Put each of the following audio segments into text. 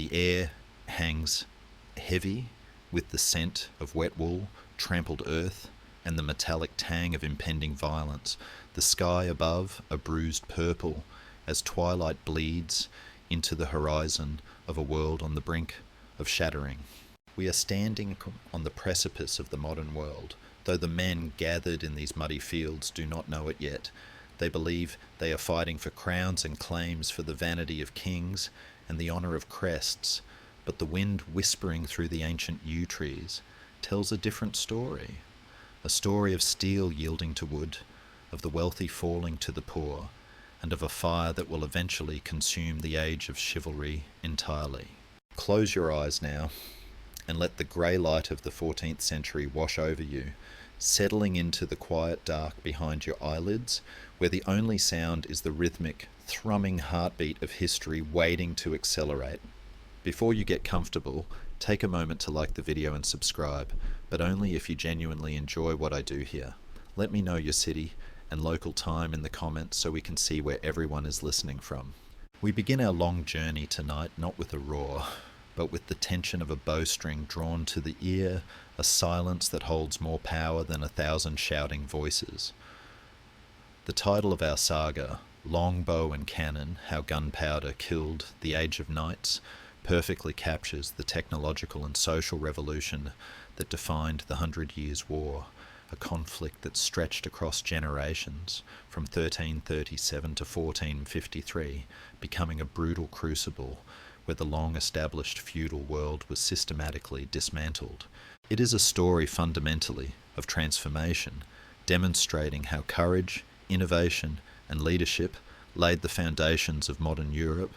The air hangs heavy with the scent of wet wool, trampled earth, and the metallic tang of impending violence. The sky above a bruised purple as twilight bleeds into the horizon of a world on the brink of shattering. We are standing on the precipice of the modern world, though the men gathered in these muddy fields do not know it yet. They believe they are fighting for crowns and claims, for the vanity of kings and the honour of crests, but the wind whispering through the ancient yew trees tells a different story. A story of steel yielding to wood, of the wealthy falling to the poor, and of a fire that will eventually consume the age of chivalry entirely. Close your eyes now, and let the grey light of the 14th century wash over you, settling into the quiet dark behind your eyelids, where the only sound is the rhythmic, thrumming heartbeat of history waiting to accelerate. Before you get comfortable, take a moment to like the video and subscribe, but only if you genuinely enjoy what I do here. Let me know your city and local time in the comments so we can see where everyone is listening from. We begin our long journey tonight not with a roar, but with the tension of a bowstring drawn to the ear, a silence that holds more power than 1,000 shouting voices. The title of our saga, Longbow and Cannon, How Gunpowder Killed the Age of Knights, perfectly captures the technological and social revolution that defined the 100 Years' War, a conflict that stretched across generations from 1337 to 1453, becoming a brutal crucible where the long-established feudal world was systematically dismantled. It is a story fundamentally of transformation, demonstrating how courage, innovation, and leadership laid the foundations of modern Europe.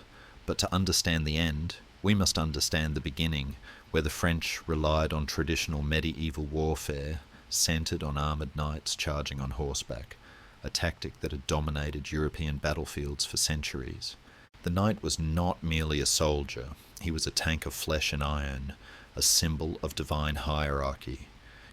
But to understand the end, we must understand the beginning, where the French relied on traditional medieval warfare centered on armored knights charging on horseback, a tactic that had dominated European battlefields for centuries. The knight was not merely a soldier, he was a tank of flesh and iron, a symbol of divine hierarchy,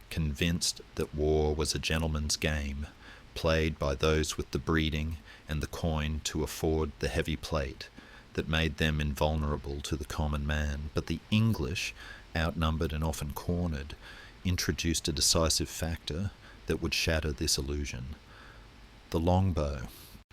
convinced that war was a gentleman's game, played by those with the breeding and the coin to afford the heavy plate that made them invulnerable to the common man. But the English, outnumbered and often cornered, introduced a decisive factor that would shatter this illusion. The longbow.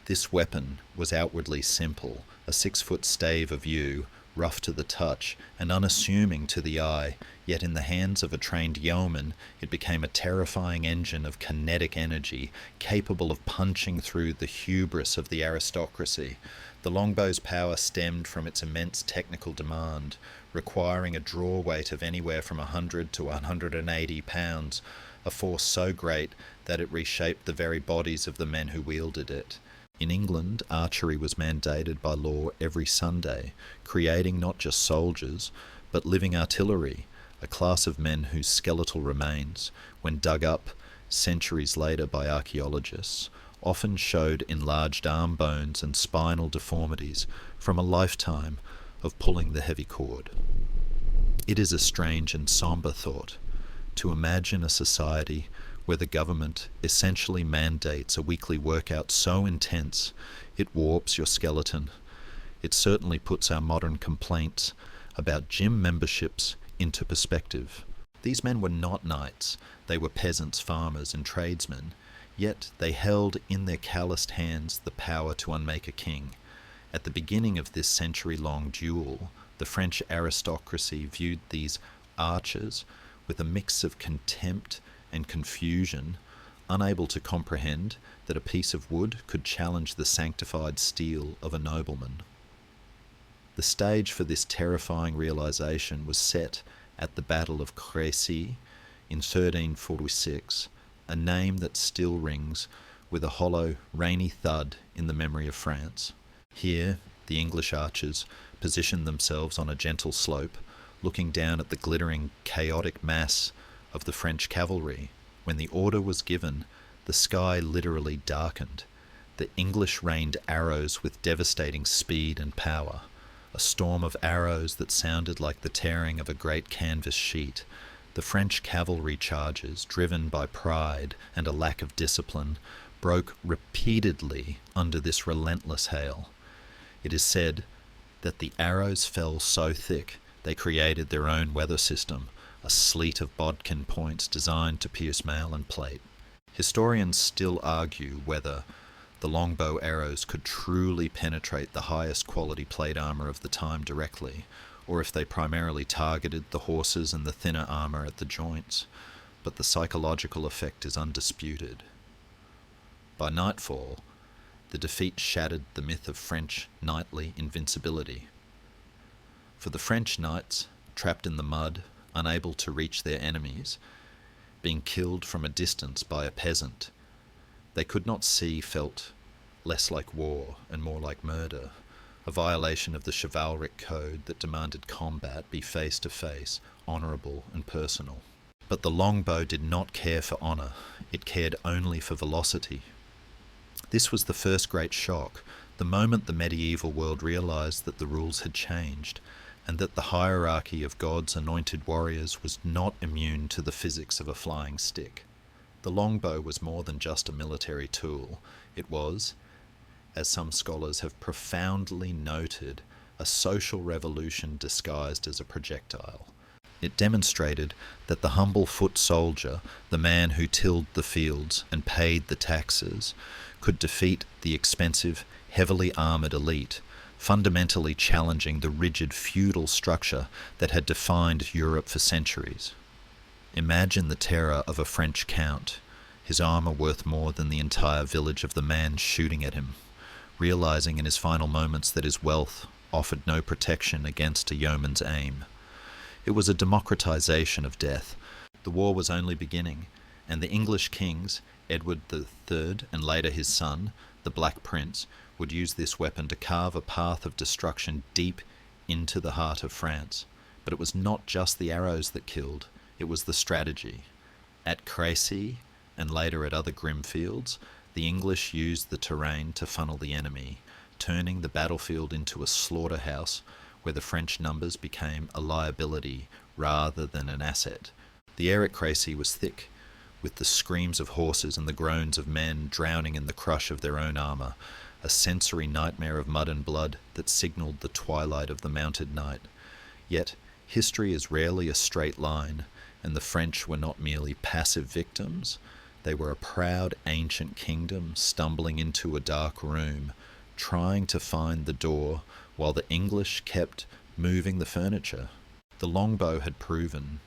This weapon was outwardly simple, a 6-foot stave of yew, rough to the touch and unassuming to the eye, yet in the hands of a trained yeoman it became a terrifying engine of kinetic energy, capable of punching through the hubris of the aristocracy. The longbow's power stemmed from its immense technical demand, requiring a draw weight of anywhere from 100 to 180 pounds, a force so great that it reshaped the very bodies of the men who wielded it. In England, archery was mandated by law every Sunday, creating not just soldiers, but living artillery, a class of men whose skeletal remains, when dug up centuries later by archaeologists, often showed enlarged arm bones and spinal deformities from a lifetime of pulling the heavy cord. It is a strange and sombre thought to imagine a society where the government essentially mandates a weekly workout so intense it warps your skeleton. It certainly puts our modern complaints about gym memberships into perspective. These men were not knights, they were peasants, farmers, and tradesmen, yet they held in their calloused hands the power to unmake a king. At the beginning of this century-long duel, the French aristocracy viewed these archers with a mix of contempt and confusion, unable to comprehend that a piece of wood could challenge the sanctified steel of a nobleman. The stage for this terrifying realization was set at the Battle of Crécy in 1346, a name that still rings with a hollow, rainy thud in the memory of France. Here, the English archers positioned themselves on a gentle slope, looking down at the glittering, chaotic mass of the French cavalry. When the order was given, the sky literally darkened. The English rained arrows with devastating speed and power, a storm of arrows that sounded like the tearing of a great canvas sheet. The French cavalry charges, driven by pride and a lack of discipline, broke repeatedly under this relentless hail. It is said that the arrows fell so thick they created their own weather system, a sleet of bodkin points designed to pierce mail and plate. Historians still argue whether the longbow arrows could truly penetrate the highest quality plate armour of the time directly, or if they primarily targeted the horses and the thinner armour at the joints, but the psychological effect is undisputed. By nightfall, the defeat shattered the myth of French knightly invincibility. For the French knights, trapped in the mud, unable to reach their enemies, being killed from a distance by a peasant, they could not see felt less like war and more like murder, a violation of the chivalric code that demanded combat be face-to-face, honourable and personal. But the longbow did not care for honour, it cared only for velocity. This was the first great shock, the moment the medieval world realised that the rules had changed, and that the hierarchy of God's anointed warriors was not immune to the physics of a flying stick. The longbow was more than just a military tool. It was, as some scholars have profoundly noted, a social revolution disguised as a projectile. It demonstrated that the humble foot soldier, the man who tilled the fields and paid the taxes, could defeat the expensive, heavily armoured elite, fundamentally challenging the rigid feudal structure that had defined Europe for centuries. Imagine the terror of a French count, his armour worth more than the entire village of the man shooting at him, realising in his final moments that his wealth offered no protection against a yeoman's aim. It was a democratisation of death. The war was only beginning, and the English kings, Edward III and later his son, the Black Prince, would use this weapon to carve a path of destruction deep into the heart of France. But it was not just the arrows that killed, it was the strategy. At Crécy, and later at other grim fields, the English used the terrain to funnel the enemy, turning the battlefield into a slaughterhouse where the French numbers became a liability rather than an asset. The air at Crécy was thick, with the screams of horses and the groans of men drowning in the crush of their own armour, a sensory nightmare of mud and blood that signalled the twilight of the mounted night. Yet history is rarely a straight line, and the French were not merely passive victims. They were a proud ancient kingdom stumbling into a dark room, trying to find the door while the English kept moving the furniture. The longbow had proven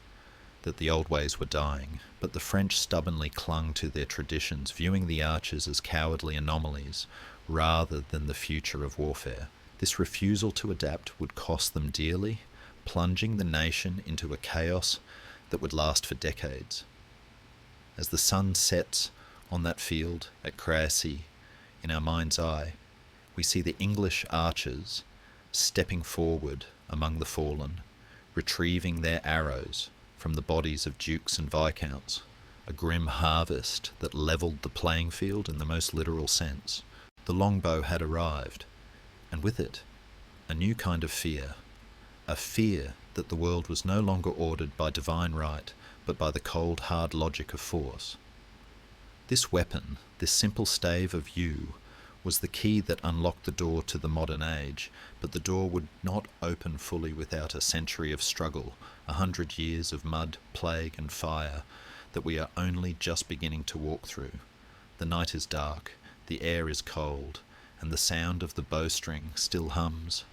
that the old ways were dying, but the French stubbornly clung to their traditions, viewing the archers as cowardly anomalies rather than the future of warfare. This refusal to adapt would cost them dearly, plunging the nation into a chaos that would last for decades. As the sun sets on that field at Crécy, in our mind's eye, we see the English archers stepping forward among the fallen, retrieving their arrows from the bodies of dukes and viscounts, a grim harvest that levelled the playing field in the most literal sense. The longbow had arrived, and with it, a new kind of fear, a fear that the world was no longer ordered by divine right, but by the cold, hard logic of force. This weapon, this simple stave of yew, was the key that unlocked the door to the modern age, but the door would not open fully without a century of struggle, 100 years of mud, plague and fire that we are only just beginning to walk through. The night is dark, the air is cold, and the sound of the bowstring still hums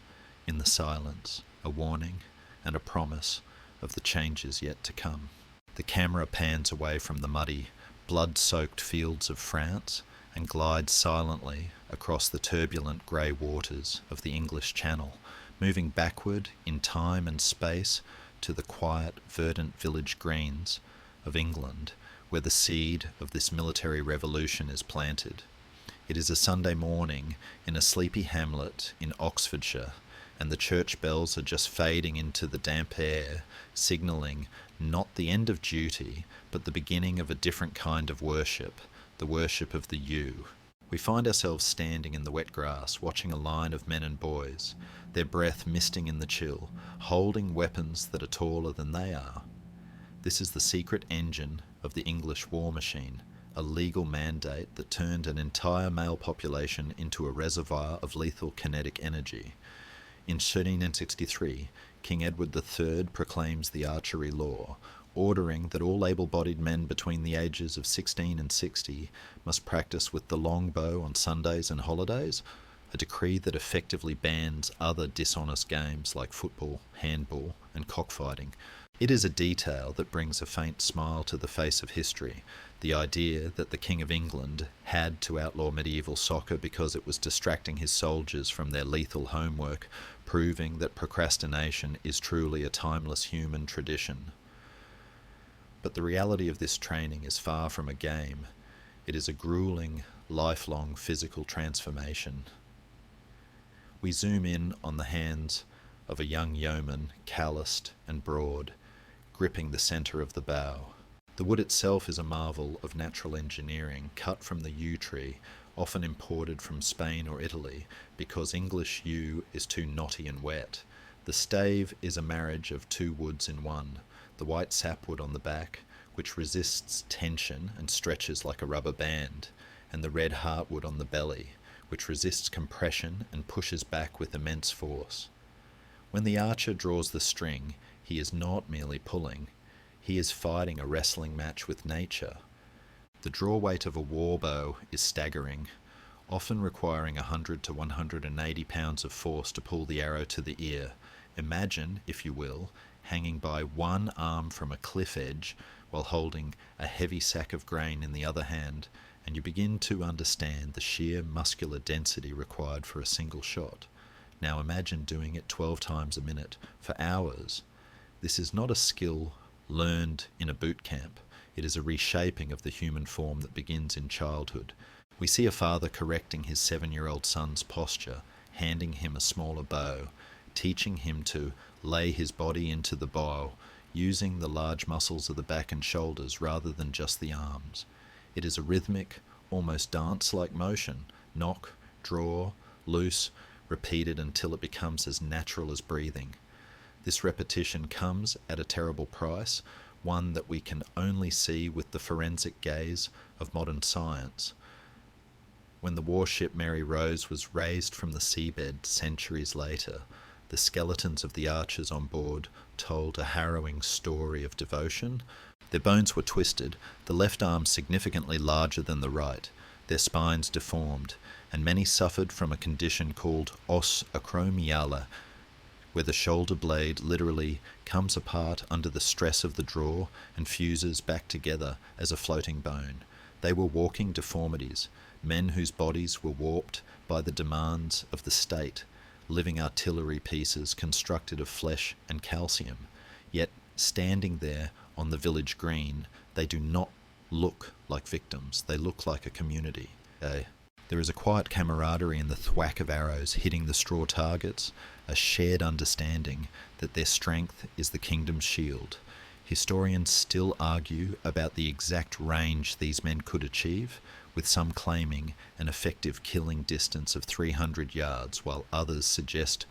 in the silence, a warning and a promise of the changes yet to come. The camera pans away from the muddy, blood-soaked fields of France and glides silently across the turbulent grey waters of the English Channel, moving backward in time and space to the quiet, verdant village greens of England, where the seed of this military revolution is planted. It is a Sunday morning in a sleepy hamlet in Oxfordshire, and the church bells are just fading into the damp air, signalling not the end of duty, but the beginning of a different kind of worship, the worship of the yew. We find ourselves standing in the wet grass, watching a line of men and boys, their breath misting in the chill, holding weapons that are taller than they are. This is the secret engine of the English war machine, a legal mandate that turned an entire male population into a reservoir of lethal kinetic energy. In 1363, King Edward III proclaims the archery law, ordering that all able-bodied men between the ages of 16 and 60 must practice with the longbow on Sundays and holidays, a decree that effectively bans other dishonest games like football, handball, and cockfighting. It is a detail that brings a faint smile to the face of history, the idea that the King of England had to outlaw medieval soccer because it was distracting his soldiers from their lethal homework, proving that procrastination is truly a timeless human tradition. But the reality of this training is far from a game. It is a grueling, lifelong physical transformation. We zoom in on the hands of a young yeoman, calloused and broad, gripping the centre of the bow. The wood itself is a marvel of natural engineering, cut from the yew tree, often imported from Spain or Italy, because English yew is too knotty and wet. The stave is a marriage of two woods in one, the white sapwood on the back, which resists tension and stretches like a rubber band, and the red heartwood on the belly, which resists compression and pushes back with immense force. When the archer draws the string, he is not merely pulling, he is fighting a wrestling match with nature. The draw weight of a war bow is staggering, often requiring 100 to 180 pounds of force to pull the arrow to the ear. Imagine, if you will, hanging by one arm from a cliff edge while holding a heavy sack of grain in the other hand, and you begin to understand the sheer muscular density required for a single shot. Now imagine doing it 12 times a minute for hours. This is not a skill learned in a boot camp. It is a reshaping of the human form that begins in childhood. We see a father correcting his 7-year-old son's posture, handing him a smaller bow, teaching him to lay his body into the bow, using the large muscles of the back and shoulders rather than just the arms. It is a rhythmic, almost dance-like motion, knock, draw, loose, repeated until it becomes as natural as breathing. This repetition comes at a terrible price, one that we can only see with the forensic gaze of modern science. When the warship Mary Rose was raised from the seabed centuries later, the skeletons of the archers on board told a harrowing story of devotion. Their bones were twisted, the left arm significantly larger than the right, their spines deformed, and many suffered from a condition called os acromiala, where the shoulder blade literally comes apart under the stress of the draw and fuses back together as a floating bone. They were walking deformities, men whose bodies were warped by the demands of the state, living artillery pieces constructed of flesh and calcium. Yet, standing there on the village green, they do not look like victims, they look like a community. There is a quiet camaraderie in the thwack of arrows hitting the straw targets, a shared understanding that their strength is the kingdom's shield. Historians still argue about the exact range these men could achieve, with some claiming an effective killing distance of 300 yards, while others suggest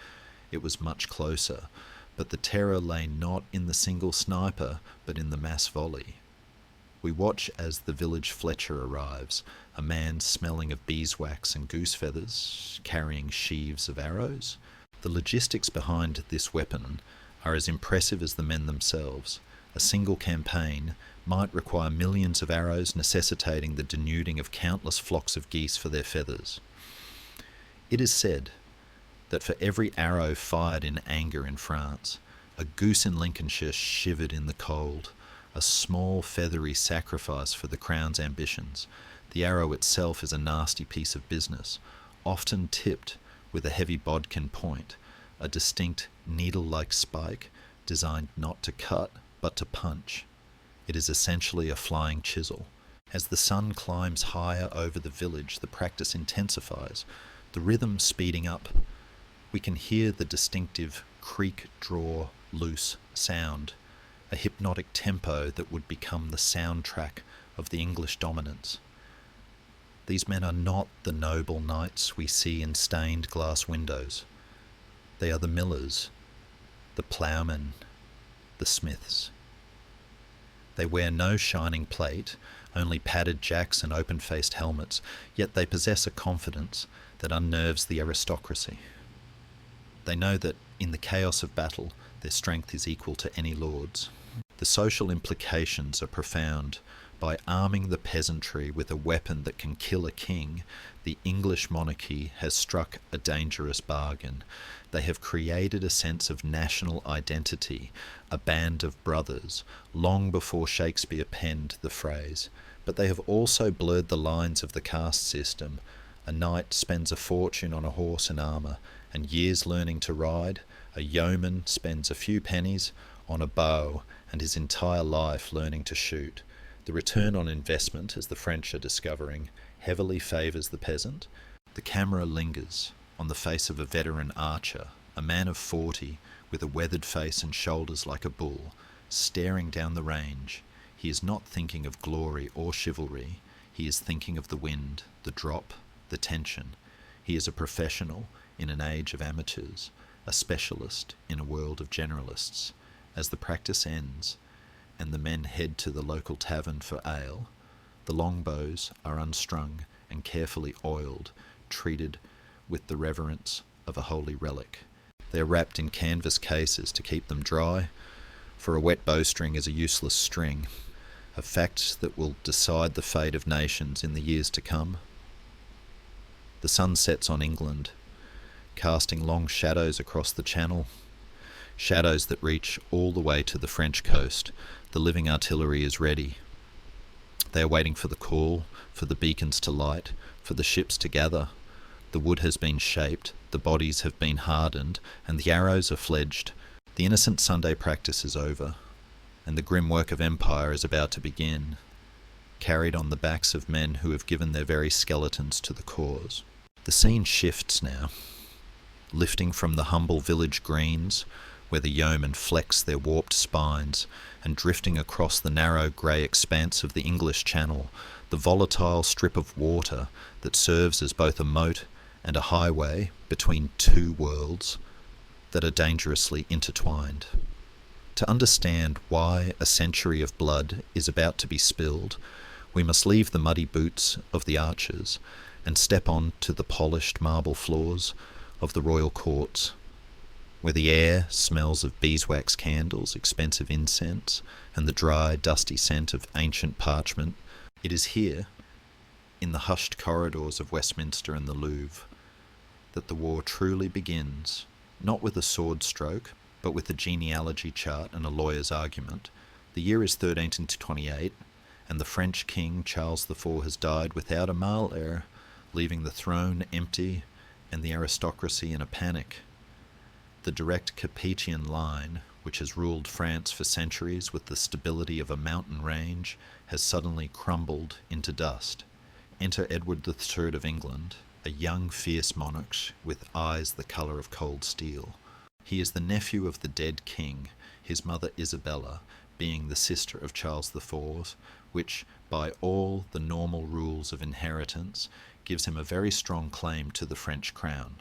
it was much closer. But the terror lay not in the single sniper, but in the mass volley. We watch as the village Fletcher arrives, a man smelling of beeswax and goose feathers, carrying sheaves of arrows. The logistics behind this weapon are as impressive as the men themselves. A single campaign might require millions of arrows, necessitating the denuding of countless flocks of geese for their feathers. It is said that for every arrow fired in anger in France, a goose in Lincolnshire shivered in the cold, a small feathery sacrifice for the crown's ambitions. The arrow itself is a nasty piece of business, often tipped with a heavy bodkin point, a distinct needle-like spike designed not to cut but to punch. It is essentially a flying chisel. As the sun climbs higher over the village, the practice intensifies, the rhythm speeding up. We can hear the distinctive creak, draw, loose sound, a hypnotic tempo that would become the soundtrack of the English dominance. These men are not the noble knights we see in stained glass windows. They are the millers, the ploughmen, the smiths. They wear no shining plate, only padded jacks and open-faced helmets, yet they possess a confidence that unnerves the aristocracy. They know that in the chaos of battle, their strength is equal to any lord's. The social implications are profound. By arming the peasantry with a weapon that can kill a king, the English monarchy has struck a dangerous bargain. They have created a sense of national identity, a band of brothers, long before Shakespeare penned the phrase. But they have also blurred the lines of the caste system. A knight spends a fortune on a horse and armour, and years learning to ride. A yeoman spends a few pennies on a bow, and his entire life learning to shoot. The return on investment, as the French are discovering, heavily favours the peasant. The camera lingers on the face of a veteran archer, a man of 40, with a weathered face and shoulders like a bull, staring down the range. He is not thinking of glory or chivalry. He is thinking of the wind, the drop, the tension. He is a professional in an age of amateurs, a specialist in a world of generalists. As the practice ends, and the men head to the local tavern for ale, the longbows are unstrung and carefully oiled, treated with the reverence of a holy relic. They are wrapped in canvas cases to keep them dry, for a wet bowstring is a useless string, a fact that will decide the fate of nations in the years to come. The sun sets on England, casting long shadows across the channel, shadows that reach all the way to the French coast. The living artillery is ready. They are waiting for the call, for the beacons to light, for the ships to gather. The wood has been shaped, the bodies have been hardened, and the arrows are fledged. The innocent Sunday practice is over, and the grim work of empire is about to begin, carried on the backs of men who have given their very skeletons to the cause. The scene shifts now, lifting from the humble village greens, where the yeomen flex their warped spines, and drifting across the narrow grey expanse of the English Channel, the volatile strip of water that serves as both a moat and a highway between two worlds that are dangerously intertwined. To understand why a century of blood is about to be spilled, we must leave the muddy boots of the archers and step on to the polished marble floors of the royal courts, where the air smells of beeswax candles, expensive incense, and the dry, dusty scent of ancient parchment. It is here, in the hushed corridors of Westminster and the Louvre, that the war truly begins, not with a sword stroke, but with a genealogy chart and a lawyer's argument. The year is 1328, and the French king Charles IV has died without a male heir, leaving the throne empty and the aristocracy in a panic. The direct Capetian line, which has ruled France for centuries with the stability of a mountain range, has suddenly crumbled into dust. Enter Edward III of England, a young, fierce monarch with eyes the colour of cold steel. He is the nephew of the dead king, his mother Isabella being the sister of Charles IV, which, by all the normal rules of inheritance, gives him a very strong claim to the French crown.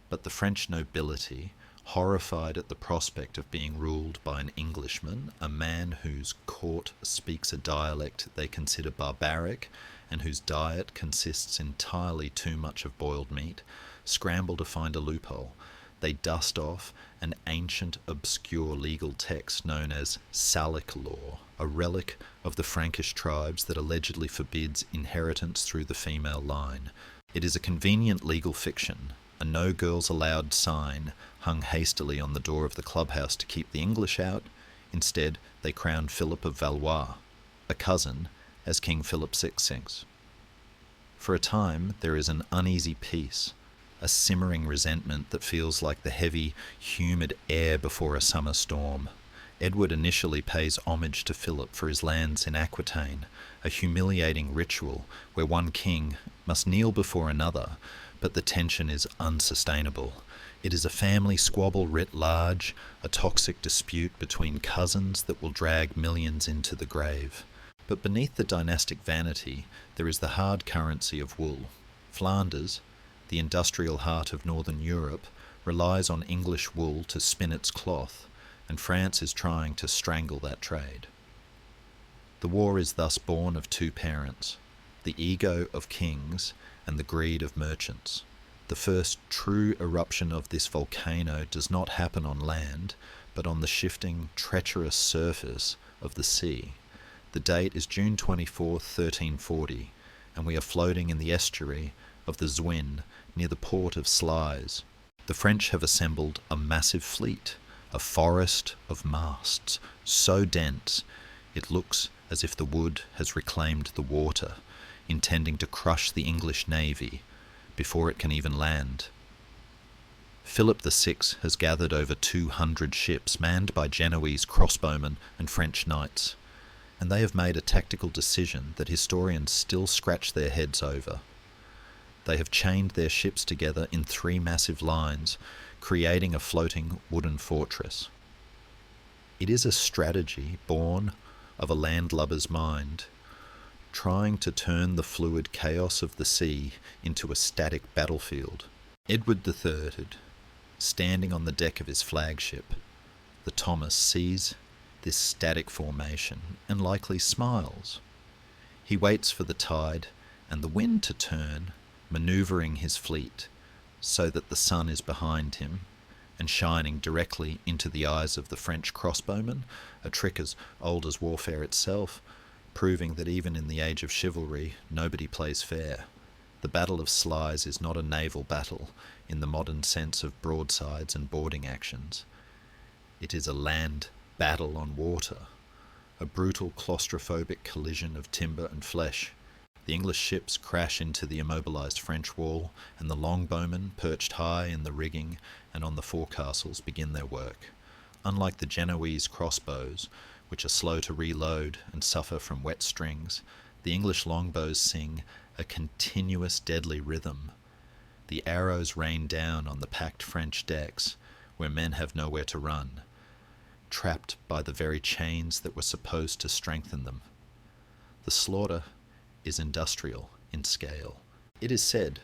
But the French nobility, horrified at the prospect of being ruled by an Englishman, a man whose court speaks a dialect they consider barbaric, and whose diet consists entirely too much of boiled meat, scramble to find a loophole. They dust off an ancient, obscure legal text known as Salic law, a relic of the Frankish tribes that allegedly forbids inheritance through the female line. It is a convenient legal fiction, a no girls allowed sign hung hastily on the door of the clubhouse to keep the English out. Instead, they crowned Philip of Valois, a cousin, as King Philip VI sings. For a time, there is an uneasy peace, a simmering resentment that feels like the heavy, humid air before a summer storm. Edward initially pays homage to Philip for his lands in Aquitaine, a humiliating ritual where one king must kneel before another, but the tension is unsustainable. It is a family squabble writ large, a toxic dispute between cousins that will drag millions into the grave. But beneath the dynastic vanity, there is the hard currency of wool. Flanders, the industrial heart of northern Europe, relies on English wool to spin its cloth, and France is trying to strangle that trade. The war is thus born of two parents, the ego of kings and the greed of merchants. The first true eruption of this volcano does not happen on land, but on the shifting, treacherous surface of the sea. The date is June 24, 1340, and we are floating in the estuary of the Zwin, near the port of Sluys. The French have assembled a massive fleet, a forest of masts, so dense it looks as if the wood has reclaimed the water, intending to crush the English navy before it can even land. Philip VI has gathered over 200 ships manned by Genoese crossbowmen and French knights, and they have made a tactical decision that historians still scratch their heads over. They have chained their ships together in 3 massive lines, creating a floating wooden fortress. It is a strategy born of a landlubber's mind, trying to turn the fluid chaos of the sea into a static battlefield. Edward III, standing on the deck of his flagship, the Thomas, sees this static formation and likely smiles. He waits for the tide and the wind to turn, manoeuvring his fleet so that the sun is behind him and shining directly into the eyes of the French crossbowmen, a trick as old as warfare itself, proving that even in the age of chivalry, nobody plays fair. The Battle of Sluys is not a naval battle in the modern sense of broadsides and boarding actions. It is a land battle on water, a brutal claustrophobic collision of timber and flesh. The English ships crash into the immobilized French wall, and the longbowmen, perched high in the rigging and on the forecastles, begin their work. Unlike the Genoese crossbows, which are slow to reload and suffer from wet strings, the English longbows sing a continuous deadly rhythm. The arrows rain down on the packed French decks, where men have nowhere to run, trapped by the very chains that were supposed to strengthen them. The slaughter is industrial in scale. It is said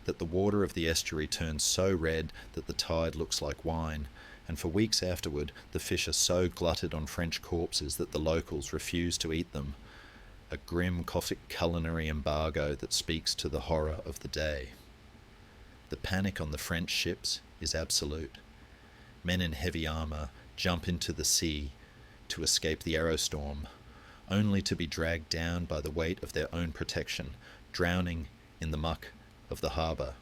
that the water of the estuary turns so red that the tide looks like wine, and for weeks afterward the fish are so glutted on French corpses that the locals refuse to eat them, a grim Gothic culinary embargo that speaks to the horror of the day. The panic on the French ships is absolute. Men in heavy armour jump into the sea to escape the aerostorm, only to be dragged down by the weight of their own protection, drowning in the muck of the harbour.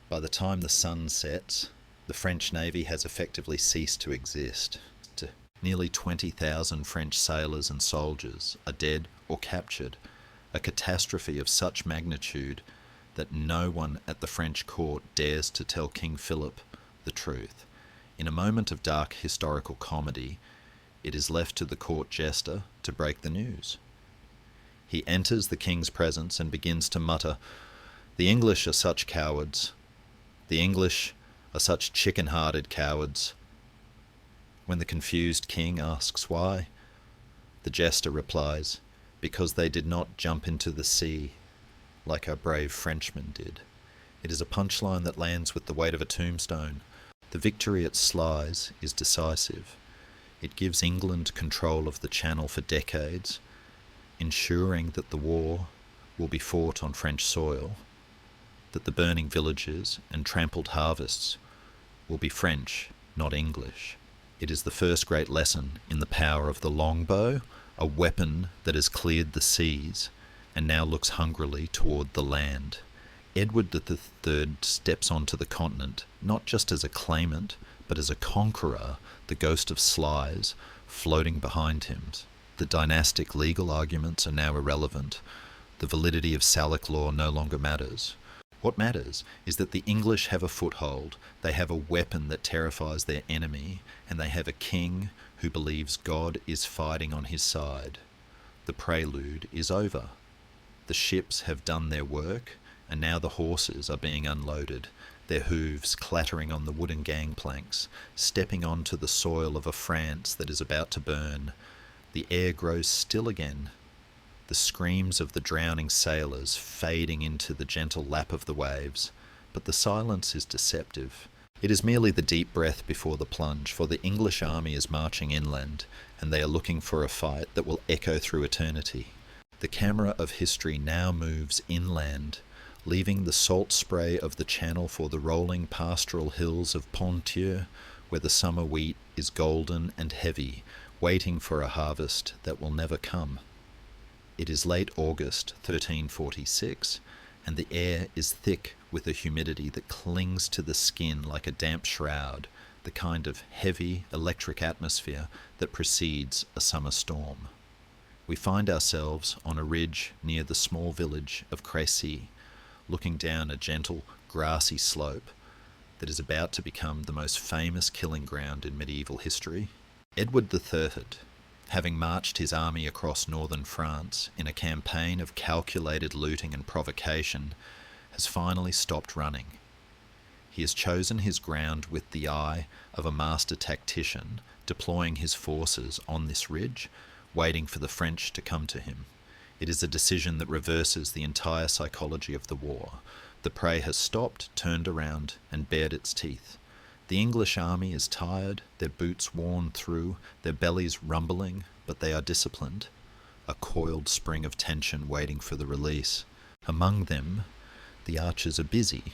By the time the sun sets, the French Navy has effectively ceased to exist. Nearly 20,000 French sailors and soldiers are dead or captured, a catastrophe of such magnitude that no one at the French court dares to tell King Philip the truth. In a moment of dark historical comedy, it is left to the court jester to break the news. He enters the king's presence and begins to mutter, "The English are such cowards. The English are such chicken-hearted cowards." When the confused king asks why, the jester replies, "Because they did not jump into the sea like our brave Frenchmen did." It is a punchline that lands with the weight of a tombstone. The victory at Sluys is decisive. It gives England control of the Channel for decades, ensuring that the war will be fought on French soil, that the burning villages and trampled harvests will be French, not English. It is the first great lesson in the power of the longbow, a weapon that has cleared the seas and now looks hungrily toward the land. Edward III steps onto the continent, not just as a claimant, but as a conqueror, the ghost of Sluys floating behind him. The dynastic legal arguments are now irrelevant. The validity of Salic law no longer matters. What matters is that the English have a foothold, they have a weapon that terrifies their enemy, and they have a king who believes God is fighting on his side. The prelude is over. The ships have done their work, and now the horses are being unloaded, their hooves clattering on the wooden gangplanks, stepping onto the soil of a France that is about to burn. The air grows still again, the screams of the drowning sailors fading into the gentle lap of the waves, but the silence is deceptive. It is merely the deep breath before the plunge, for the English army is marching inland, and they are looking for a fight that will echo through eternity. The camera of history now moves inland, leaving the salt spray of the channel for the rolling pastoral hills of Ponthieu, where the summer wheat is golden and heavy, waiting for a harvest that will never come. It is late August 1346, and the air is thick with a humidity that clings to the skin like a damp shroud, the kind of heavy electric atmosphere that precedes a summer storm. We find ourselves on a ridge near the small village of Crécy, looking down a gentle, grassy slope that is about to become the most famous killing ground in medieval history. Edward III, having marched his army across northern France in a campaign of calculated looting and provocation, has finally stopped running. He has chosen his ground with the eye of a master tactician, deploying his forces on this ridge, waiting for the French to come to him. It is a decision that reverses the entire psychology of the war. The prey has stopped, turned around, and bared its teeth. The English army is tired, their boots worn through, their bellies rumbling, but they are disciplined. A coiled spring of tension waiting for the release. Among them, the archers are busy,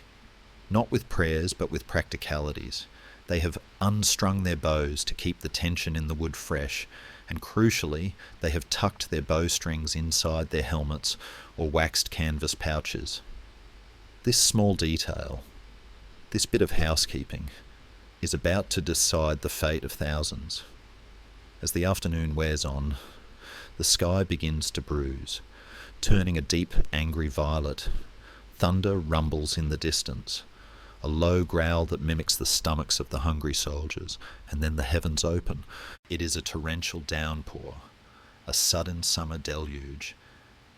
not with prayers but with practicalities. They have unstrung their bows to keep the tension in the wood fresh, and crucially, they have tucked their bowstrings inside their helmets or waxed canvas pouches. This small detail, this bit of housekeeping, is about to decide the fate of thousands. As the afternoon wears on, the sky begins to bruise, turning a deep, angry violet. Thunder rumbles in the distance, a low growl that mimics the stomachs of the hungry soldiers, and then the heavens open. It is a torrential downpour, a sudden summer deluge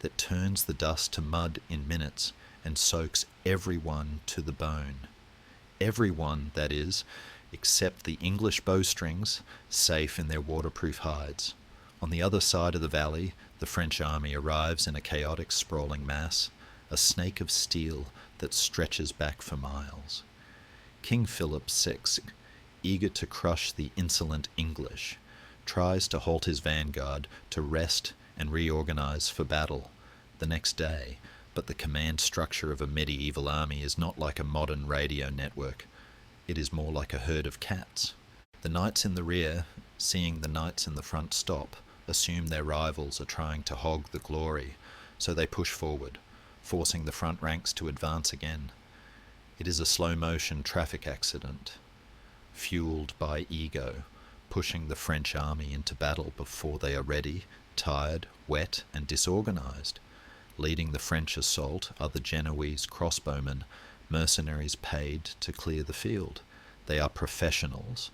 that turns the dust to mud in minutes and soaks everyone to the bone. Everyone, that is, except the English bowstrings, safe in their waterproof hides. On the other side of the valley, the French army arrives in a chaotic, sprawling mass, a snake of steel that stretches back for miles. King Philip VI, eager to crush the insolent English, tries to halt his vanguard to rest and reorganize for battle the next day, but the command structure of a medieval army is not like a modern radio network. It is more like a herd of cats. The knights in the rear, seeing the knights in the front stop, assume their rivals are trying to hog the glory, so they push forward, forcing the front ranks to advance again. It is a slow-motion traffic accident, fueled by ego, pushing the French army into battle before they are ready, tired, wet, and disorganized. Leading the French assault are the Genoese crossbowmen, mercenaries paid to clear the field. They are professionals,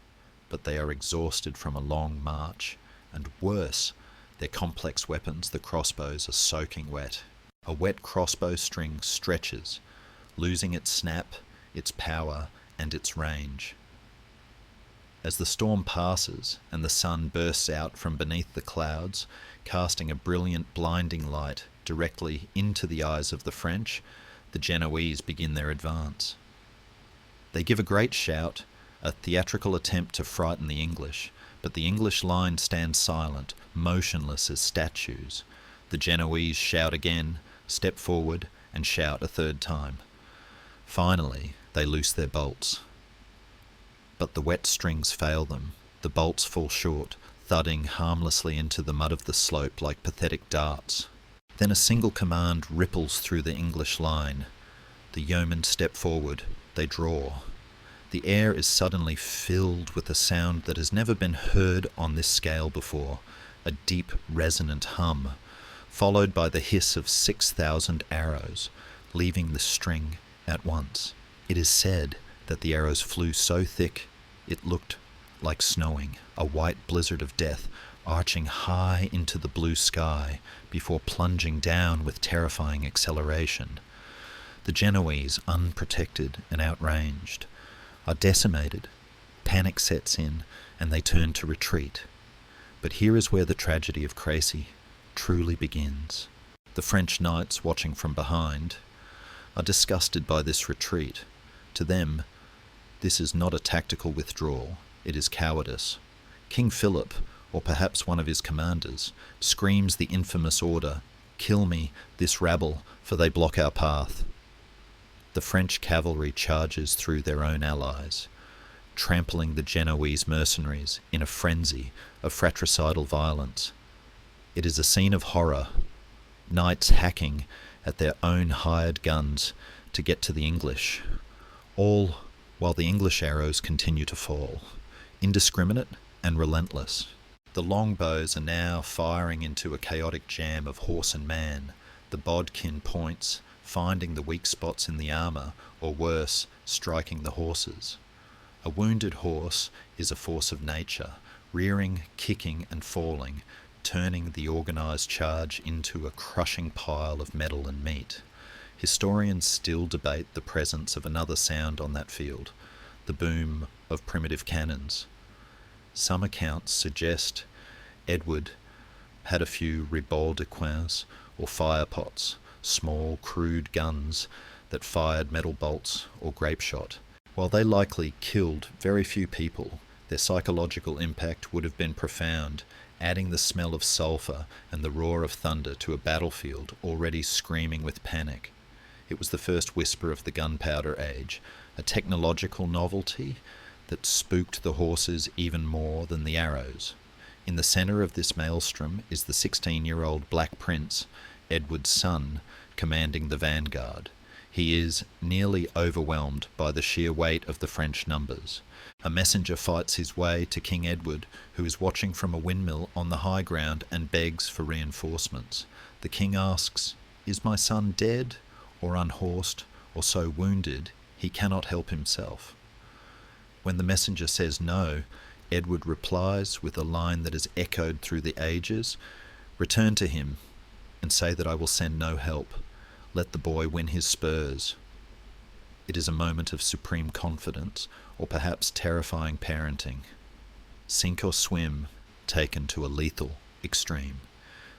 but they are exhausted from a long march, and worse, their complex weapons, the crossbows, are soaking wet. A wet crossbow string stretches, losing its snap, its power, and its range. As the storm passes and the sun bursts out from beneath the clouds, casting a brilliant, blinding light directly into the eyes of the French, the Genoese begin their advance. They give a great shout, a theatrical attempt to frighten the English, but the English line stands silent, motionless as statues. The Genoese shout again, step forward, and shout a third time. Finally, they loose their bolts. But the wet strings fail them. The bolts fall short, thudding harmlessly into the mud of the slope like pathetic darts. Then a single command ripples through the English line. The yeomen step forward. They draw. The air is suddenly filled with a sound that has never been heard on this scale before, a deep, resonant hum, followed by the hiss of 6,000 arrows, leaving the string at once. It is said that the arrows flew so thick it looked like snowing, a white blizzard of death arching high into the blue sky before plunging down with terrifying acceleration. The Genoese, unprotected and outranged, are decimated. Panic sets in and they turn to retreat. But here is where the tragedy of Crécy truly begins. The French knights, watching from behind, are disgusted by this retreat. To them, this is not a tactical withdrawal, it is cowardice. King Philip, or perhaps one of his commanders, screams the infamous order, "Kill me, this rabble, for they block our path." The French cavalry charges through their own allies, trampling the Genoese mercenaries in a frenzy of fratricidal violence. It is a scene of horror, knights hacking at their own hired guns to get to the English, all while the English arrows continue to fall, indiscriminate and relentless. The longbows are now firing into a chaotic jam of horse and man, the bodkin points finding the weak spots in the armour, or worse, striking the horses. A wounded horse is a force of nature, rearing, kicking and falling, turning the organised charge into a crushing pile of metal and meat. Historians still debate the presence of another sound on that field, the boom of primitive cannons. Some accounts suggest Edward had a few ribauldequins or firepots, small, crude guns that fired metal bolts or grape shot. While they likely killed very few people, their psychological impact would have been profound, adding the smell of sulphur and the roar of thunder to a battlefield already screaming with panic. It was the first whisper of the gunpowder age, a technological novelty that spooked the horses even more than the arrows. In the centre of this maelstrom is the 16-year-old Black Prince, Edward's son, commanding the vanguard. He is nearly overwhelmed by the sheer weight of the French numbers. A messenger fights his way to King Edward, who is watching from a windmill on the high ground and begs for reinforcements. The king asks, "Is my son dead, or unhorsed, or so wounded he cannot help himself?" When the messenger says no, Edward replies with a line that has echoed through the ages, "Return to him and say that I will send no help. Let the boy win his spurs." It is a moment of supreme confidence, or perhaps terrifying parenting. Sink or swim, taken to a lethal extreme.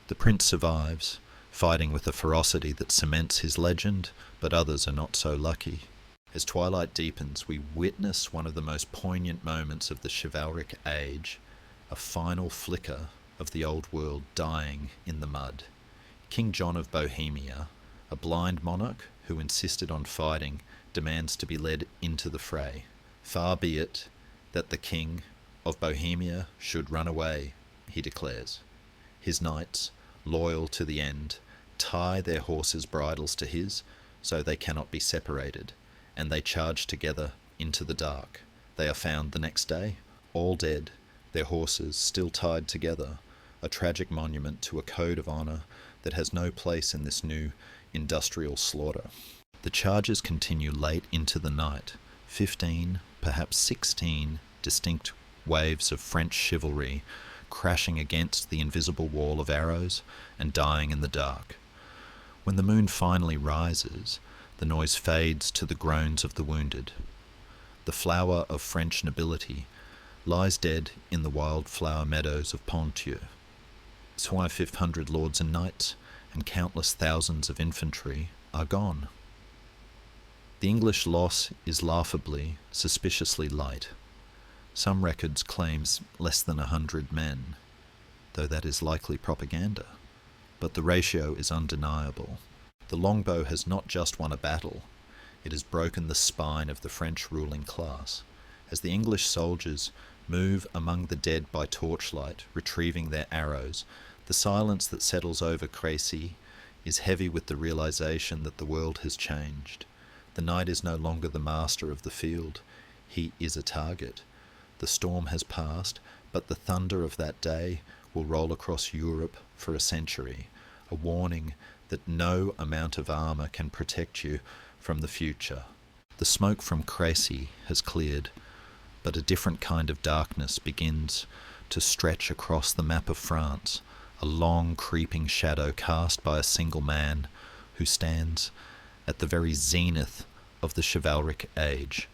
The prince survives, fighting with a ferocity that cements his legend, but others are not so lucky. As twilight deepens, we witness one of the most poignant moments of the chivalric age, a final flicker of the old world dying in the mud. King John of Bohemia, a blind monarch who insisted on fighting, demands to be led into the fray. "Far be it that the King of Bohemia should run away," he declares. His knights, loyal to the end, tie their horses' bridles to his so they cannot be separated, and they charge together into the dark. They are found the next day, all dead, their horses still tied together, a tragic monument to a code of honour that has no place in this new industrial slaughter. The charges continue late into the night. 15, perhaps 16 distinct waves of French chivalry crashing against the invisible wall of arrows and dying in the dark. When the moon finally rises, the noise fades to the groans of the wounded. The flower of French nobility lies dead in the wildflower meadows of Ponthieu. 500 lords and knights and countless thousands of infantry are gone. The English loss is laughably, suspiciously light. Some records claims less than 100 men, though that is likely propaganda. But the ratio is undeniable. The longbow has not just won a battle, it has broken the spine of the French ruling class. As the English soldiers move among the dead by torchlight, retrieving their arrows, the silence that settles over Crécy is heavy with the realization that the world has changed. The knight is no longer the master of the field, he is a target. The storm has passed, but the thunder of that day will roll across Europe for a century, a warning that no amount of armour can protect you from the future. The smoke from Crécy has cleared, but a different kind of darkness begins to stretch across the map of France, a long creeping shadow cast by a single man who stands at the very zenith of the chivalric age.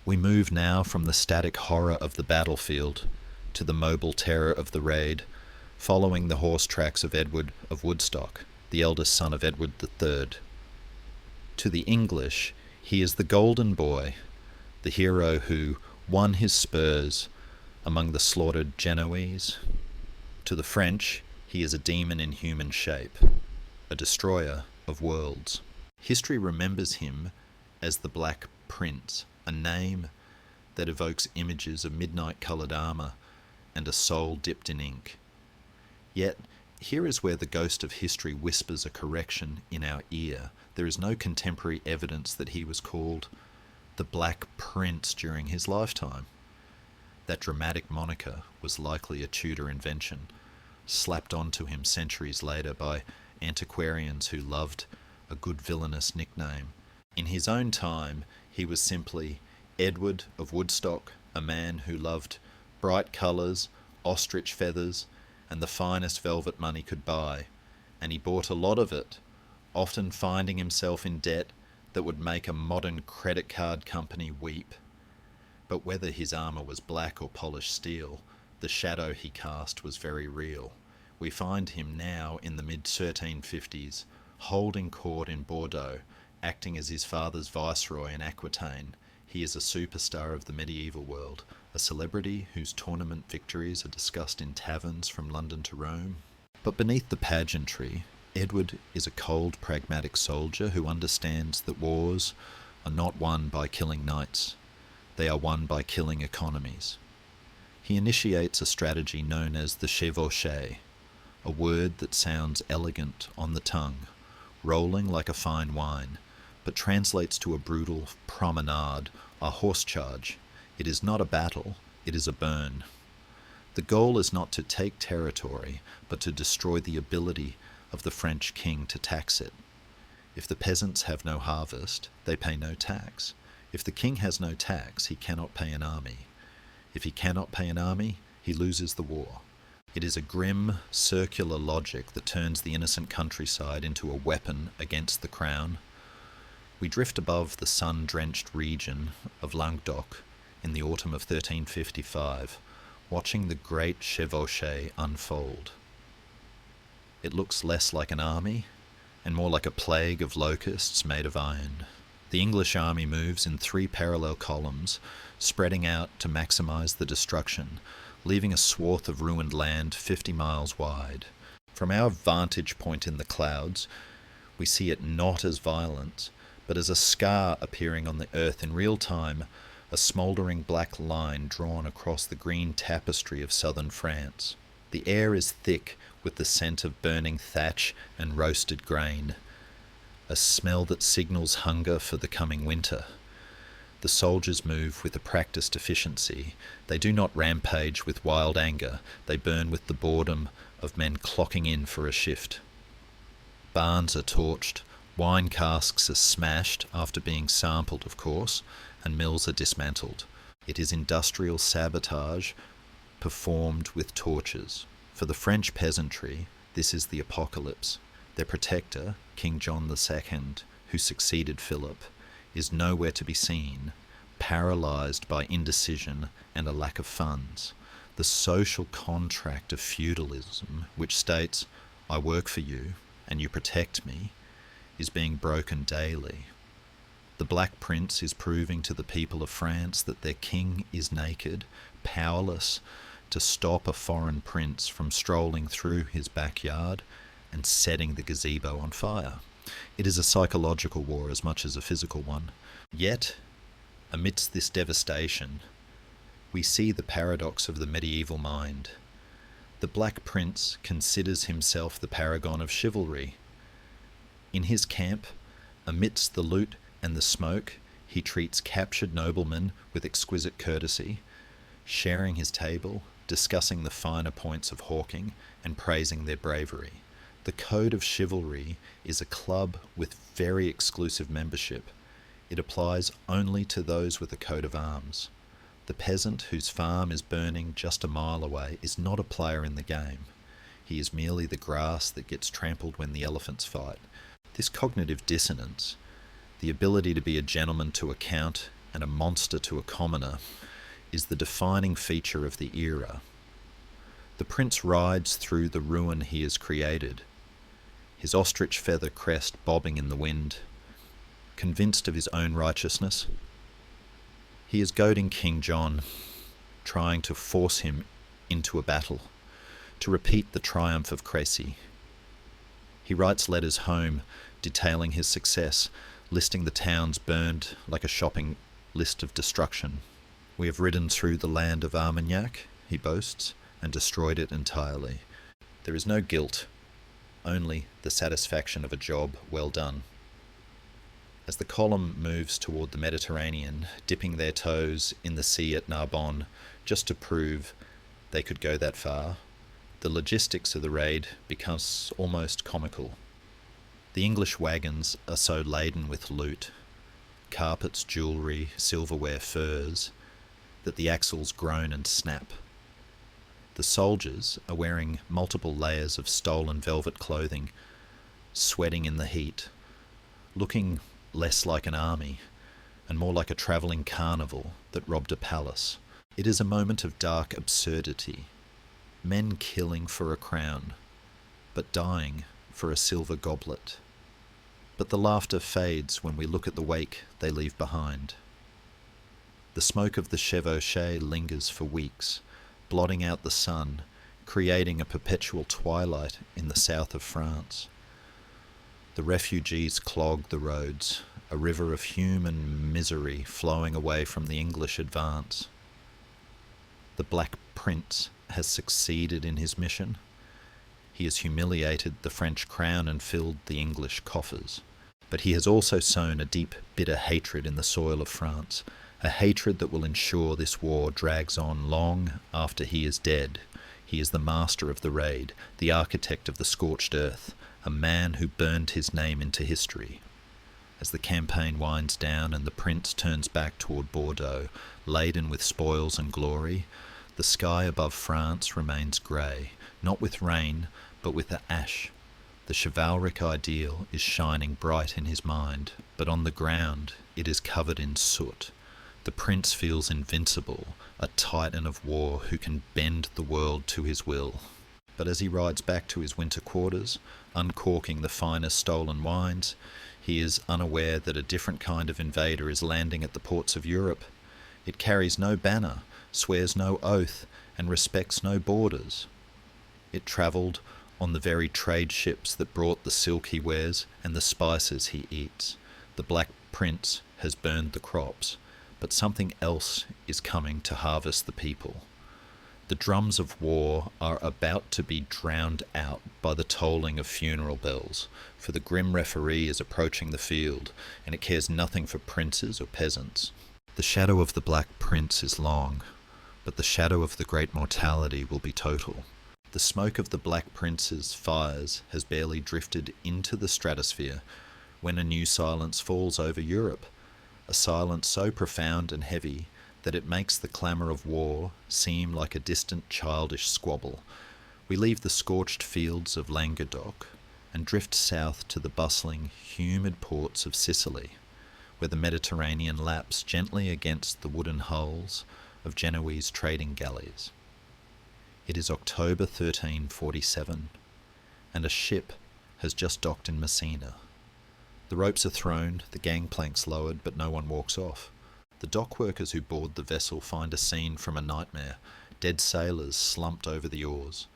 We move now from the static horror of the battlefield to the mobile terror of the raid, following the horse tracks of Edward of Woodstock, the eldest son of Edward III. To the English, he is the golden boy, the hero who won his spurs among the slaughtered Genoese. To the French, he is a demon in human shape, a destroyer of worlds. History remembers him as the Black Prince, a name that evokes images of midnight-coloured armour and a soul dipped in ink. Yet, here is where the ghost of history whispers a correction in our ear. There is no contemporary evidence that he was called the Black Prince during his lifetime. That dramatic moniker was likely a Tudor invention, slapped onto him centuries later by antiquarians who loved a good villainous nickname. In his own time, he was simply Edward of Woodstock, a man who loved bright colours, ostrich feathers, and the finest velvet money could buy, and he bought a lot of it, often finding himself in debt that would make a modern credit card company weep. But whether his armour was black or polished steel, the shadow he cast was very real. We find him now in the mid-1350s, holding court in Bordeaux, acting as his father's viceroy in Aquitaine. He is a superstar of the medieval world, a celebrity whose tournament victories are discussed in taverns from London to Rome. But beneath the pageantry, Edward is a cold, pragmatic soldier who understands that wars are not won by killing knights. They are won by killing economies. He initiates a strategy known as the chevauchée, a word that sounds elegant on the tongue, rolling like a fine wine, but translates to a brutal promenade, a horse charge. It is not a battle, it is a burn. The goal is not to take territory, but to destroy the ability of the French king to tax it. If the peasants have no harvest, they pay no tax. If the king has no tax, he cannot pay an army. If he cannot pay an army, he loses the war. It is a grim, circular logic that turns the innocent countryside into a weapon against the crown. We drift above the sun-drenched region of Languedoc in the autumn of 1355, watching the great chevauchée unfold. It looks less like an army and more like a plague of locusts made of iron. The English army moves in 3 parallel columns, spreading out to maximize the destruction, leaving a swath of ruined land 50 miles wide. From our vantage point in the clouds, we see it not as violent, but as a scar appearing on the earth in real time, a smouldering black line drawn across the green tapestry of southern France. The air is thick with the scent of burning thatch and roasted grain, a smell that signals hunger for the coming winter. The soldiers move with a practiced efficiency. They do not rampage with wild anger. They burn with the boredom of men clocking in for a shift. Barns are torched, wine casks are smashed after being sampled, of course, and mills are dismantled. It is industrial sabotage performed with torches. For the French peasantry, this is the apocalypse. Their protector, King John II, who succeeded Philip, is nowhere to be seen, paralysed by indecision and a lack of funds. The social contract of feudalism, which states, "I work for you and you protect me," is being broken daily. The Black Prince is proving to the people of France that their king is naked, powerless to stop a foreign prince from strolling through his backyard and setting the gazebo on fire. It is a psychological war as much as a physical one. Yet, amidst this devastation, we see the paradox of the medieval mind. The Black Prince considers himself the paragon of chivalry. In his camp, amidst the loot and the smoke, he treats captured noblemen with exquisite courtesy, sharing his table, discussing the finer points of hawking, and praising their bravery. The code of chivalry is a club with very exclusive membership. It applies only to those with a coat of arms. The peasant whose farm is burning just a mile away is not a player in the game. He is merely the grass that gets trampled when the elephants fight. This cognitive dissonance, the ability to be a gentleman to a count and a monster to a commoner, is the defining feature of the era. The prince rides through the ruin he has created, his ostrich feather crest bobbing in the wind. Convinced of his own righteousness, he is goading King John, trying to force him into a battle, to repeat the triumph of Crécy. He writes letters home detailing his success, listing the towns burned like a shopping list of destruction. "We have ridden through the land of Armagnac," he boasts, "and destroyed it entirely." There is no guilt, only the satisfaction of a job well done. As the column moves toward the Mediterranean, dipping their toes in the sea at Narbonne just to prove they could go that far, the logistics of the raid becomes almost comical. The English wagons are so laden with loot, carpets, jewellery, silverware, furs, that the axles groan and snap. The soldiers are wearing multiple layers of stolen velvet clothing, sweating in the heat, looking less like an army and more like a travelling carnival that robbed a palace. It is a moment of dark absurdity. Men killing for a crown, but dying for a silver goblet. But the laughter fades when we look at the wake they leave behind. The smoke of the chevauchée lingers for weeks, blotting out the sun, creating a perpetual twilight in the south of France. The refugees clog the roads, a river of human misery flowing away from the English advance. The Black Prince has succeeded in his mission. He has humiliated the French crown and filled the English coffers. But he has also sown a deep, bitter hatred in the soil of France, a hatred that will ensure this war drags on long after he is dead. He is the master of the raid, the architect of the scorched earth, a man who burned his name into history. As the campaign winds down and the prince turns back toward Bordeaux, laden with spoils and glory, the sky above France remains grey, not with rain, but with the ash. The chivalric ideal is shining bright in his mind, but on the ground it is covered in soot. The prince feels invincible, a titan of war who can bend the world to his will. But as he rides back to his winter quarters, uncorking the finest stolen wines, he is unaware that a different kind of invader is landing at the ports of Europe. It carries no banner, swears no oath, and respects no borders. It travelled on the very trade ships that brought the silk he wears and the spices he eats. The Black Prince has burned the crops, but something else is coming to harvest the people. The drums of war are about to be drowned out by the tolling of funeral bells, for the grim referee is approaching the field, and it cares nothing for princes or peasants. The shadow of the Black Prince is long, but the shadow of the great mortality will be total. The smoke of the Black Prince's fires has barely drifted into the stratosphere when a new silence falls over Europe, a silence so profound and heavy that it makes the clamour of war seem like a distant childish squabble. We leave the scorched fields of Languedoc and drift south to the bustling, humid ports of Sicily, where the Mediterranean laps gently against the wooden hulls of Genoese trading galleys. It is October 1347, and a ship has just docked in Messina. The ropes are thrown, the gangplanks lowered, but no one walks off. The dock workers who board the vessel find a scene from a nightmare, dead sailors slumped over the oars,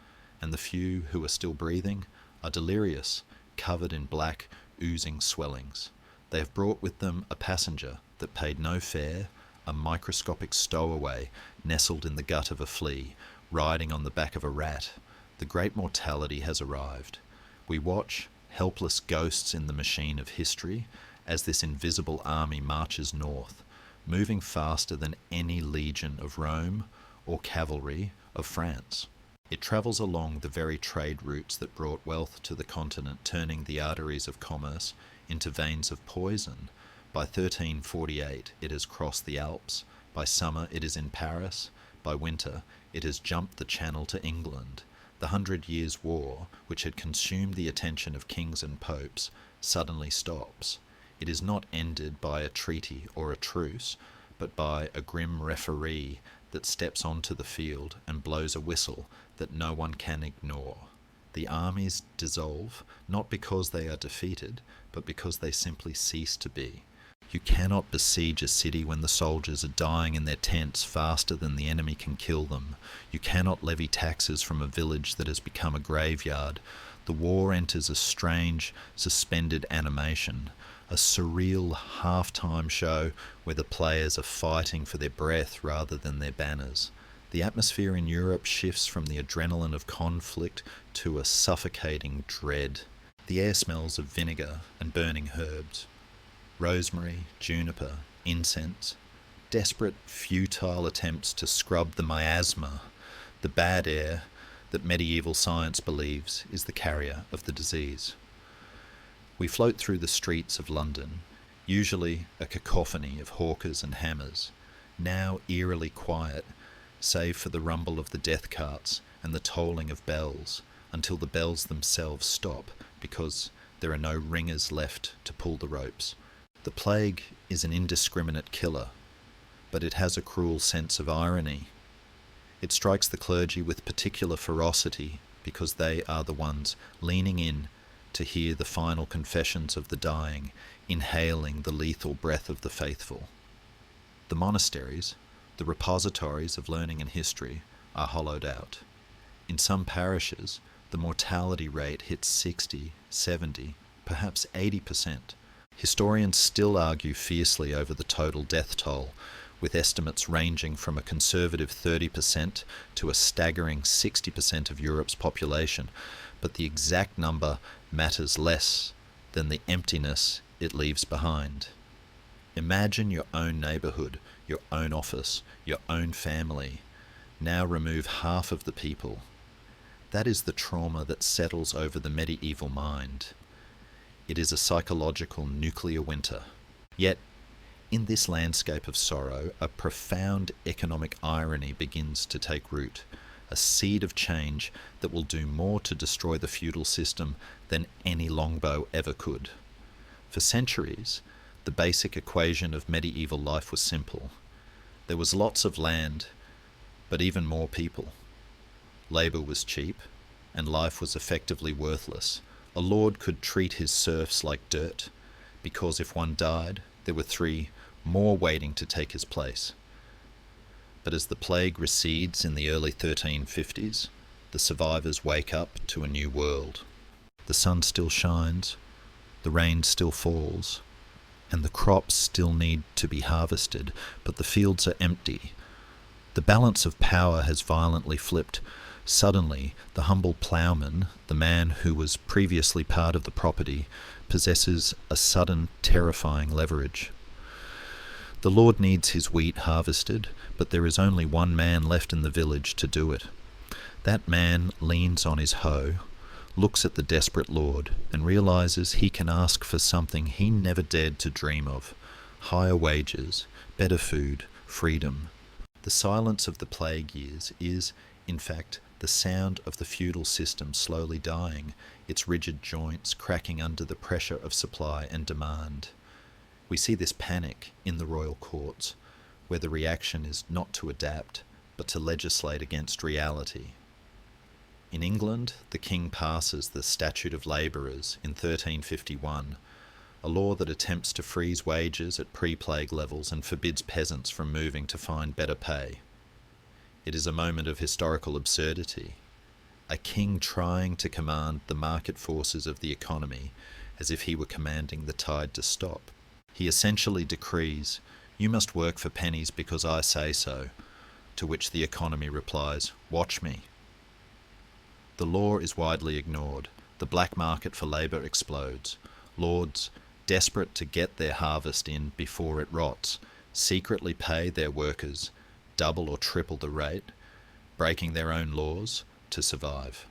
and the few who are still breathing are delirious, covered in black, oozing swellings. They have brought with them a passenger that paid no fare, a microscopic stowaway nestled in the gut of a flea, riding on the back of a rat. The great mortality has arrived. We watch, helpless ghosts in the machine of history, as this invisible army marches north, moving faster than any legion of Rome or cavalry of France. It travels along the very trade routes that brought wealth to the continent, turning the arteries of commerce into veins of poison. By 1348 it has crossed the Alps, by summer it is in Paris, by winter it has jumped the Channel to England. The 100 Years' War, which had consumed the attention of kings and popes, suddenly stops. It is not ended by a treaty or a truce, but by a grim referee that steps onto the field and blows a whistle that no one can ignore. The armies dissolve, not because they are defeated, but because they simply cease to be. You cannot besiege a city when the soldiers are dying in their tents faster than the enemy can kill them. You cannot levy taxes from a village that has become a graveyard. The war enters a strange, suspended animation, a surreal half-time show where the players are fighting for their breath rather than their banners. The atmosphere in Europe shifts from the adrenaline of conflict to a suffocating dread. The air smells of vinegar and burning herbs. Rosemary, juniper, incense, desperate, futile attempts to scrub the miasma, the bad air that medieval science believes is the carrier of the disease. We float through the streets of London, usually a cacophony of hawkers and hammers, now eerily quiet, save for the rumble of the death carts and the tolling of bells, until the bells themselves stop because there are no ringers left to pull the ropes. The plague is an indiscriminate killer, but it has a cruel sense of irony. It strikes the clergy with particular ferocity because they are the ones leaning in to hear the final confessions of the dying, inhaling the lethal breath of the faithful. The monasteries, the repositories of learning and history, are hollowed out. In some parishes, the mortality rate hits 60, 70, perhaps 80%. Historians still argue fiercely over the total death toll, with estimates ranging from a conservative 30% to a staggering 60% of Europe's population, but the exact number matters less than the emptiness it leaves behind. Imagine your own neighbourhood, your own office, your own family. Now remove half of the people. That is the trauma that settles over the medieval mind. It is a psychological nuclear winter. Yet, in this landscape of sorrow, a profound economic irony begins to take root, a seed of change that will do more to destroy the feudal system than any longbow ever could. For centuries, the basic equation of medieval life was simple. There was lots of land, but even more people. Labour was cheap, and life was effectively worthless. A lord could treat his serfs like dirt, because if one died, there were 3 more waiting to take his place. But as the plague recedes in the early 1350s, the survivors wake up to a new world. The sun still shines, the rain still falls, and the crops still need to be harvested, but the fields are empty. The balance of power has violently flipped. Suddenly, the humble ploughman, the man who was previously part of the property, possesses a sudden, terrifying leverage. The Lord needs his wheat harvested, but there is only one man left in the village to do it. That man leans on his hoe, looks at the desperate Lord, and realizes he can ask for something he never dared to dream of: higher wages, better food, freedom. The silence of the plague years is, in fact, the sound of the feudal system slowly dying, its rigid joints cracking under the pressure of supply and demand. We see this panic in the royal courts, where the reaction is not to adapt, but to legislate against reality. In England, the king passes the Statute of Labourers in 1351, a law that attempts to freeze wages at pre-plague levels and forbids peasants from moving to find better pay. It is a moment of historical absurdity. A king trying to command the market forces of the economy as if he were commanding the tide to stop. He essentially decrees, "You must work for pennies because I say so," to which the economy replies, "Watch me." The law is widely ignored. The black market for labour explodes. Lords, desperate to get their harvest in before it rots, secretly pay their workers double or triple the rate, breaking their own laws to survive.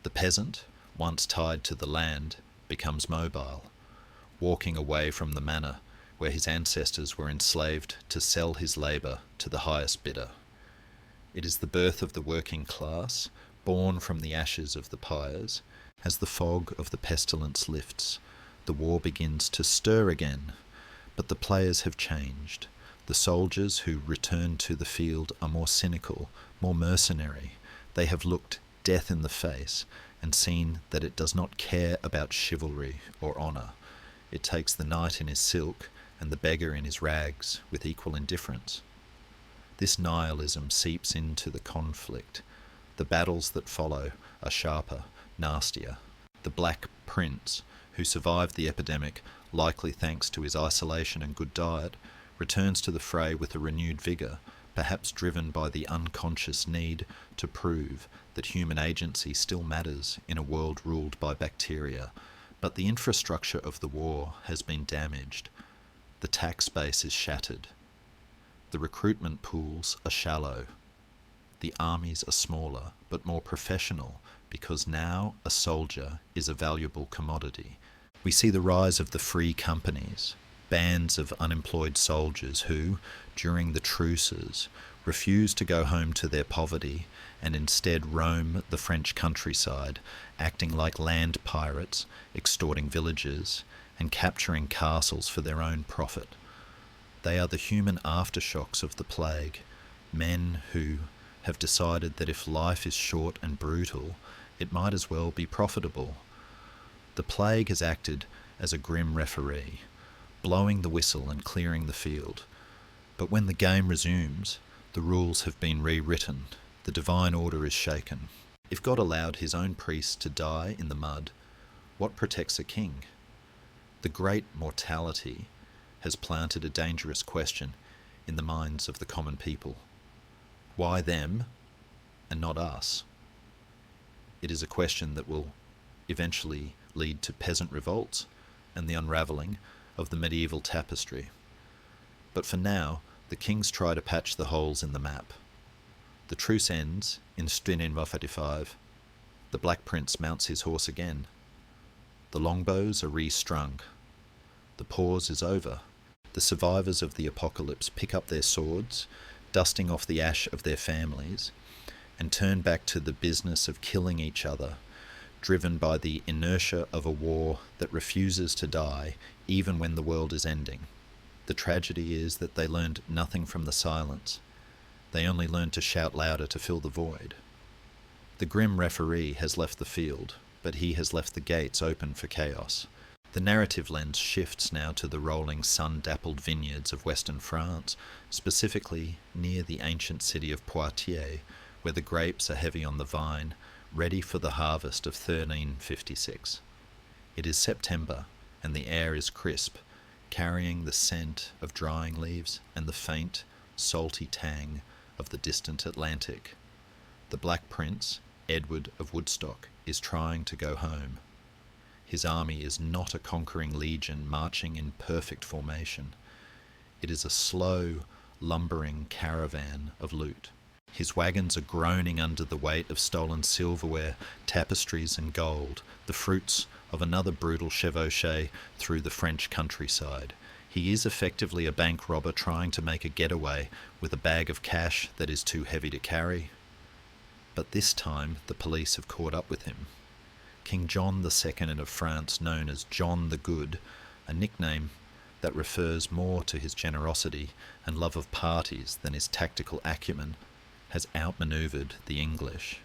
The peasant, once tied to the land, becomes mobile, walking away from the manor where his ancestors were enslaved to sell his labour to the highest bidder. It is the birth of the working class, born from the ashes of the pyres. As the fog of the pestilence lifts, the war begins to stir again, but the players have changed. The soldiers who return to the field are more cynical, more mercenary. They have looked death in the face and seen that it does not care about chivalry or honour. It takes the knight in his silk and the beggar in his rags with equal indifference. This nihilism seeps into the conflict. The battles that follow are sharper, nastier. The Black Prince, who survived the epidemic, likely thanks to his isolation and good diet, returns to the fray with a renewed vigour, perhaps driven by the unconscious need to prove that human agency still matters in a world ruled by bacteria. But the infrastructure of the war has been damaged. The tax base is shattered. The recruitment pools are shallow. The armies are smaller, but more professional, because now a soldier is a valuable commodity. We see the rise of the free companies, bands of unemployed soldiers who, during the truces, refuse to go home to their poverty and instead roam the French countryside, acting like land pirates, extorting villages and capturing castles for their own profit. They are the human aftershocks of the plague, men who have decided that if life is short and brutal, it might as well be profitable. The plague has acted as a grim referee, blowing the whistle and clearing the field. But when the game resumes, the rules have been rewritten. The divine order is shaken. If God allowed his own priests to die in the mud, what protects a king? The great mortality has planted a dangerous question in the minds of the common people. Why them and not us? It is a question that will eventually lead to peasant revolts and the unravelling of the medieval tapestry. But for now, the kings try to patch the holes in the map. The truce ends in 1345. The Black Prince mounts his horse again. The longbows are restrung. The pause is over. The survivors of the apocalypse pick up their swords, dusting off the ash of their families, and turn back to the business of killing each other, driven by the inertia of a war that refuses to die even when the world is ending. The tragedy is that they learned nothing from the silence. They only learned to shout louder to fill the void. The grim referee has left the field, but he has left the gates open for chaos. The narrative lens shifts now to the rolling sun-dappled vineyards of western France, specifically near the ancient city of Poitiers, where the grapes are heavy on the vine, ready for the harvest of 1356. It is September, and the air is crisp, carrying the scent of drying leaves and the faint, salty tang of the distant Atlantic. The Black Prince, Edward of Woodstock, is trying to go home. His army is not a conquering legion marching in perfect formation. It is a slow, lumbering caravan of loot. His wagons are groaning under the weight of stolen silverware, tapestries and gold, the fruits of another brutal chevauchée through the French countryside. He is effectively a bank robber trying to make a getaway with a bag of cash that is too heavy to carry. But this time the police have caught up with him. King John II of France, known as John the Good, a nickname that refers more to his generosity and love of parties than his tactical acumen, has outmanoeuvred the English.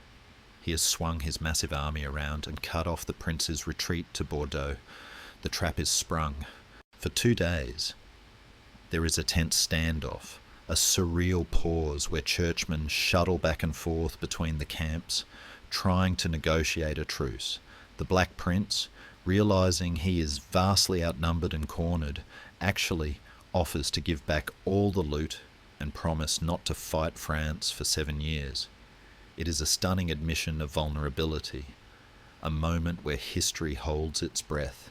He has swung his massive army around and cut off the prince's retreat to Bordeaux. The trap is sprung. For 2 days, there is a tense standoff, a surreal pause where churchmen shuttle back and forth between the camps, trying to negotiate a truce. The Black Prince, realizing he is vastly outnumbered and cornered, actually offers to give back all the loot and promise not to fight France for 7 years. It is a stunning admission of vulnerability, a moment where history holds its breath.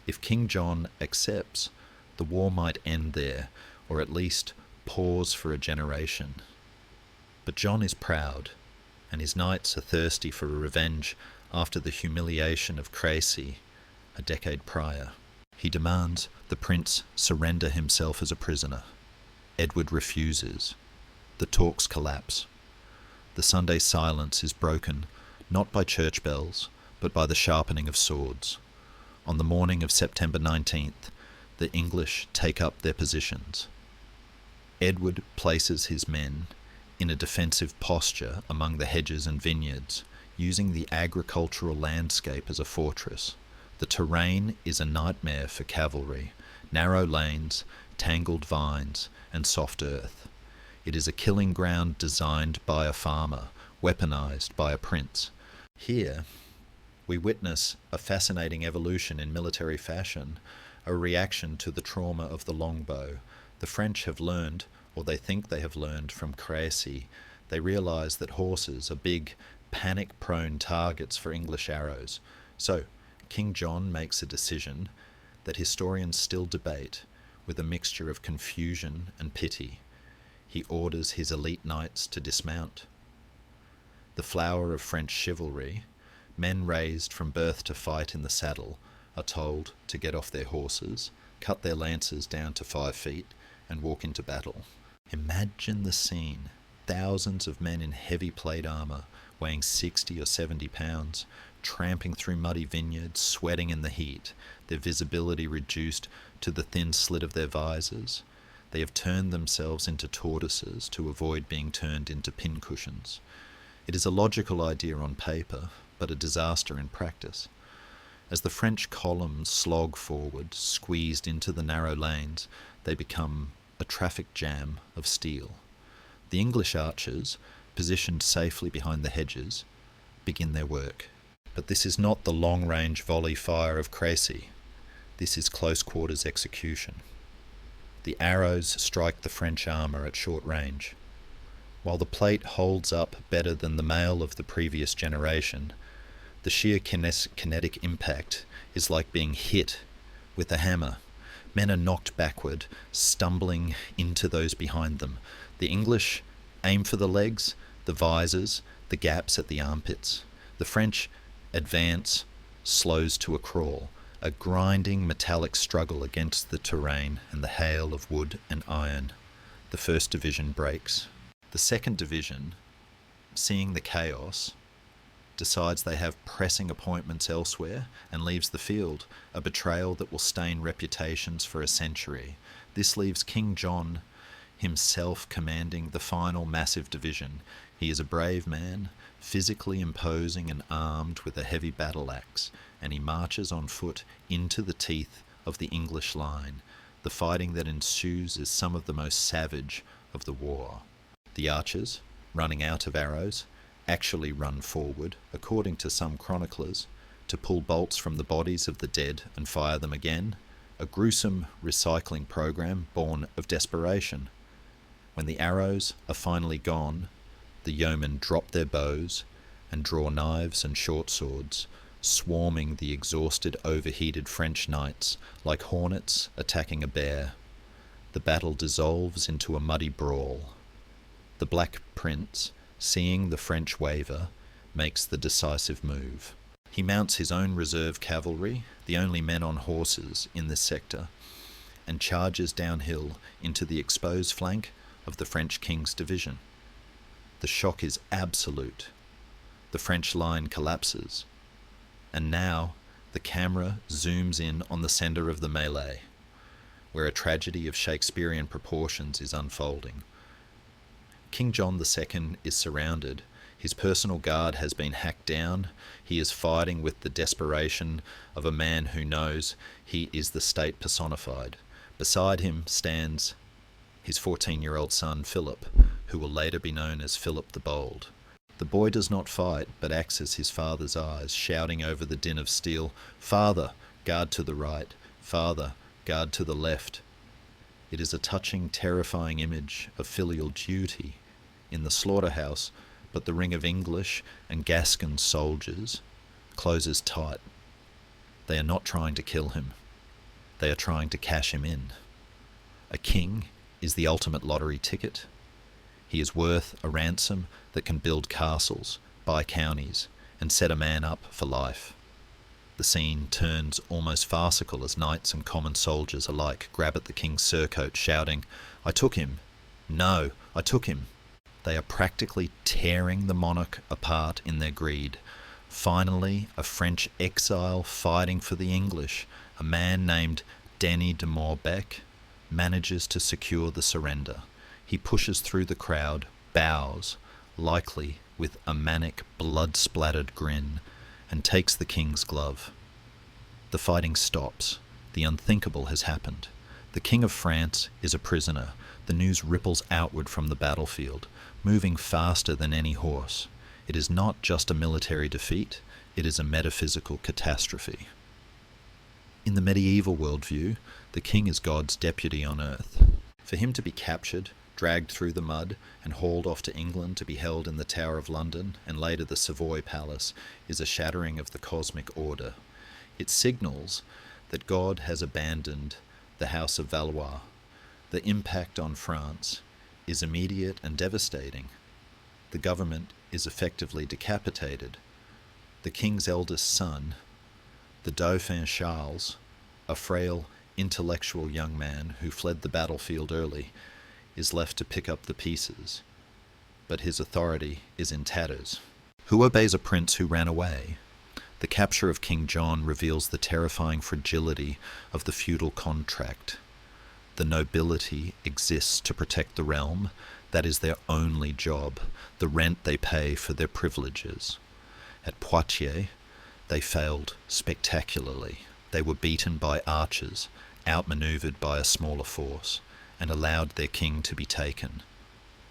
If King John accepts, the war might end there, or at least pause for a generation. But John is proud, and his knights are thirsty for revenge after the humiliation of Crécy a decade prior. He demands the prince surrender himself as a prisoner. Edward refuses. The talks collapse. The Sunday silence is broken not by church bells, but by the sharpening of swords. On the morning of September 19th, the English take up their positions. Edward places his men in a defensive posture among the hedges and vineyards, using the agricultural landscape as a fortress. The terrain is a nightmare for cavalry, narrow lanes, tangled vines, and soft earth. It is a killing ground designed by a farmer, weaponized by a prince. Here, we witness a fascinating evolution in military fashion, a reaction to the trauma of the longbow. The French have learned, or they think they have learned, from Crécy. They realise that horses are big, panic-prone targets for English arrows. So, King John makes a decision that historians still debate, with a mixture of confusion and pity. He orders his elite knights to dismount. The flower of French chivalry, men raised from birth to fight in the saddle, are told to get off their horses, cut their lances down to 5 feet, and walk into battle. Imagine the scene. Thousands of men in heavy plate armour, weighing 60 or 70 pounds, tramping through muddy vineyards, sweating in the heat, their visibility reduced to the thin slit of their visors. They have turned themselves into tortoises to avoid being turned into pincushions. It is a logical idea on paper, but a disaster in practice. As the French columns slog forward, squeezed into the narrow lanes, they become a traffic jam of steel. The English archers, positioned safely behind the hedges, begin their work. But this is not the long-range volley fire of Crécy. This is close-quarters execution. The arrows strike the French armour at short range. While the plate holds up better than the mail of the previous generation, the sheer kinetic impact is like being hit with a hammer. Men are knocked backward, stumbling into those behind them. The English aim for the legs, the visors, the gaps at the armpits. The French advance slows to a crawl, a grinding metallic struggle against the terrain and the hail of wood and iron. The first division breaks. The second division, seeing the chaos, decides they have pressing appointments elsewhere and leaves the field, a betrayal that will stain reputations for a century. This leaves King John himself commanding the final massive division. He is a brave man, physically imposing and armed with a heavy battle axe, and he marches on foot into the teeth of the English line. The fighting that ensues is some of the most savage of the war. The archers, running out of arrows, actually run forward, according to some chroniclers, to pull bolts from the bodies of the dead and fire them again, a gruesome recycling program born of desperation. When the arrows are finally gone, the yeomen drop their bows and draw knives and short swords, swarming the exhausted, overheated French knights like hornets attacking a bear. The battle dissolves into a muddy brawl. The Black Prince, seeing the French waver, makes the decisive move. He mounts his own reserve cavalry, the only men on horses in this sector, and charges downhill into the exposed flank of the French king's division. The shock is absolute. The French line collapses, and now the camera zooms in on the centre of the melee, where a tragedy of Shakespearean proportions is unfolding. King John II is surrounded. His personal guard has been hacked down. He is fighting with the desperation of a man who knows he is the state personified. Beside him stands his 14-year-old son, Philip, who will later be known as Philip the Bold. The boy does not fight, but acts as his father's eyes, shouting over the din of steel, "Father, guard to the right. Father, guard to the left." It is a touching, terrifying image of filial duty in the slaughterhouse, but the ring of English and Gascon soldiers closes tight. They are not trying to kill him. They are trying to cash him in. A king is the ultimate lottery ticket. He is worth a ransom that can build castles, buy counties, and set a man up for life. The scene turns almost farcical as knights and common soldiers alike grab at the king's surcoat, shouting, "I took him! No, I took him!" They are practically tearing the monarch apart in their greed. Finally, a French exile fighting for the English, a man named Denis de Morbecque, manages to secure the surrender. He pushes through the crowd, bows, likely with a manic, blood-splattered grin, and takes the king's glove. The fighting stops. The unthinkable has happened. The King of France is a prisoner. The news ripples outward from the battlefield, moving faster than any horse. It is not just a military defeat, it is a metaphysical catastrophe. In the medieval worldview, the king is God's deputy on earth. For him to be captured, dragged through the mud, and hauled off to England to be held in the Tower of London and later the Savoy Palace is a shattering of the cosmic order. It signals that God has abandoned the House of Valois. The impact on France is immediate and devastating. The government is effectively decapitated. The king's eldest son, the Dauphin Charles, a frail, intellectual young man who fled the battlefield early, is left to pick up the pieces, but his authority is in tatters. Who obeys a prince who ran away? The capture of King John reveals the terrifying fragility of the feudal contract. The nobility exists to protect the realm. That is their only job, the rent they pay for their privileges. At Poitiers, they failed spectacularly. They were beaten by archers, outmaneuvered by a smaller force, and allowed their king to be taken.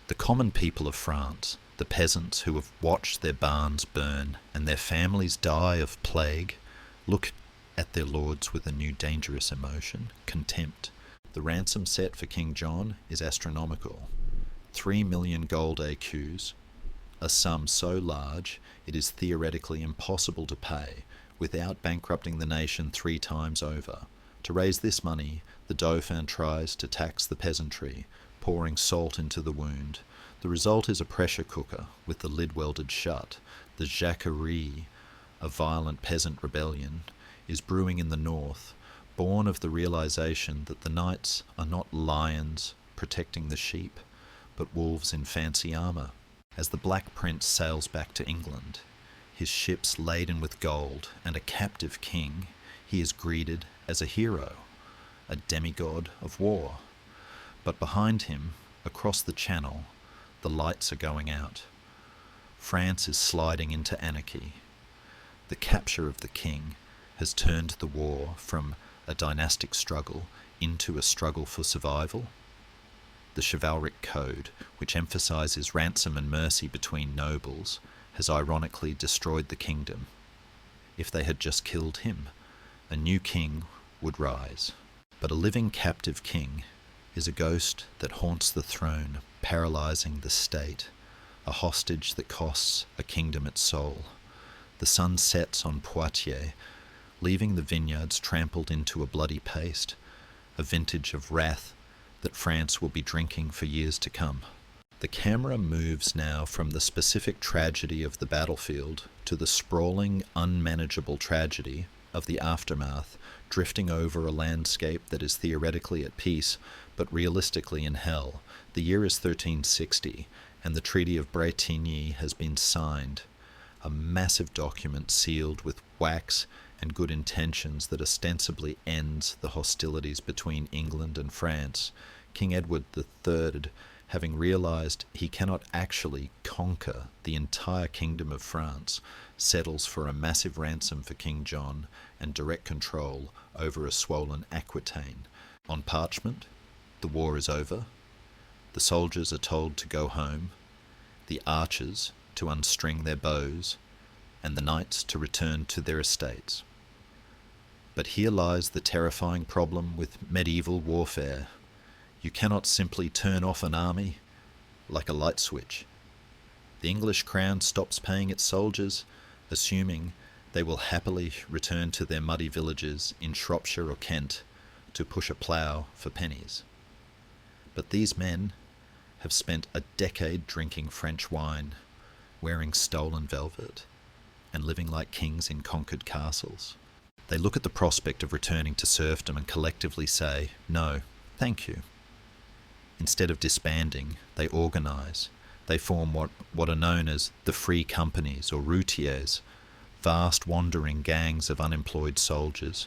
The common people of France, the peasants who have watched their barns burn and their families die of plague, look at their lords with a new dangerous emotion, contempt. The ransom set for King John is astronomical. 3 million gold écus, a sum so large it is theoretically impossible to pay without bankrupting the nation 3 times over. To raise this money, the Dauphin tries to tax the peasantry, pouring salt into the wound. The result is a pressure cooker with the lid welded shut. The Jacquerie, a violent peasant rebellion, is brewing in the north, born of the realization that the knights are not lions protecting the sheep, but wolves in fancy armour. As the Black Prince sails back to England, his ships laden with gold and a captive king, he is greeted as a hero, a demigod of war. But behind him, across the channel, the lights are going out. France is sliding into anarchy. The capture of the king has turned the war from a dynastic struggle into a struggle for survival. The chivalric code, which emphasizes ransom and mercy between nobles, has ironically destroyed the kingdom. If they had just killed him, a new king would rise. But a living captive king is a ghost that haunts the throne, paralyzing the state, a hostage that costs a kingdom its soul. The sun sets on Poitiers, leaving the vineyards trampled into a bloody paste, a vintage of wrath that France will be drinking for years to come. The camera moves now from the specific tragedy of the battlefield to the sprawling, unmanageable tragedy of the aftermath, drifting over a landscape that is theoretically at peace, but realistically in hell. The year is 1360, and the Treaty of Bretigny has been signed, a massive document sealed with wax and good intentions that ostensibly ends the hostilities between England and France. King Edward III, having realized he cannot actually conquer the entire kingdom of France, settles for a massive ransom for King John and direct control over a swollen Aquitaine. On parchment, the war is over. The soldiers are told to go home, the archers to unstring their bows, and the knights to return to their estates. But here lies the terrifying problem with medieval warfare. You cannot simply turn off an army like a light switch. The English crown stops paying its soldiers, assuming they will happily return to their muddy villages in Shropshire or Kent to push a plough for pennies. But these men have spent a decade drinking French wine, wearing stolen velvet, and living like kings in conquered castles. They look at the prospect of returning to serfdom and collectively say, "No, thank you." Instead of disbanding, they organise. They form what are known as the free companies or routiers, vast wandering gangs of unemployed soldiers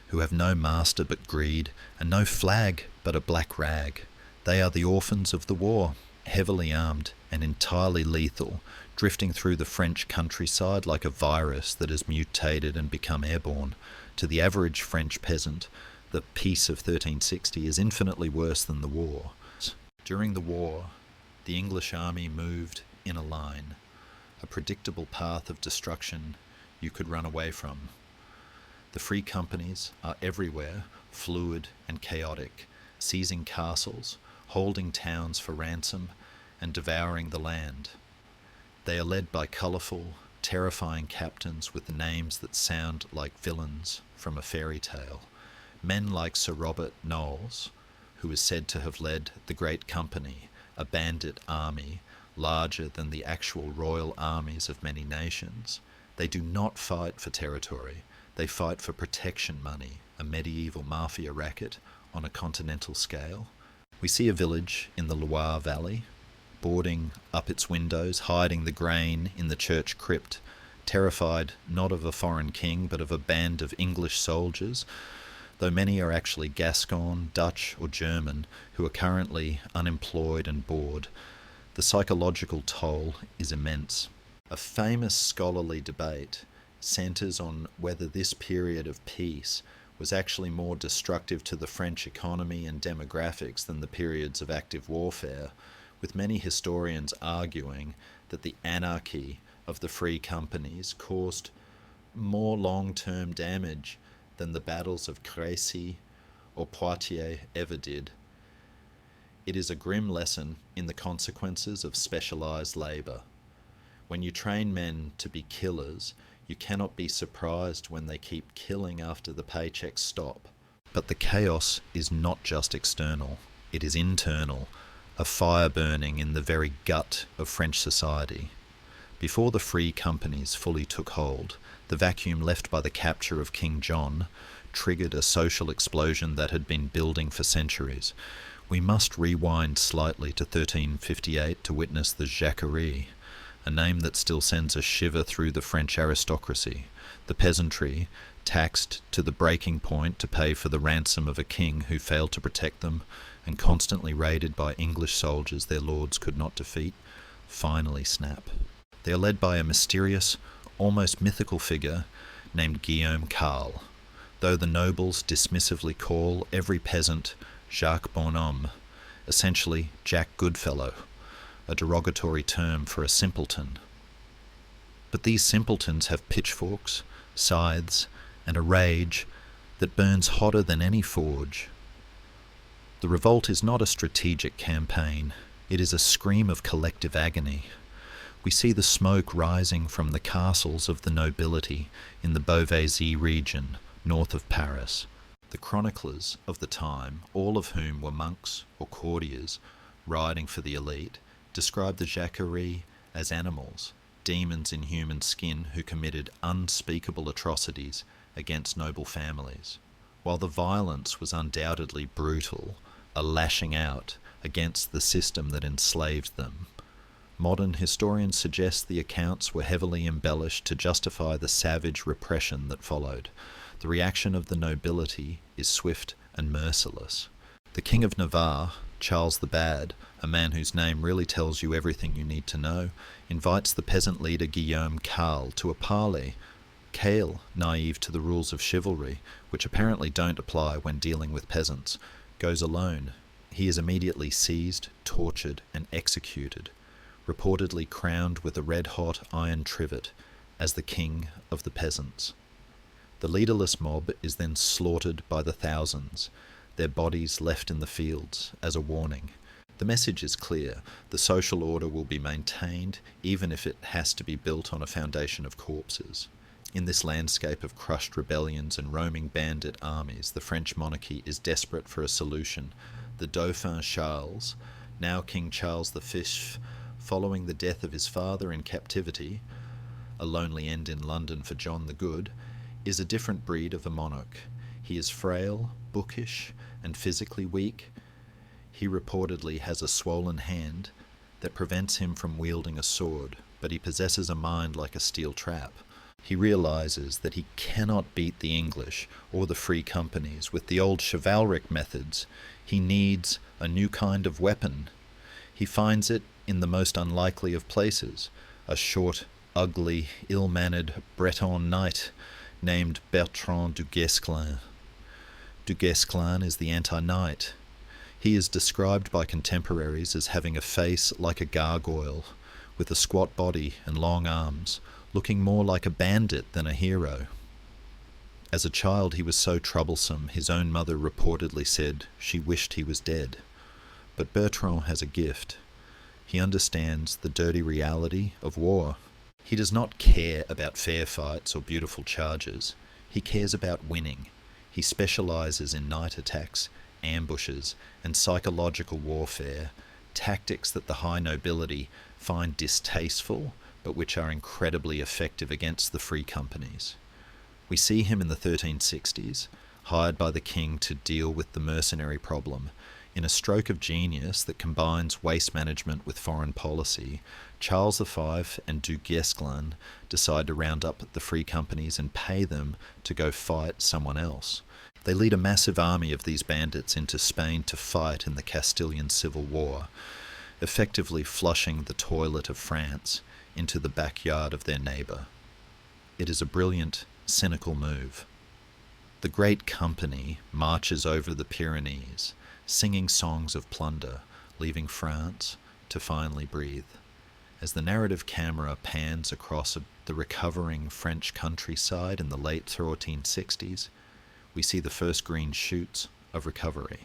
who have no master but greed and no flag but a black rag. They are the orphans of the war, heavily armed and entirely lethal, drifting through the French countryside like a virus that has mutated and become airborne. To the average French peasant, the Peace of 1360 is infinitely worse than the war. During the war, the English army moved in a line, a predictable path of destruction you could run away from. The free companies are everywhere, fluid and chaotic, seizing castles, holding towns for ransom, and devouring the land. They are led by colourful, terrifying captains with names that sound like villains from a fairy tale. Men like Sir Robert Knowles, who is said to have led the Great Company, a bandit army larger than the actual royal armies of many nations. They do not fight for territory. They fight for protection money, a medieval mafia racket on a continental scale. We see a village in the Loire Valley, boarding up its windows, hiding the grain in the church crypt, terrified not of a foreign king but of a band of English soldiers, though many are actually Gascon, Dutch or German, who are currently unemployed and bored. The psychological toll is immense. A famous scholarly debate centres on whether this period of peace was actually more destructive to the French economy and demographics than the periods of active warfare, with many historians arguing that the anarchy of the free companies caused more long-term damage than the battles of Crécy or Poitiers ever did. It is a grim lesson in the consequences of specialised labour. When you train men to be killers, you cannot be surprised when they keep killing after the paychecks stop. But the chaos is not just external, it is internal, a fire burning in the very gut of French society. Before the free companies fully took hold, the vacuum left by the capture of King John triggered a social explosion that had been building for centuries. We must rewind slightly to 1358 to witness the jacquerie, a name that still sends a shiver through the French aristocracy, the peasantry taxed to the breaking point to pay for the ransom of a king who failed to protect them and constantly raided by English soldiers their lords could not defeat, finally snap. They are led by a mysterious, almost mythical figure named Guillaume Carle, though the nobles dismissively call every peasant Jacques Bonhomme, essentially Jack Goodfellow, a derogatory term for a simpleton. But these simpletons have pitchforks, scythes, and a rage that burns hotter than any forge. The revolt is not a strategic campaign, it is a scream of collective agony. We see the smoke rising from the castles of the nobility in the Beauvaisis region, north of Paris. The chroniclers of the time, all of whom were monks or courtiers riding for the elite, described the jacquerie as animals, demons in human skin who committed unspeakable atrocities against noble families. While the violence was undoubtedly brutal, a lashing out against the system that enslaved them, modern historians suggest the accounts were heavily embellished to justify the savage repression that followed. The reaction of the nobility is swift and merciless. The King of Navarre, Charles the Bad, a man whose name really tells you everything you need to know, invites the peasant leader Guillaume Carle to a parley. Carle, naive to the rules of chivalry, which apparently don't apply when dealing with peasants, goes alone. He is immediately seized, tortured, and executed, reportedly crowned with a red-hot iron trivet as the king of the peasants. The leaderless mob is then slaughtered by the thousands, their bodies left in the fields as a warning. The message is clear. The social order will be maintained even if it has to be built on a foundation of corpses. In this landscape of crushed rebellions and roaming bandit armies, the French monarchy is desperate for a solution. The Dauphin Charles, now King Charles V, following the death of his father in captivity, a lonely end in London for John the Good, is a different breed of a monarch. He is frail, bookish, and physically weak. He reportedly has a swollen hand that prevents him from wielding a sword, but he possesses a mind like a steel trap. He realizes that he cannot beat the English or the free companies with the old chivalric methods. He needs a new kind of weapon. He finds it in the most unlikely of places, a short, ugly, ill-mannered Breton knight named Bertrand du Guesclin. Du Guesclin is the anti-knight. He is described by contemporaries as having a face like a gargoyle, with a squat body and long arms, looking more like a bandit than a hero. As a child he was so troublesome his own mother reportedly said she wished he was dead. But Bertrand has a gift. He understands the dirty reality of war. He does not care about fair fights or beautiful charges. He cares about winning. He specializes in night attacks, ambushes, and psychological warfare, tactics that the high nobility find distasteful, but which are incredibly effective against the free companies. We see him in the 1360s, hired by the king to deal with the mercenary problem. In a stroke of genius that combines waste management with foreign policy, Charles V and Du Guesclin decide to round up the free companies and pay them to go fight someone else. They lead a massive army of these bandits into Spain to fight in the Castilian Civil War, effectively flushing the toilet of France into the backyard of their neighbour. It is a brilliant, cynical move. The Great Company marches over the Pyrenees, singing songs of plunder, leaving France to finally breathe. As the narrative camera pans across the recovering French countryside in the late 1460s, we see the first green shoots of recovery.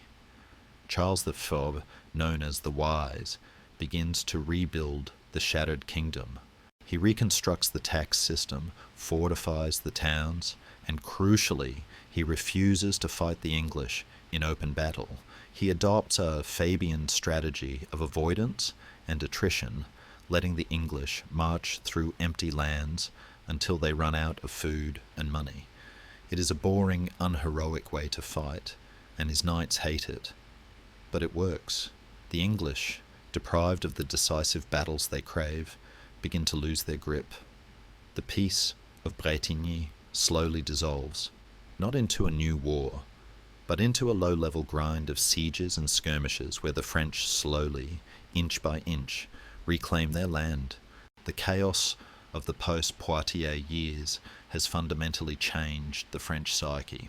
Charles V, known as the Wise, begins to rebuild the shattered kingdom. He reconstructs the tax system, fortifies the towns, and crucially, he refuses to fight the English in open battle. He adopts a Fabian strategy of avoidance and attrition, letting the English march through empty lands until they run out of food and money. It is a boring, unheroic way to fight, and his knights hate it. But it works. The English, deprived of the decisive battles they crave, begin to lose their grip. The peace of Bretigny slowly dissolves, not into a new war, but into a low-level grind of sieges and skirmishes where the French slowly, inch by inch, reclaim their land. The chaos of the post-Poitiers years has fundamentally changed the French psyche.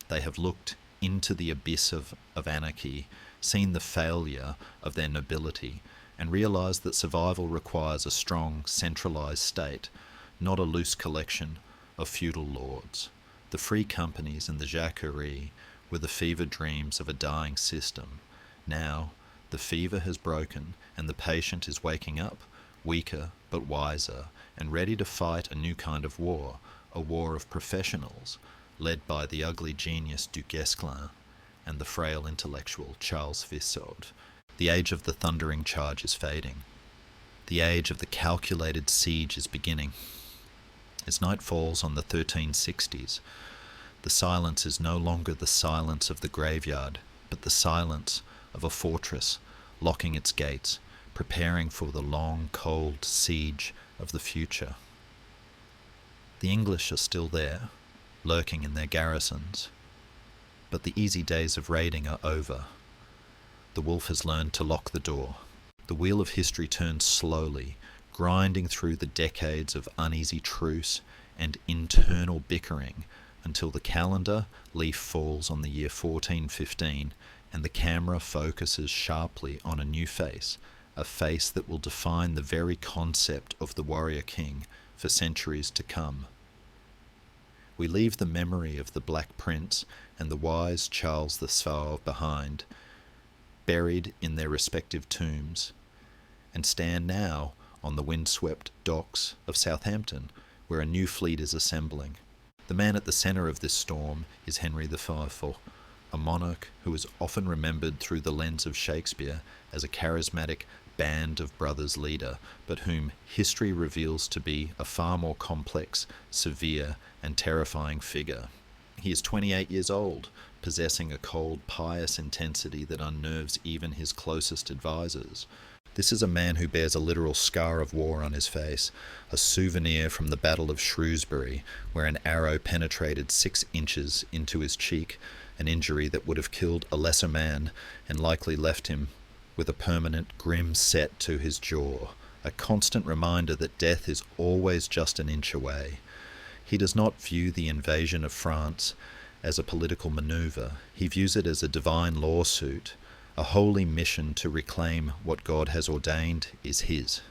They have looked into the abyss of anarchy, seen the failure of their nobility, and realised that survival requires a strong, centralised state, not a loose collection of feudal lords. The free companies and the Jacquerie were the fever dreams of a dying system. Now, the fever has broken and the patient is waking up, weaker but wiser, and ready to fight a new kind of war, a war of professionals, led by the ugly genius Du Guesclin and the frail intellectual Charles V. The age of the thundering charge is fading. The age of the calculated siege is beginning. As night falls on the 1360s, the silence is no longer the silence of the graveyard, but the silence of a fortress locking its gates, preparing for the long, cold siege of the future. The English are still there, lurking in their garrisons, but the easy days of raiding are over. The wolf has learned to lock the door. The wheel of history turns slowly, grinding through the decades of uneasy truce and internal bickering until the calendar leaf falls on the year 1415 and the camera focuses sharply on a new face, a face that will define the very concept of the warrior king for centuries to come. We leave the memory of the Black Prince and the wise Charles the Sauve behind, buried in their respective tombs, and stand now on the windswept docks of Southampton, where a new fleet is assembling. The man at the centre of this storm is Henry the Fireful, a monarch who is often remembered through the lens of Shakespeare as a charismatic band of brothers leader, but whom history reveals to be a far more complex, severe, and terrifying figure. He is 28 years old, possessing a cold, pious intensity that unnerves even his closest advisors. This is a man who bears a literal scar of war on his face, a souvenir from the Battle of Shrewsbury, where an arrow penetrated 6 inches into his cheek, an injury that would have killed a lesser man and likely left him with a permanent grim set to his jaw, a constant reminder that death is always just an inch away. He does not view the invasion of France as a political maneuver. He views it as a divine lawsuit, a holy mission to reclaim what God has ordained is his.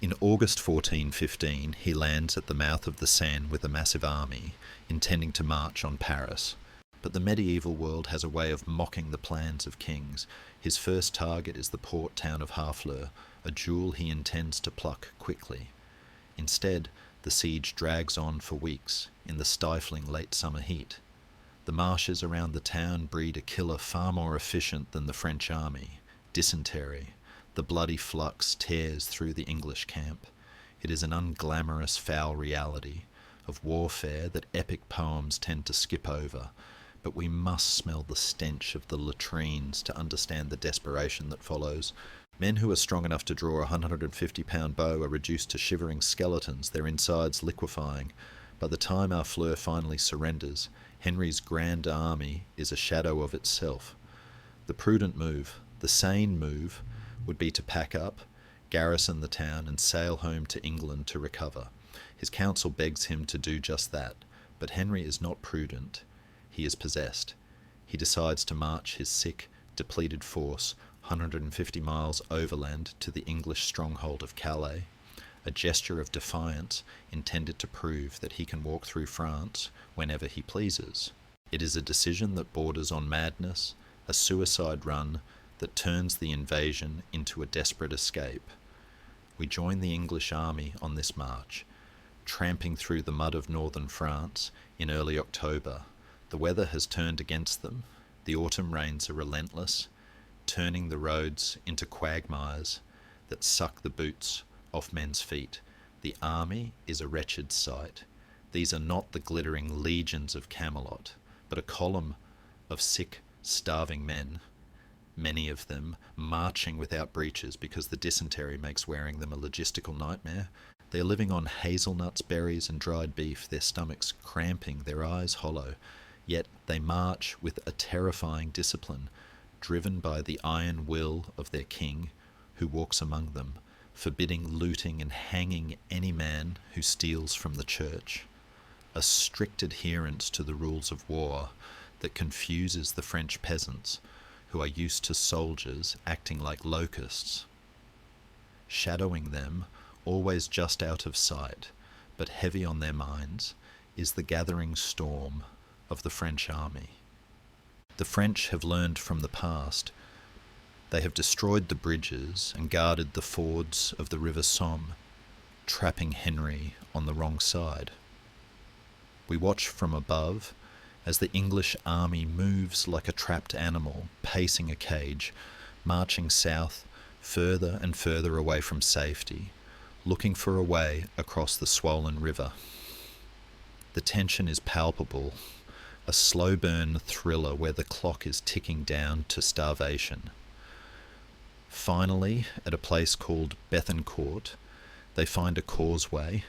In August 1415, he lands at the mouth of the Seine with a massive army, intending to march on Paris. But the medieval world has a way of mocking the plans of kings. His first target is the port town of Harfleur, a jewel he intends to pluck quickly. Instead, the siege drags on for weeks in the stifling late summer heat. The marshes around the town breed a killer far more efficient than the French army, dysentery. The bloody flux tears through the English camp. It is an unglamorous, foul reality of warfare that epic poems tend to skip over, but we must smell the stench of the latrines to understand the desperation that follows. Men who are strong enough to draw a 150-pound bow are reduced to shivering skeletons, their insides liquefying. By the time Harfleur finally surrenders, Henry's grand army is a shadow of itself. The prudent move, the sane move, would be to pack up, garrison the town, and sail home to England to recover. His council begs him to do just that, but Henry is not prudent. He is possessed. He decides to march his sick, depleted force 150 miles overland to the English stronghold of Calais, a gesture of defiance intended to prove that he can walk through France whenever he pleases. It is a decision that borders on madness, a suicide run that turns the invasion into a desperate escape. We join the English army on this march, tramping through the mud of northern France in early October. The weather has turned against them. The autumn rains are relentless, turning the roads into quagmires that suck the boots off men's feet. The army is a wretched sight. These are not the glittering legions of Camelot, but a column of sick, starving men, many of them marching without breeches because the dysentery makes wearing them a logistical nightmare. They are living on hazelnuts, berries and dried beef, their stomachs cramping, their eyes hollow. Yet they march with a terrifying discipline, driven by the iron will of their king, who walks among them, forbidding looting and hanging any man who steals from the church. A strict adherence to the rules of war that confuses the French peasants, who are used to soldiers acting like locusts. Shadowing them, always just out of sight, but heavy on their minds, is the gathering storm of the French army. The French have learned from the past. They have destroyed the bridges and guarded the fords of the river Somme, trapping Henry on the wrong side. We watch from above as the English army moves like a trapped animal, pacing a cage, marching south, further and further away from safety, looking for a way across the swollen river. The tension is palpable, a slow burn thriller where the clock is ticking down to starvation. Finally, at a place called Bethencourt, they find a causeway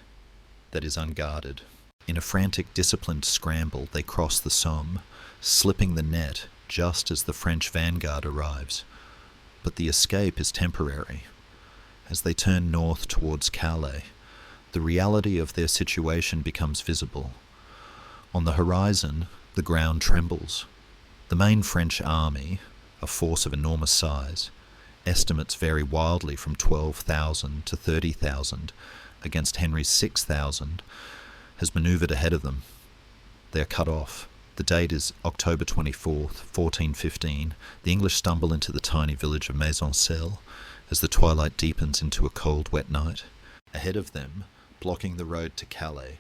that is unguarded. In a frantic, disciplined scramble, they cross the Somme, slipping the net just as the French vanguard arrives. But the escape is temporary. As they turn north towards Calais, the reality of their situation becomes visible. On the horizon, the ground trembles. The main French army, a force of enormous size, estimates vary wildly from 12,000 to 30,000 against Henry's 6,000, has manoeuvred ahead of them. They are cut off. The date is October 24th, 1415. The English stumble into the tiny village of Maisoncelles as the twilight deepens into a cold, wet night. Ahead of them, blocking the road to Calais,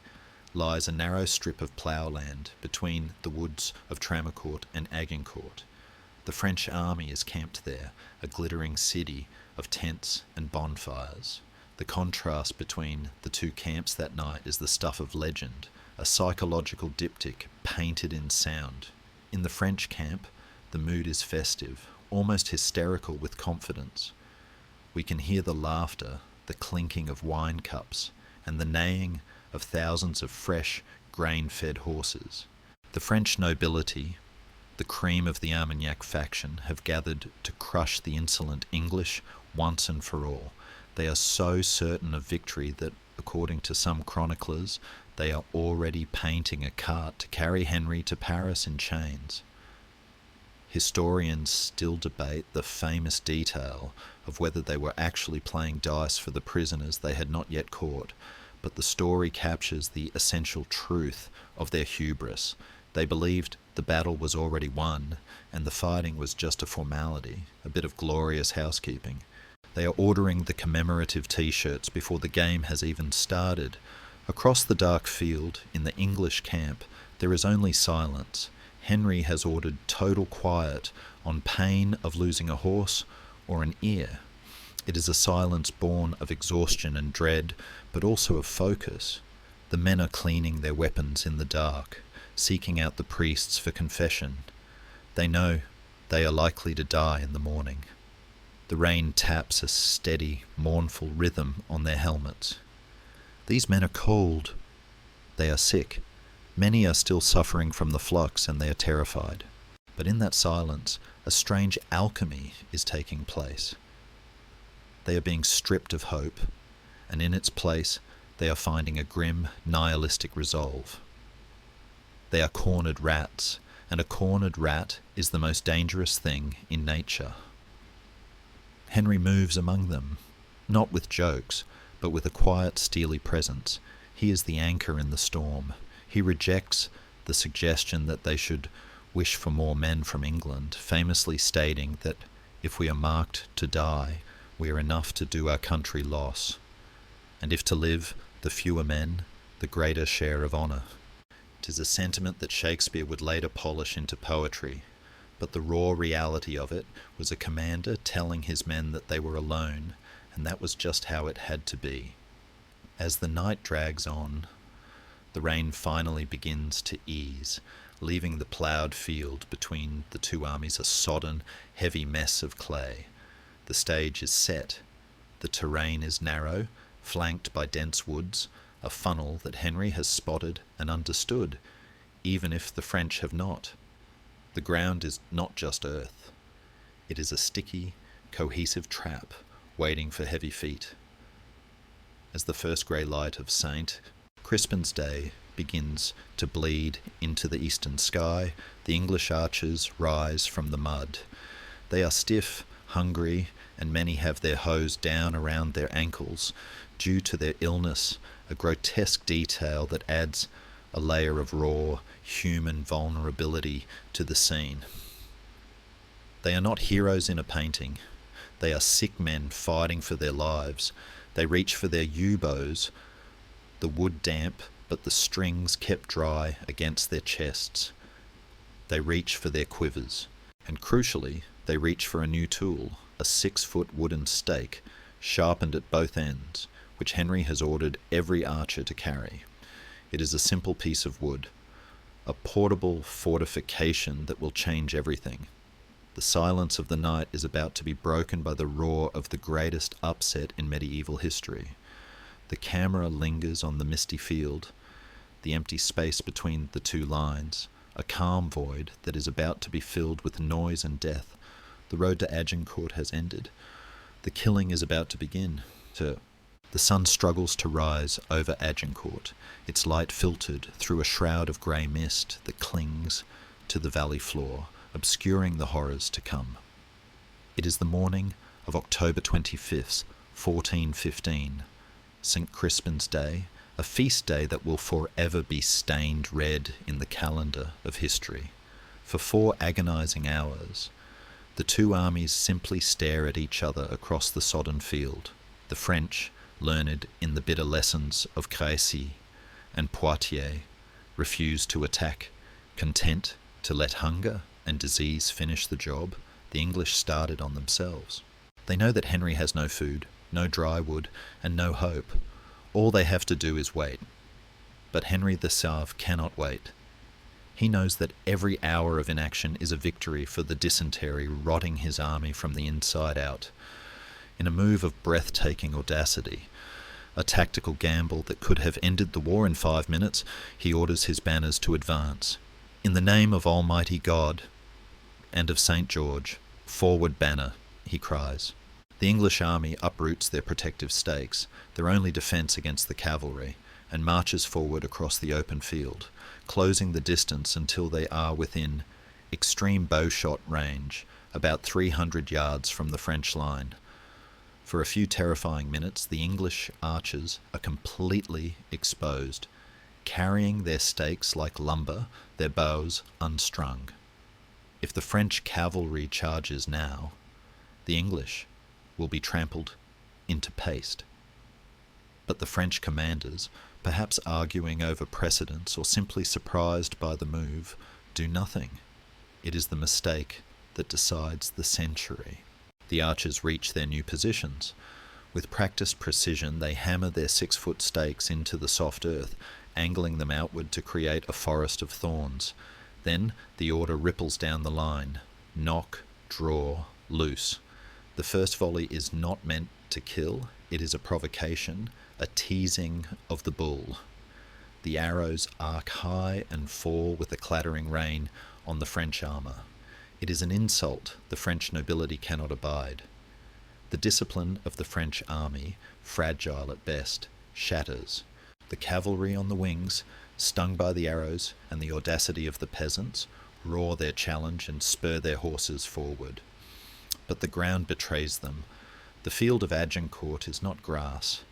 lies a narrow strip of ploughland between the woods of Tramecourt and Agincourt. The French army is camped there, a glittering city of tents and bonfires. The contrast between the two camps that night is the stuff of legend, a psychological diptych painted in sound. In the French camp, the mood is festive, almost hysterical with confidence. We can hear the laughter, the clinking of wine cups, and the neighing of thousands of fresh, grain-fed horses. The French nobility, the cream of the Armagnac faction, have gathered to crush the insolent English once and for all. They are so certain of victory that according to some chroniclers, they are already painting a cart to carry Henry to Paris in chains. Historians still debate the famous detail of whether they were actually playing dice for the prisoners they had not yet caught, but the story captures the essential truth of their hubris. They believed the battle was already won, and the fighting was just a formality, a bit of glorious housekeeping. They are ordering the commemorative t-shirts before the game has even started. Across the dark field, in the English camp, there is only silence. Henry has ordered total quiet on pain of losing a horse or an ear. It is a silence born of exhaustion and dread, but also of focus. The men are cleaning their weapons in the dark, seeking out the priests for confession. They know they are likely to die in the morning. The rain taps a steady, mournful rhythm on their helmets. These men are cold. They are sick. Many are still suffering from the flux, and they are terrified. But in that silence, a strange alchemy is taking place. They are being stripped of hope, and in its place, they are finding a grim, nihilistic resolve. They are cornered rats, and a cornered rat is the most dangerous thing in nature. Henry moves among them, not with jokes, but with a quiet, steely presence. He is the anchor in the storm. He rejects the suggestion that they should wish for more men from England, famously stating that if we are marked to die, we are enough to do our country loss, and if to live, the fewer men, the greater share of honour. 'Tis a sentiment that Shakespeare would later polish into poetry, but the raw reality of it was a commander telling his men that they were alone, and that was just how it had to be. As the night drags on, the rain finally begins to ease, leaving the ploughed field between the two armies a sodden, heavy mess of clay. The stage is set. The terrain is narrow, flanked by dense woods, a funnel that Henry has spotted and understood, even if the French have not. The ground is not just earth. It is a sticky, cohesive trap waiting for heavy feet. As the first grey light of St. Crispin's Day begins to bleed into the eastern sky, the English archers rise from the mud. They are stiff, hungry, and many have their hose down around their ankles due to their illness, a grotesque detail that adds a layer of raw, human vulnerability to the scene. They are not heroes in a painting. They are sick men fighting for their lives. They reach for their yew-bows, the wood damp, but the strings kept dry against their chests. They reach for their quivers, and crucially, they reach for a new tool, a 6-foot wooden stake, sharpened at both ends, which Henry has ordered every archer to carry. It is a simple piece of wood, a portable fortification that will change everything. The silence of the night is about to be broken by the roar of the greatest upset in medieval history. The camera lingers on the misty field, the empty space between the two lines, a calm void that is about to be filled with noise and death. The road to Agincourt has ended. The killing is about to begin. The sun struggles to rise over Agincourt, its light filtered through a shroud of grey mist that clings to the valley floor, obscuring the horrors to come. It is the morning of October 25th, 1415, St. Crispin's Day, a feast day that will forever be stained red in the calendar of history. For 4 agonizing hours, the two armies simply stare at each other across the sodden field. The French, learned in the bitter lessons of Crécy and Poitiers, refuse to attack, content to let hunger and disease finish the job the English started on themselves. They know that Henry has no food, no dry wood, and no hope. All they have to do is wait. But Henry the Sauve cannot wait. He knows that every hour of inaction is a victory for the dysentery rotting his army from the inside out. In a move of breathtaking audacity, a tactical gamble that could have ended the war in 5 minutes, he orders his banners to advance. In the name of Almighty God and of St. George, forward banner, he cries. The English army uproots their protective stakes, their only defence against the cavalry, and marches forward across the open field, closing the distance until they are within extreme bowshot range, about 300 yards from the French line. For a few terrifying minutes, the English archers are completely exposed, carrying their stakes like lumber, their bows unstrung. If the French cavalry charges now, the English will be trampled into paste. But the French commanders, perhaps arguing over precedence or simply surprised by the move, do nothing. It is the mistake that decides the century. The archers reach their new positions. With practiced precision, they hammer their 6-foot stakes into the soft earth, angling them outward to create a forest of thorns. Then the order ripples down the line. Knock, draw, loose. The first volley is not meant to kill. It is a provocation, a teasing of the bull. The arrows arc high and fall with a clattering rain on the French armour. It is an insult the French nobility cannot abide. The discipline of the French army, fragile at best, shatters. The cavalry on the wings, stung by the arrows and the audacity of the peasants, roar their challenge and spur their horses forward. But the ground betrays them. The field of Agincourt is not grass.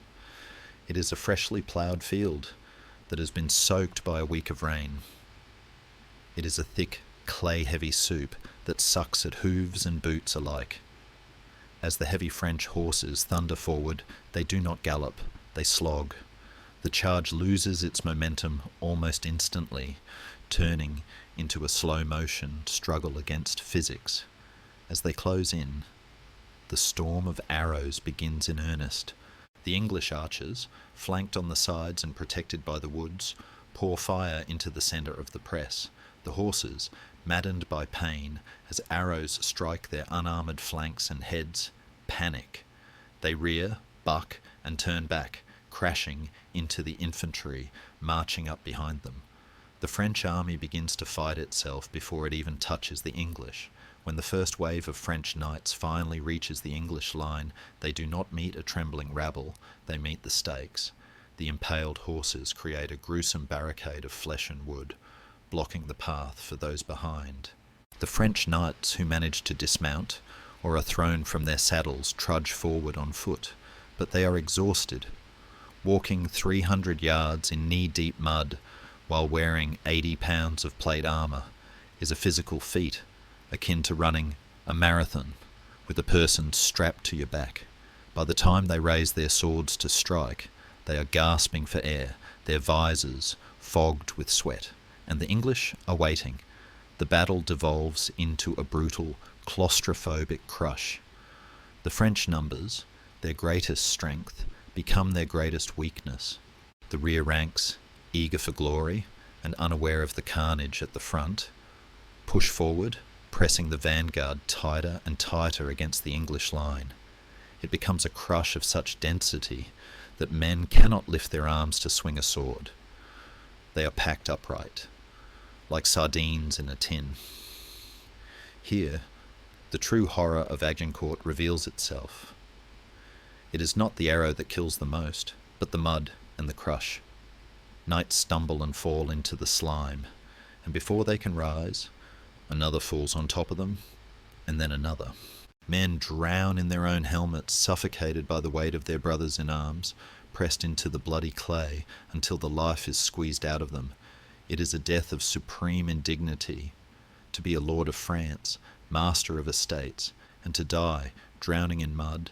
It is a freshly ploughed field that has been soaked by a week of rain. It is a thick, clay-heavy soup that sucks at hooves and boots alike. As the heavy French horses thunder forward, they do not gallop, they slog. The charge loses its momentum almost instantly, turning into a slow-motion struggle against physics. As they close in, the storm of arrows begins in earnest. The English archers, flanked on the sides and protected by the woods, pour fire into the centre of the press. The horses, maddened by pain, as arrows strike their unarmoured flanks and heads, panic. They rear, buck, and turn back, crashing into the infantry marching up behind them. The French army begins to fight itself before it even touches the English. When the first wave of French knights finally reaches the English line, they do not meet a trembling rabble, they meet the stakes. The impaled horses create a gruesome barricade of flesh and wood, blocking the path for those behind. The French knights who manage to dismount or are thrown from their saddles trudge forward on foot, but they are exhausted. Walking 300 yards in knee-deep mud while wearing 80 pounds of plate armour is a physical feat, akin to running a marathon with a person strapped to your back. By the time they raise their swords to strike, they are gasping for air, their visors fogged with sweat, and the English are waiting. The battle devolves into a brutal, claustrophobic crush. The French numbers, their greatest strength, become their greatest weakness. The rear ranks, eager for glory and unaware of the carnage at the front, push forward, pressing the vanguard tighter and tighter against the English line. It becomes a crush of such density that men cannot lift their arms to swing a sword. They are packed upright, like sardines in a tin. Here, the true horror of Agincourt reveals itself. It is not the arrow that kills the most, but the mud and the crush. Knights stumble and fall into the slime, and before they can rise, another falls on top of them, and then another. Men drown in their own helmets, suffocated by the weight of their brothers in arms, pressed into the bloody clay until the life is squeezed out of them. It is a death of supreme indignity, to be a lord of France, master of estates, and to die drowning in mud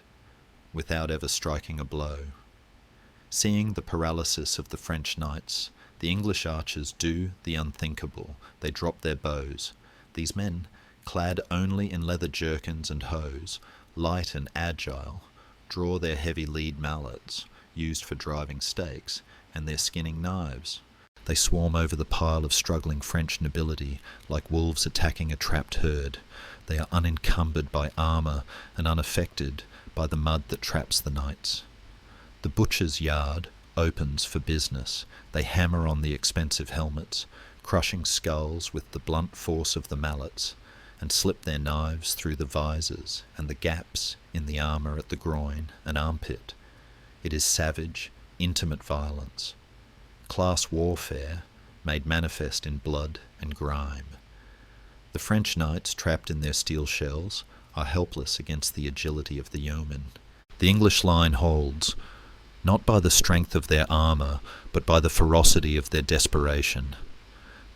without ever striking a blow. Seeing the paralysis of the French knights, the English archers do the unthinkable. They drop their bows. These men, clad only in leather jerkins and hose, light and agile, draw their heavy lead mallets, used for driving stakes, and their skinning knives. They swarm over the pile of struggling French nobility like wolves attacking a trapped herd. They are unencumbered by armour and unaffected by the mud that traps the knights. The butcher's yard opens for business. They hammer on the expensive helmets, crushing skulls with the blunt force of the mallets, and slip their knives through the visors and the gaps in the armour at the groin and armpit. It is savage, intimate violence. Class warfare made manifest in blood and grime. The French knights, trapped in their steel shells, are helpless against the agility of the yeomen. The English line holds, not by the strength of their armour, but by the ferocity of their desperation.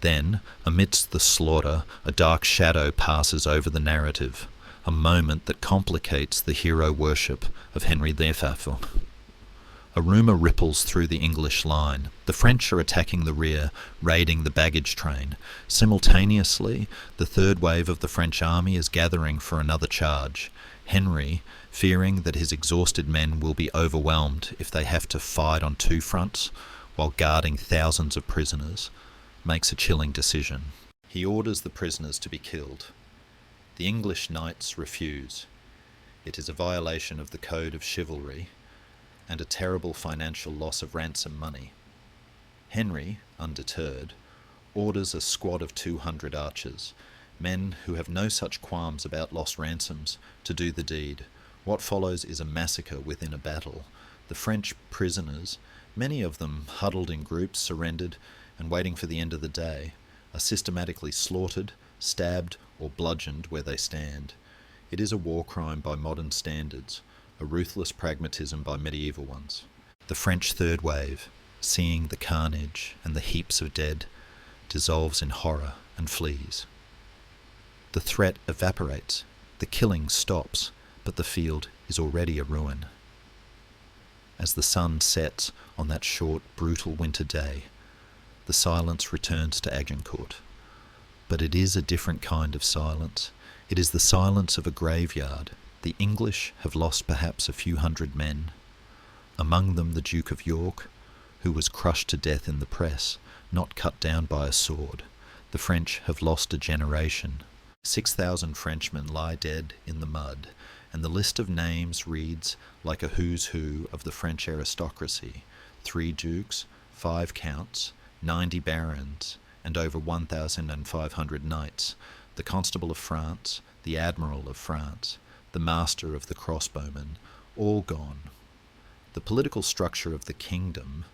Then, amidst the slaughter, a dark shadow passes over the narrative, a moment that complicates the hero worship of Henry VIII. A rumour ripples through the English line. The French are attacking the rear, raiding the baggage train. Simultaneously, the third wave of the French army is gathering for another charge. Henry, fearing that his exhausted men will be overwhelmed if they have to fight on two fronts while guarding thousands of prisoners, makes a chilling decision. He orders the prisoners to be killed. The English knights refuse. It is a violation of the code of chivalry and a terrible financial loss of ransom money. Henry, undeterred, orders a squad of 200 archers, men who have no such qualms about lost ransoms, to do the deed. What follows is a massacre within a battle. The French prisoners, many of them huddled in groups, surrendered, and waiting for the end of the day, are systematically slaughtered, stabbed, or bludgeoned where they stand. It is a war crime by modern standards, a ruthless pragmatism by medieval ones. The French third wave, seeing the carnage and the heaps of dead, dissolves in horror and flees. The threat evaporates, the killing stops, but the field is already a ruin. As the sun sets on that short, brutal winter day, the silence returns to Agincourt. But it is a different kind of silence. It is the silence of a graveyard. The English have lost perhaps a few hundred men, among them the Duke of York, who was crushed to death in the press, not cut down by a sword. The French have lost a generation. 6,000 Frenchmen lie dead in the mud, and the list of names reads like a who's who of the French aristocracy: 3 dukes, 5 counts, 90 barons, and over 1,500 knights, the Constable of France, the Admiral of France, the Master of the Crossbowmen, all gone. The political structure of the kingdom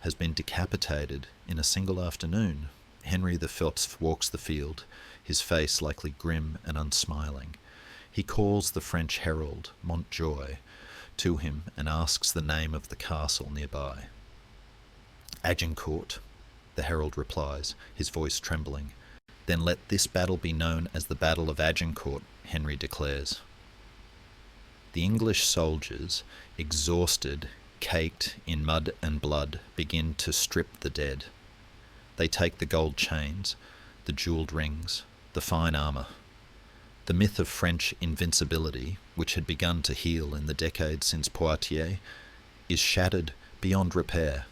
has been decapitated in a single afternoon. Henry V walks the field, his face likely grim and unsmiling. He calls the French herald, Montjoy, to him and asks the name of the castle nearby. Agincourt, the herald replies, his voice trembling. Then let this battle be known as the Battle of Agincourt, Henry declares. The English soldiers, exhausted, caked in mud and blood, begin to strip the dead. They take the gold chains, the jewelled rings, the fine armour. The myth of French invincibility, which had begun to heal in the decades since Poitiers, is shattered beyond repair.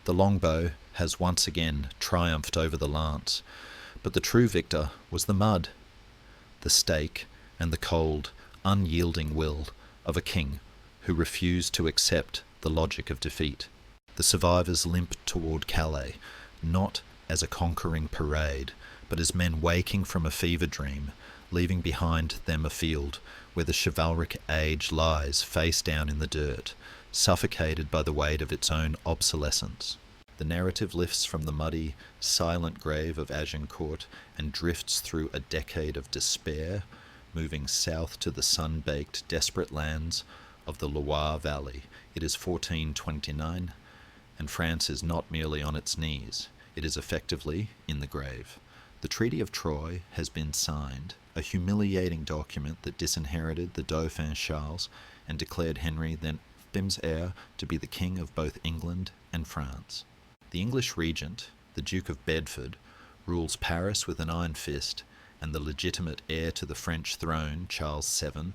The longbow has once again triumphed over the lance, but the true victor was the mud, the stake, and the cold, unyielding will of a king who refused to accept the logic of defeat. The survivors limp toward Calais, not as a conquering parade, but as men waking from a fever dream, leaving behind them a field where the chivalric age lies face down in the dirt, suffocated by the weight of its own obsolescence. The narrative lifts from the muddy, silent grave of Agincourt and drifts through a decade of despair, moving south to the sun-baked, desperate lands of the Loire Valley. It is 1429, and France is not merely on its knees, it is effectively in the grave. The Treaty of Troyes has been signed, a humiliating document that disinherited the Dauphin Charles and declared Henry then Bim's heir to be the king of both England and France. The English regent, the Duke of Bedford, rules Paris with an iron fist, and the legitimate heir to the French throne, Charles VII,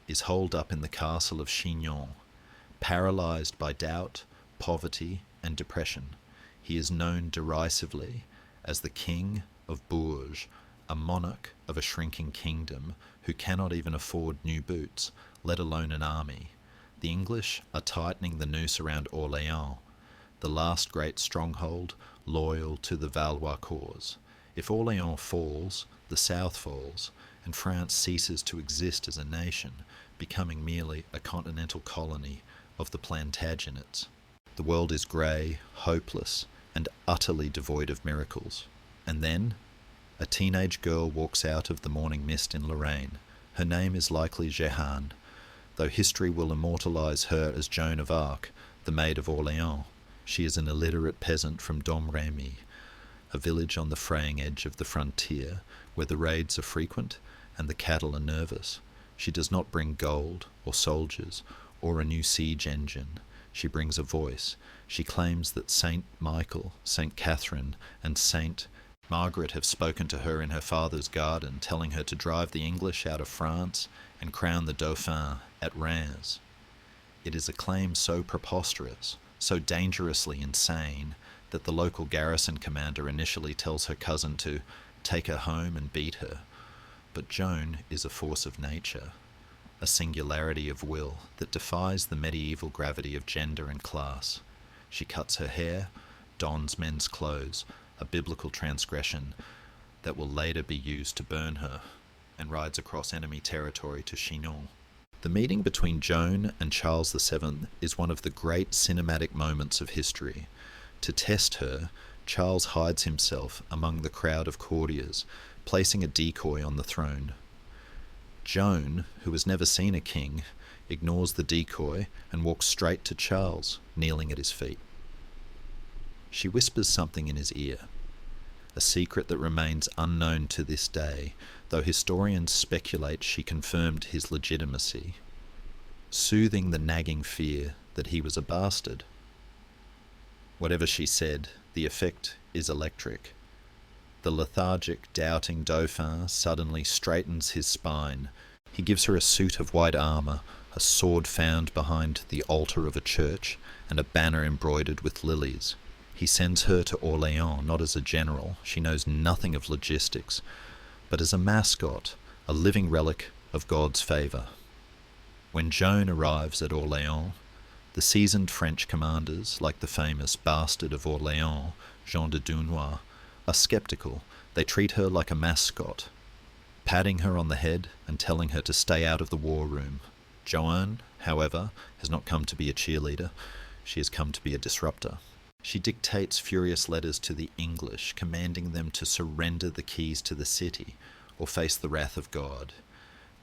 is holed up in the castle of Chinon. Paralysed by doubt, poverty, and depression, he is known derisively as the King of Bourges, a monarch of a shrinking kingdom who cannot even afford new boots, let alone an army. The English are tightening the noose around Orléans, the last great stronghold loyal to the Valois cause. If Orléans falls, the South falls, and France ceases to exist as a nation, becoming merely a continental colony of the Plantagenets. The world is grey, hopeless, and utterly devoid of miracles. And then, a teenage girl walks out of the morning mist in Lorraine. Her name is likely Jehanne, though history will immortalise her as Joan of Arc, the Maid of Orleans. She is an illiterate peasant from Domremy, a village on the fraying edge of the frontier, where the raids are frequent and the cattle are nervous. She does not bring gold or soldiers or a new siege engine. She brings a voice. She claims that Saint Michael, Saint Catherine, and Saint Margaret have spoken to her in her father's garden, telling her to drive the English out of France and crown the Dauphin at Reims. It is a claim so preposterous, so dangerously insane, that the local garrison commander initially tells her cousin to take her home and beat her. But Joan is a force of nature, a singularity of will that defies the medieval gravity of gender and class. She cuts her hair, dons men's clothes, a biblical transgression that will later be used to burn her, and rides across enemy territory to Chinon. The meeting between Joan and Charles VII is one of the great cinematic moments of history. To test her, Charles hides himself among the crowd of courtiers, placing a decoy on the throne. Joan, who has never seen a king, ignores the decoy and walks straight to Charles, kneeling at his feet. She whispers something in his ear, a secret that remains unknown to this day, though historians speculate she confirmed his legitimacy, soothing the nagging fear that he was a bastard. Whatever she said, the effect is electric. The lethargic, doubting Dauphin suddenly straightens his spine. He gives her a suit of white armour, a sword found behind the altar of a church, and a banner embroidered with lilies. He sends her to Orleans not as a general, she knows nothing of logistics, but as a mascot, a living relic of God's favour. When Joan arrives at Orleans, the seasoned French commanders, like the famous bastard of Orleans, Jean de Dunois, are sceptical. They treat her like a mascot, patting her on the head and telling her to stay out of the war room. Joan, however, has not come to be a cheerleader. She has come to be a disruptor. She dictates furious letters to the English, commanding them to surrender the keys to the city or face the wrath of God.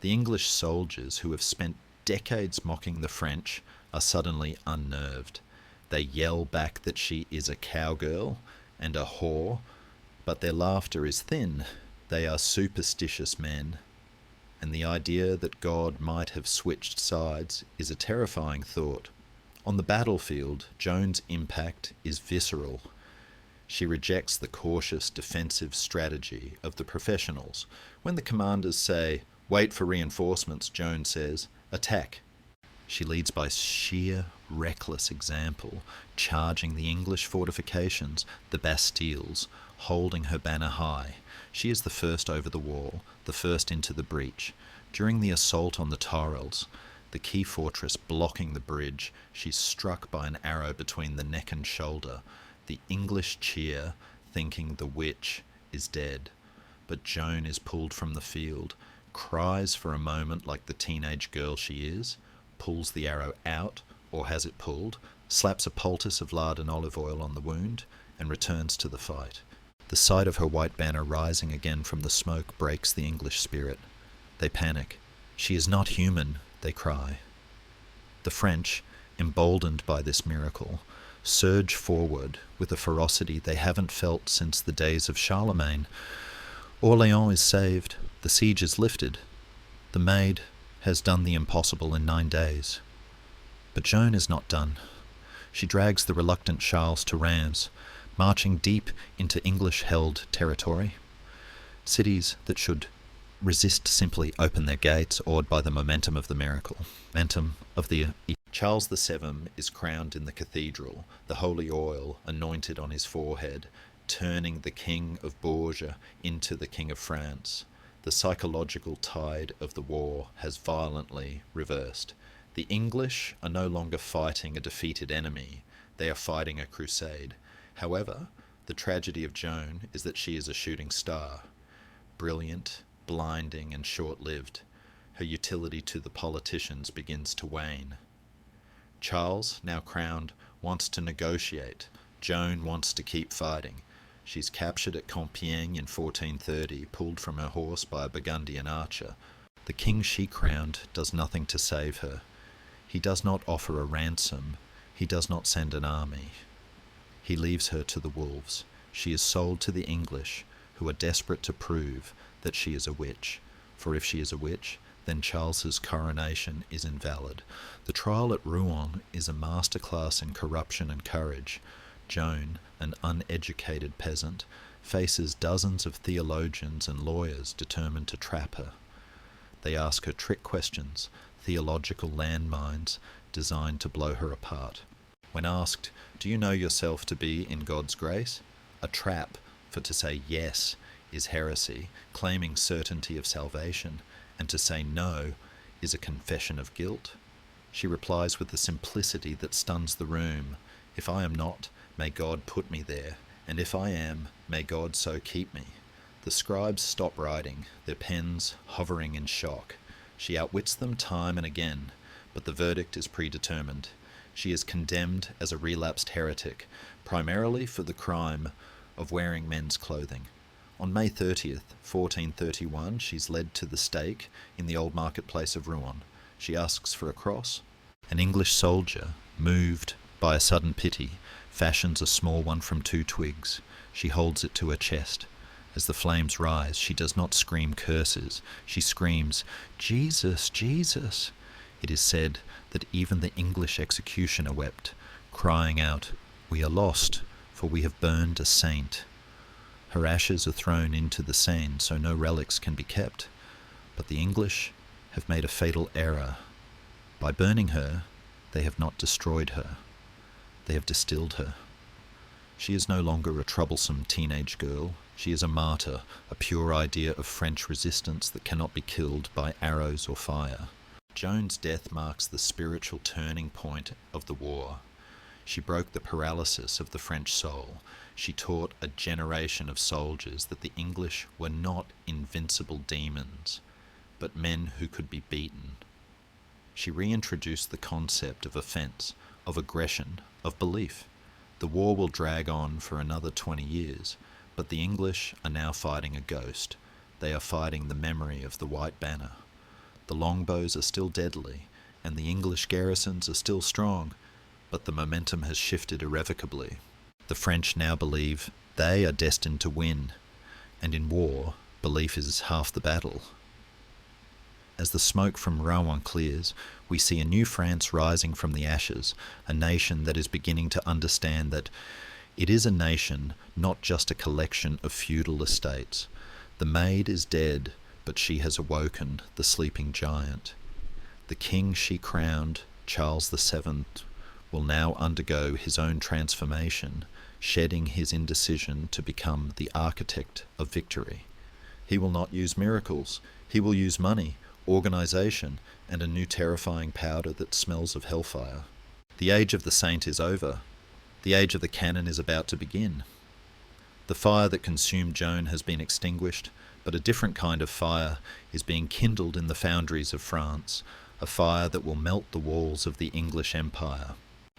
The English soldiers, who have spent decades mocking the French, are suddenly unnerved. They yell back that she is a cowgirl and a whore, but their laughter is thin. They are superstitious men, and the idea that God might have switched sides is a terrifying thought. On the battlefield, Joan's impact is visceral. She rejects the cautious defensive strategy of the professionals. When the commanders say, "Wait for reinforcements," Joan says, "Attack." She leads by sheer, reckless example, charging the English fortifications, the bastilles, holding her banner high. She is the first over the wall, the first into the breach. During the assault on the Tourelles, the key fortress blocking the bridge, she's struck by an arrow between the neck and shoulder. The English cheer, thinking the witch is dead. But Joan is pulled from the field, cries for a moment like the teenage girl she is, pulls the arrow out, or has it pulled, slaps a poultice of lard and olive oil on the wound, and returns to the fight. The sight of her white banner rising again from the smoke breaks the English spirit. They panic. "She is not human," they cry. The French, emboldened by this miracle, surge forward with a ferocity they haven't felt since the days of Charlemagne. Orleans is saved. The siege is lifted. The Maid has done the impossible in 9 days. But Joan is not done. She drags the reluctant Charles to Reims, marching deep into English-held territory. Cities that should resist simply open their gates, awed by the momentum of the miracle. Charles VII is crowned in the cathedral, the holy oil anointed on his forehead, turning the King of Bourges into the King of France. The psychological tide of the war has violently reversed. The English are no longer fighting a defeated enemy, they are fighting a crusade. However, the tragedy of Joan is that she is a shooting star. Brilliant, blinding, and short-lived. Her utility to the politicians begins to wane. Charles, now crowned, wants to negotiate. Joan wants to keep fighting. She's captured at Compiègne in 1430, pulled from her horse by a Burgundian archer. The king she crowned does nothing to save her. He does not offer a ransom. He does not send an army. He leaves her to the wolves. She is sold to the English, who are desperate to prove that she is a witch. For if she is a witch, then Charles's coronation is invalid. The trial at Rouen is a masterclass in corruption and courage. Joan, an uneducated peasant, faces dozens of theologians and lawyers determined to trap her. They ask her trick questions, theological landmines designed to blow her apart. When asked, "Do you know yourself to be in God's grace?" a trap, for to say yes is heresy, claiming certainty of salvation, and to say no is a confession of guilt. She replies with a simplicity that stuns the room. "If I am not, may God put me there, and if I am, may God so keep me." The scribes stop writing, their pens hovering in shock. She outwits them time and again, but the verdict is predetermined. She is condemned as a relapsed heretic, primarily for the crime of wearing men's clothing. On May 30th, 1431, she's led to the stake in the old marketplace of Rouen. She asks for a cross. An English soldier, moved by a sudden pity, fashions a small one from 2 twigs. She holds it to her chest. As the flames rise, she does not scream curses. She screams, "Jesus, Jesus!" It is said that even the English executioner wept, crying out, "We are lost, for we have burned a saint." Her ashes are thrown into the Seine, so no relics can be kept. But the English have made a fatal error. By burning her, they have not destroyed her. They have distilled her. She is no longer a troublesome teenage girl. She is a martyr, a pure idea of French resistance that cannot be killed by arrows or fire. Joan's death marks the spiritual turning point of the war. She broke the paralysis of the French soul. She taught a generation of soldiers that the English were not invincible demons, but men who could be beaten. She reintroduced the concept of offence, of aggression, of belief. The war will drag on for another 20 years, but the English are now fighting a ghost. They are fighting the memory of the White Banner. The Longbows are still deadly, and the English garrisons are still strong, but the momentum has shifted irrevocably. The French now believe they are destined to win, and in war, belief is half the battle. As the smoke from Rouen clears, we see a new France rising from the ashes, a nation that is beginning to understand that it is a nation, not just a collection of feudal estates. The maid is dead, but she has awoken the sleeping giant. The king she crowned, Charles VII, will now undergo his own transformation, shedding his indecision to become the architect of victory. He will not use miracles. He will use money, organisation, and a new terrifying powder that smells of hellfire. The age of the saint is over. The age of the cannon is about to begin. The fire that consumed Joan has been extinguished, but a different kind of fire is being kindled in the foundries of France, a fire that will melt the walls of the English Empire.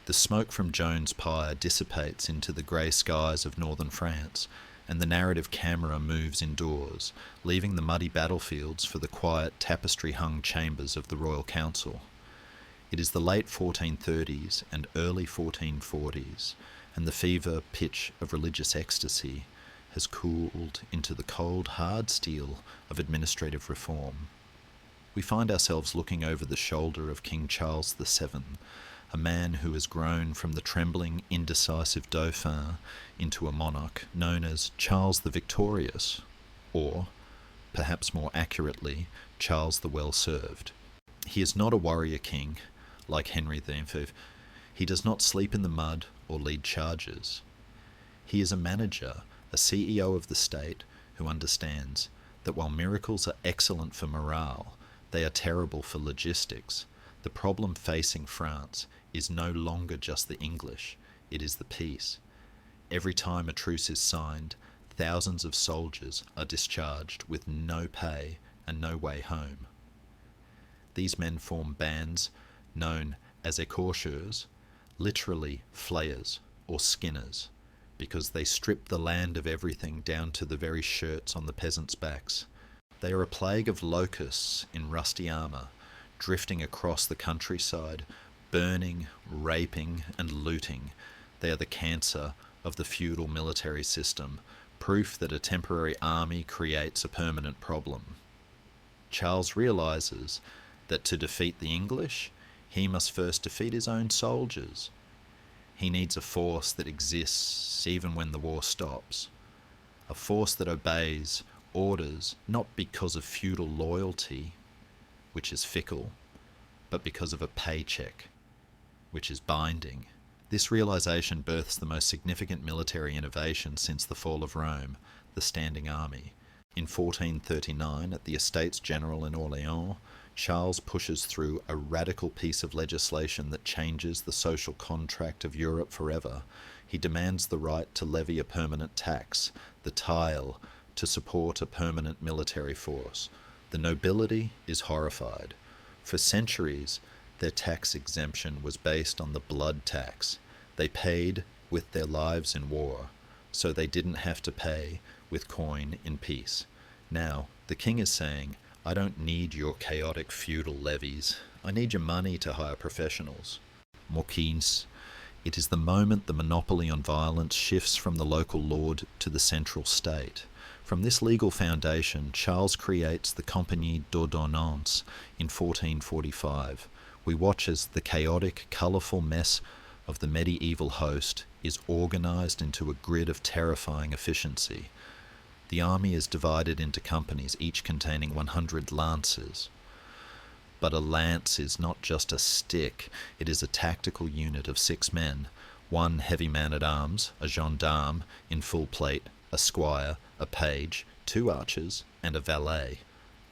The smoke from Joan's pyre dissipates into the grey skies of northern France, and the narrative camera moves indoors, leaving the muddy battlefields for the quiet tapestry-hung chambers of the Royal Council. It is the late 1430s and early 1440s, and the fever pitch of religious ecstasy has cooled into the cold, hard steel of administrative reform. We find ourselves looking over the shoulder of King Charles VII, a man who has grown from the trembling, indecisive Dauphin into a monarch known as Charles the Victorious, or, perhaps more accurately, Charles the Well-Served. He is not a warrior king, like Henry V. He does not sleep in the mud or lead charges. He is a manager, a CEO of the state who understands that while miracles are excellent for morale, they are terrible for logistics. The problem facing France is no longer just the English, it is the peace. Every time a truce is signed, thousands of soldiers are discharged with no pay and no way home. These men form bands known as écorcheurs, literally flayers or skinners, because they strip the land of everything down to the very shirts on the peasants' backs. They are a plague of locusts in rusty armour, drifting across the countryside, burning, raping, and looting. They are the cancer of the feudal military system, proof that a temporary army creates a permanent problem. Charles realises that to defeat the English, he must first defeat his own soldiers. He needs a force that exists even when the war stops, a force that obeys orders not because of feudal loyalty, which is fickle, but because of a paycheck, which is binding. This realization births the most significant military innovation since the fall of Rome, the standing army. In 1439, at the Estates General in Orleans, Charles pushes through a radical piece of legislation that changes the social contract of Europe forever. He demands the right to levy a permanent tax, the taille, to support a permanent military force. The nobility is horrified. For centuries, their tax exemption was based on the blood tax. They paid with their lives in war, so they didn't have to pay with coin in peace. Now, the king is saying, I don't need your chaotic feudal levies. I need your money to hire professionals. Morquins. It is the moment the monopoly on violence shifts from the local lord to the central state. From this legal foundation, Charles creates the Compagnie d'Ordonnance in 1445. We watch as the chaotic, colourful mess of the medieval host is organised into a grid of terrifying efficiency. The army is divided into companies, each containing 100 lances. But a lance is not just a stick, it is a tactical unit of 6 men, 1 heavy man-at-arms, a gendarme in full plate, a squire, a page, 2 archers, and a valet,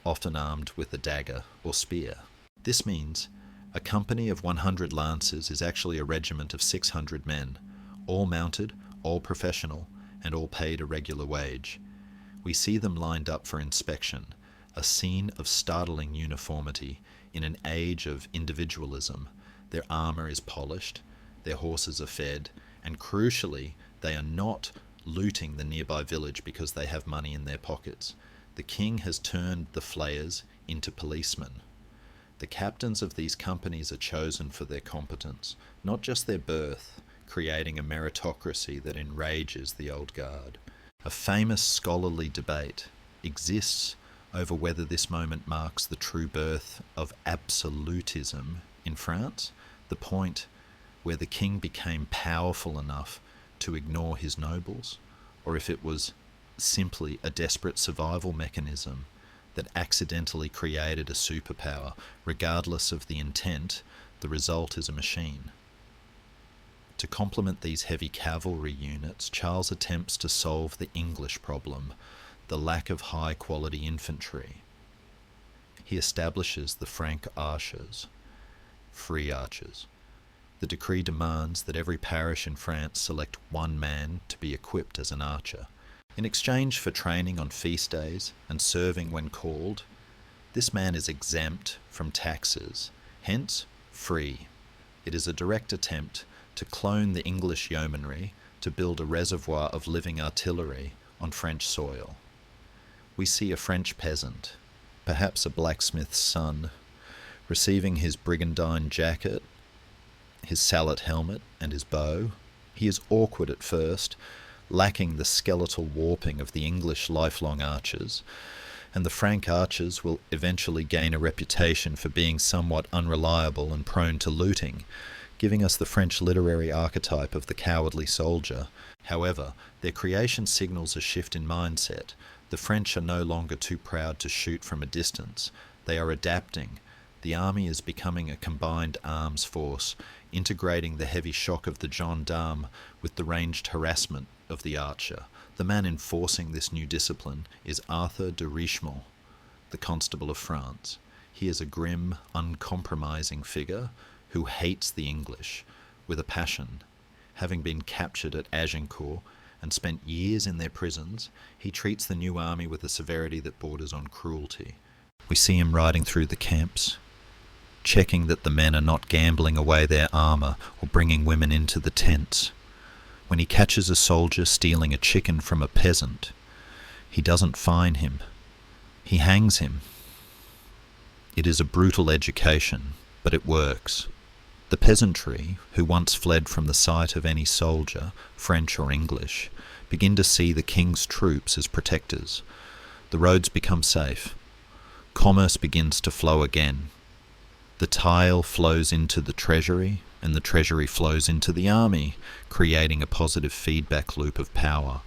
often armed with a dagger or spear. This means a company of 100 lances is actually a regiment of 600 men, all mounted, all professional, and all paid a regular wage. We see them lined up for inspection, a scene of startling uniformity in an age of individualism. Their armour is polished, their horses are fed, and crucially, they are not looting the nearby village because they have money in their pockets. The king has turned the flayers into policemen. The captains of these companies are chosen for their competence, not just their birth, creating a meritocracy that enrages the old guard. A famous scholarly debate exists over whether this moment marks the true birth of absolutism in France, the point where the king became powerful enough to ignore his nobles, or if it was simply a desperate survival mechanism that accidentally created a superpower. Regardless of the intent, the result is a machine. To complement these heavy cavalry units, Charles attempts to solve the English problem, the lack of high-quality infantry. He establishes the Frank archers, free archers. The decree demands that every parish in France select 1 man to be equipped as an archer. In exchange for training on feast days and serving when called, this man is exempt from taxes, hence free. It is a direct attempt to clone the English yeomanry to build a reservoir of living artillery on French soil. We see a French peasant, perhaps a blacksmith's son, receiving his brigandine jacket, his sallet helmet, and his bow. He is awkward at first, lacking the skeletal warping of the English lifelong archers, and the Frank archers will eventually gain a reputation for being somewhat unreliable and prone to looting, giving us the French literary archetype of the cowardly soldier. However, their creation signals a shift in mindset. The French are no longer too proud to shoot from a distance. They are adapting. The army is becoming a combined arms force, integrating the heavy shock of the gendarme with the ranged harassment of the archer. The man enforcing this new discipline is Arthur de Richemont, the Constable of France. He is a grim, uncompromising figure who hates the English with a passion. Having been captured at Agincourt and spent years in their prisons, he treats the new army with a severity that borders on cruelty. We see him riding through the camps, checking that the men are not gambling away their armour or bringing women into the tents. When he catches a soldier stealing a chicken from a peasant, he doesn't fine him. He hangs him. It is a brutal education, but it works. The peasantry, who once fled from the sight of any soldier, French or English, begin to see the king's troops as protectors. The roads become safe. Commerce begins to flow again. The tile flows into the treasury, and the treasury flows into the army, creating a positive feedback loop of power.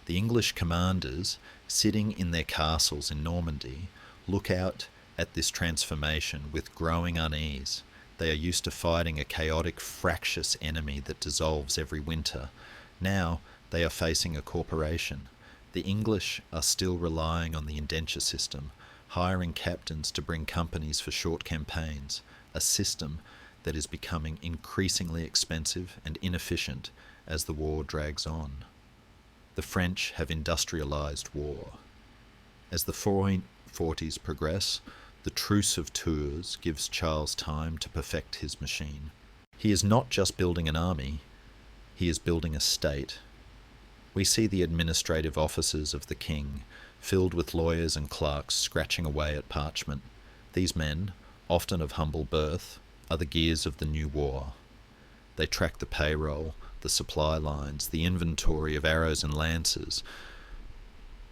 The English commanders, sitting in their castles in Normandy, look out at this transformation with growing unease. They are used to fighting a chaotic, fractious enemy that dissolves every winter. Now they are facing a corporation. The English are still relying on the indenture system, hiring captains to bring companies for short campaigns, a system that is becoming increasingly expensive and inefficient as the war drags on. The French have industrialized war. As the 1440s progress, the Truce of Tours gives Charles time to perfect his machine. He is not just building an army, he is building a state. We see the administrative offices of the king, filled with lawyers and clerks scratching away at parchment. These men, often of humble birth, are the gears of the new war. They track the payroll, the supply lines, the inventory of arrows and lances.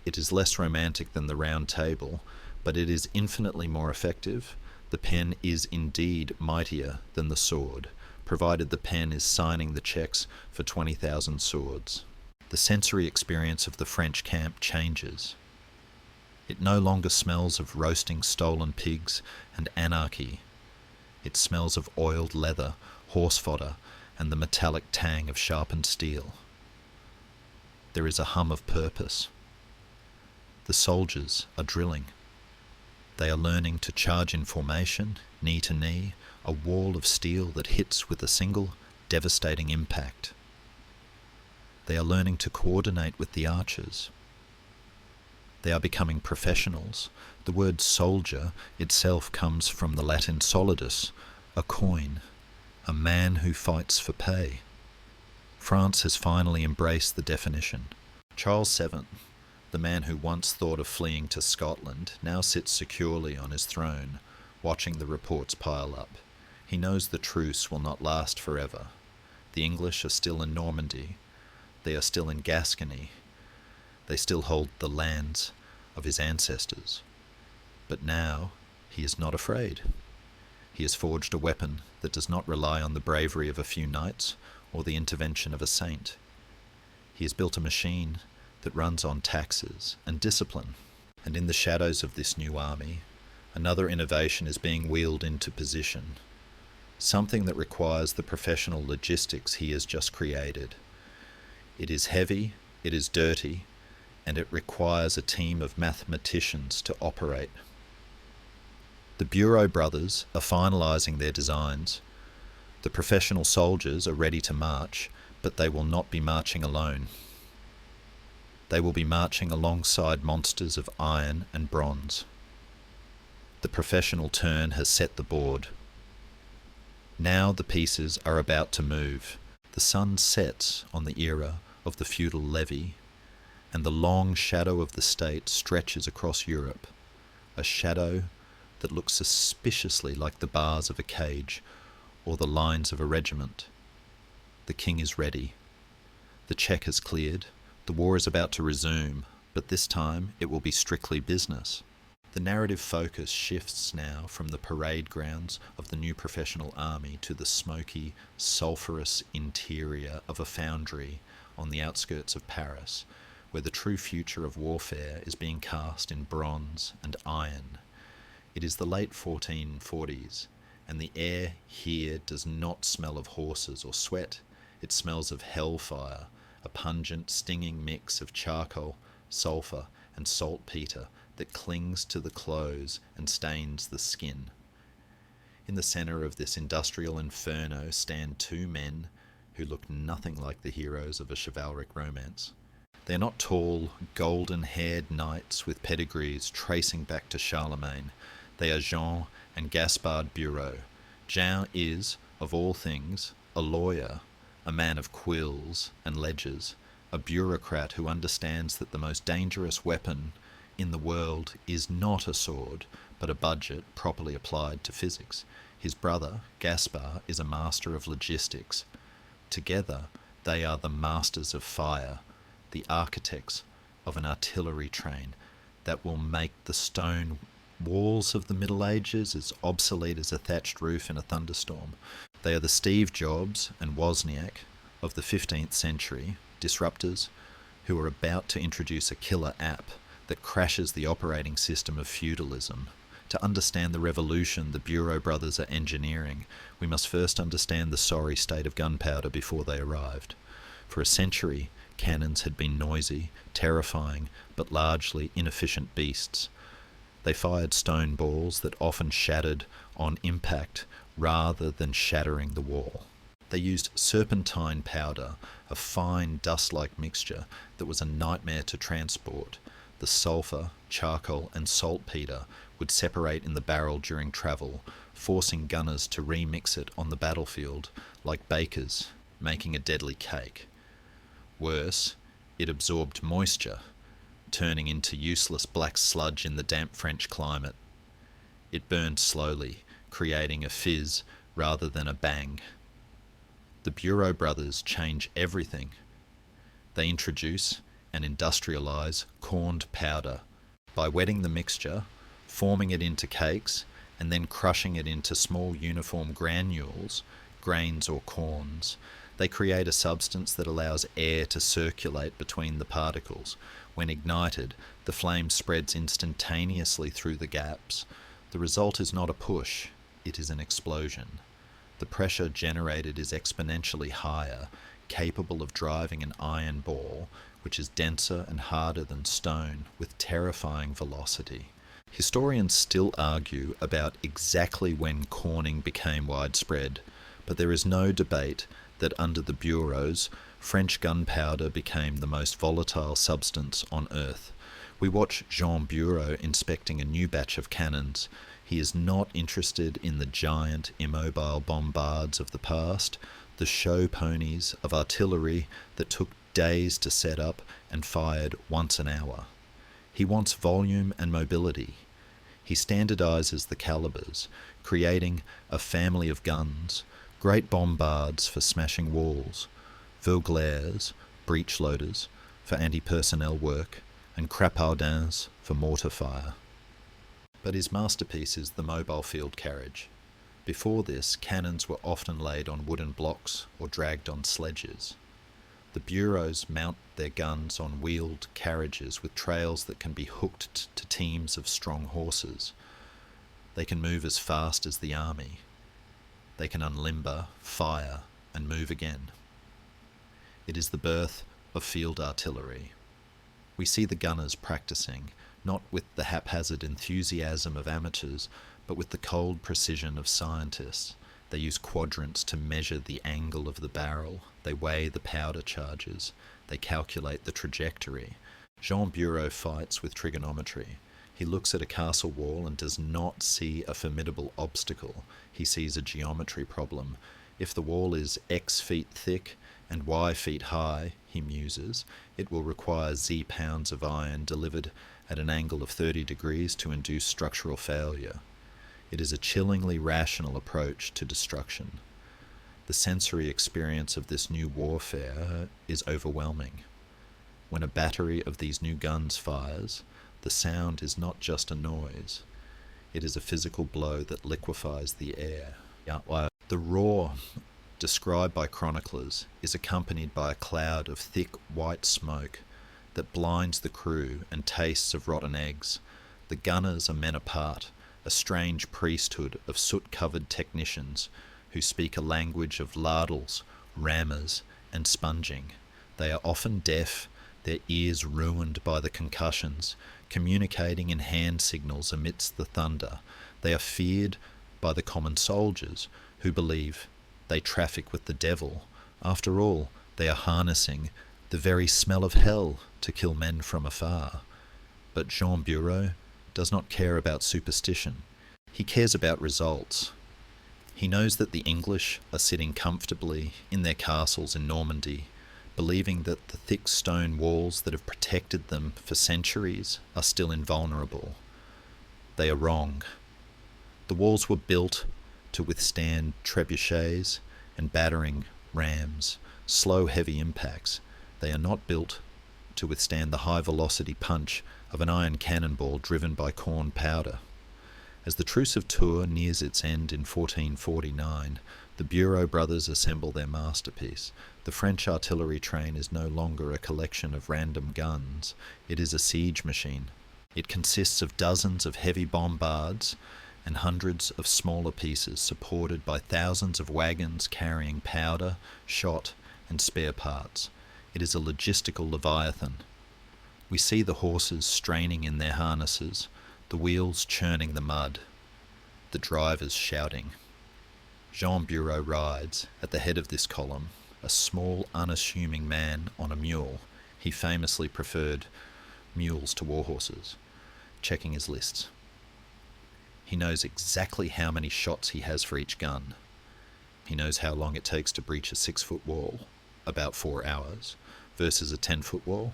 It is less romantic than the Round Table, but it is infinitely more effective. The pen is indeed mightier than the sword, provided the pen is signing the checks for 20,000 swords. The sensory experience of the French camp changes. It no longer smells of roasting stolen pigs and anarchy. It smells of oiled leather, horse fodder, and the metallic tang of sharpened steel. There is a hum of purpose. The soldiers are drilling. They are learning to charge in formation, knee to knee, a wall of steel that hits with a single, devastating impact. They are learning to coordinate with the archers. They are becoming professionals. The word soldier itself comes from the Latin solidus, a coin, a man who fights for pay. France has finally embraced the definition. Charles VII, the man who once thought of fleeing to Scotland, now sits securely on his throne, watching the reports pile up. He knows the truce will not last forever. The English are still in Normandy. They are still in Gascony. They still hold the lands of his ancestors. But now he is not afraid. He has forged a weapon that does not rely on the bravery of a few knights or the intervention of a saint. He has built a machine that runs on taxes and discipline. And in the shadows of this new army, another innovation is being wheeled into position. Something that requires the professional logistics he has just created. It is heavy, it is dirty, and it requires a team of mathematicians to operate. The Bureau brothers are finalising their designs. The professional soldiers are ready to march, but they will not be marching alone. They will be marching alongside monsters of iron and bronze. The professional turn has set the board. Now the pieces are about to move. The sun sets on the era of the feudal levy, and the long shadow of the state stretches across Europe, a shadow that looks suspiciously like the bars of a cage or the lines of a regiment. The king is ready. The check has cleared. The war is about to resume, but this time it will be strictly business. The narrative focus shifts now from the parade grounds of the new professional army to the smoky, sulphurous interior of a foundry on the outskirts of Paris, where the true future of warfare is being cast in bronze and iron. It is the late 1440s, and the air here does not smell of horses or sweat. It smells of hellfire, a pungent, stinging mix of charcoal, sulphur, and saltpeter that clings to the clothes and stains the skin. In the centre of this industrial inferno stand two men who look nothing like the heroes of a chivalric romance. They are not tall, golden-haired knights with pedigrees tracing back to Charlemagne. They are Jean and Gaspard Bureau, Zhao is, of all things, a lawyer, a man of quills and ledgers, a bureaucrat who understands that the most dangerous weapon in the world is not a sword, but a budget properly applied to physics. His brother, Gaspar, is a master of logistics. Together, they are the masters of fire, the architects of an artillery train that will make the stone walls of the Middle Ages as obsolete as a thatched roof in a thunderstorm. They are the Steve Jobs and Wozniak of the 15th century, disruptors who are about to introduce a killer app that crashes the operating system of feudalism. To understand the revolution the Bureau brothers are engineering, we must first understand the sorry state of gunpowder before they arrived. For a century, cannons had been noisy, terrifying, but largely inefficient beasts. They fired stone balls that often shattered on impact rather than shattering the wall. They used serpentine powder, a fine dust-like mixture that was a nightmare to transport. The sulphur, charcoal and saltpeter would separate in the barrel during travel, forcing gunners to remix it on the battlefield like bakers making a deadly cake. Worse, it absorbed moisture, turning into useless black sludge in the damp French climate. It burned slowly, creating a fizz rather than a bang. The Bureau brothers change everything. They introduce and industrialize corned powder by wetting the mixture, forming it into cakes, and then crushing it into small uniform granules, grains or corns. They create a substance that allows air to circulate between the particles. When ignited, the flame spreads instantaneously through the gaps. The result is not a push, it is an explosion. The pressure generated is exponentially higher, capable of driving an iron ball, which is denser and harder than stone, with terrifying velocity. Historians still argue about exactly when corning became widespread, but there is no debate that under the bureaus, French gunpowder became the most volatile substance on Earth. We watch Jean Bureau inspecting a new batch of cannons. He is not interested in the giant, immobile bombards of the past, the show ponies of artillery that took days to set up and fired once an hour. He wants volume and mobility. He standardizes the calibers, creating a family of guns, great bombards for smashing walls, Vauglairs, breech loaders for anti-personnel work, and Crapaudins for mortar fire. But his masterpiece is the mobile field carriage. Before this, cannons were often laid on wooden blocks or dragged on sledges. The bureaus mount their guns on wheeled carriages with trails that can be hooked to teams of strong horses. They can move as fast as the army. They can unlimber, fire, and move again. It is the birth of field artillery. We see the gunners practicing, not with the haphazard enthusiasm of amateurs, but with the cold precision of scientists. They use quadrants to measure the angle of the barrel. They weigh the powder charges. They calculate the trajectory. Jean Bureau fights with trigonometry. He looks at a castle wall and does not see a formidable obstacle. He sees a geometry problem. If the wall is X feet thick and Y feet high, he muses, it will require Z pounds of iron delivered at an angle of 30 degrees to induce structural failure. It is a chillingly rational approach to destruction. The sensory experience of this new warfare is overwhelming. When a battery of these new guns fires, the sound is not just a noise. It is a physical blow that liquefies the air. The roar, described by chroniclers, is accompanied by a cloud of thick white smoke that blinds the crew and tastes of rotten eggs. The gunners are men apart, a strange priesthood of soot-covered technicians who speak a language of ladles, rammers, and sponging. They are often deaf, their ears ruined by the concussions, communicating in hand signals amidst the thunder. They are feared by the common soldiers, who believe they traffic with the devil. After all, they are harnessing the very smell of hell to kill men from afar. But Jean Bureau does not care about superstition. He cares about results. He knows that the English are sitting comfortably in their castles in Normandy, believing that the thick stone walls that have protected them for centuries are still invulnerable. They are wrong. The walls were built to withstand trebuchets and battering rams, slow, heavy impacts. They are not built to withstand the high-velocity punch of an iron cannonball driven by corn powder. As the Truce of Tours nears its end in 1449, the Bureau brothers assemble their masterpiece. The French artillery train is no longer a collection of random guns. It is a siege machine. It consists of dozens of heavy bombards and hundreds of smaller pieces supported by thousands of wagons carrying powder, shot, and spare parts. It is a logistical leviathan. We see the horses straining in their harnesses, the wheels churning the mud, the drivers shouting. Jean Bureau rides, at the head of this column, a small, unassuming man on a mule. He famously preferred mules to war horses, checking his lists. He knows exactly how many shots he has for each gun. He knows how long it takes to breach a 6-foot wall, about 4 hours, versus a 10-foot wall,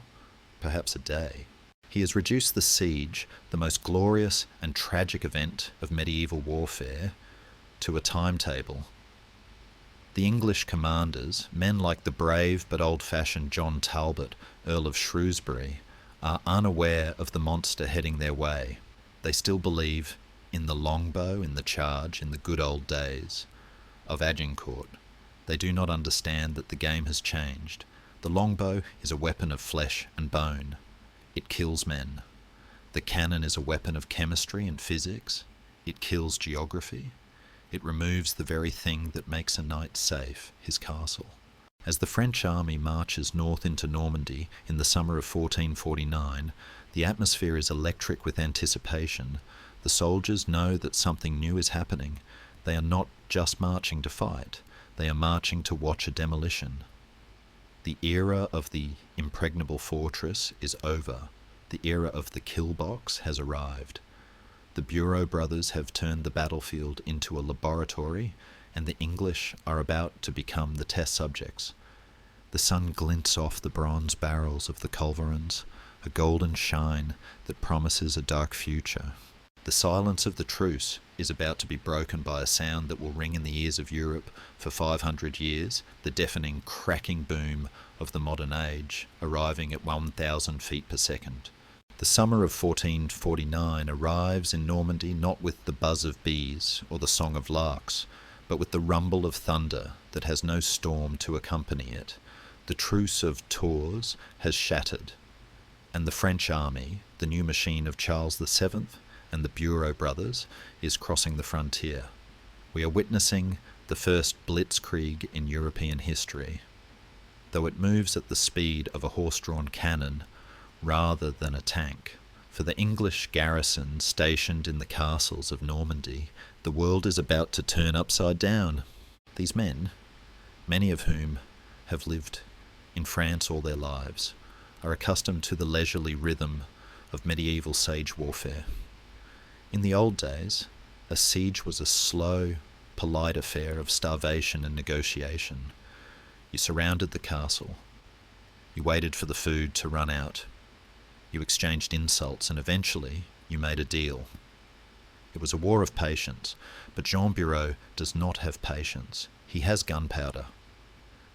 perhaps a day. He has reduced the siege, the most glorious and tragic event of medieval warfare, to a timetable. The English commanders, men like the brave but old-fashioned John Talbot, Earl of Shrewsbury, are unaware of the monster heading their way. They still believe in the longbow, in the charge, in the good old days of Agincourt. They do not understand that the game has changed. The longbow is a weapon of flesh and bone. It kills men. The cannon is a weapon of chemistry and physics. It kills geography. It removes the very thing that makes a knight safe, his castle. As the French army marches north into Normandy in the summer of 1449, the atmosphere is electric with anticipation. The soldiers know that something new is happening. They are not just marching to fight. They are marching to watch a demolition. The era of the impregnable fortress is over. The era of the kill box has arrived. The Bureau brothers have turned the battlefield into a laboratory, and the English are about to become the test subjects. The sun glints off the bronze barrels of the culverins, a golden shine that promises a dark future. The silence of the truce is about to be broken by a sound that will ring in the ears of Europe for 500 years, the deafening cracking boom of the modern age, arriving at 1,000 feet per second. The summer of 1449 arrives in Normandy not with the buzz of bees or the song of larks, but with the rumble of thunder that has no storm to accompany it. The truce of Tours has shattered, and the French army, the new machine of Charles VII and the Bureau brothers, is crossing the frontier. We are witnessing the first blitzkrieg in European history. Though it moves at the speed of a horse-drawn cannon rather than a tank. For the English garrison stationed in the castles of Normandy, the world is about to turn upside down. These men, many of whom have lived in France all their lives, are accustomed to the leisurely rhythm of medieval sage warfare. In the old days, a siege was a slow, polite affair of starvation and negotiation. You surrounded the castle. You waited for the food to run out. You exchanged insults, and eventually you made a deal. It was a war of patience, but Jean Bureau does not have patience. He has gunpowder.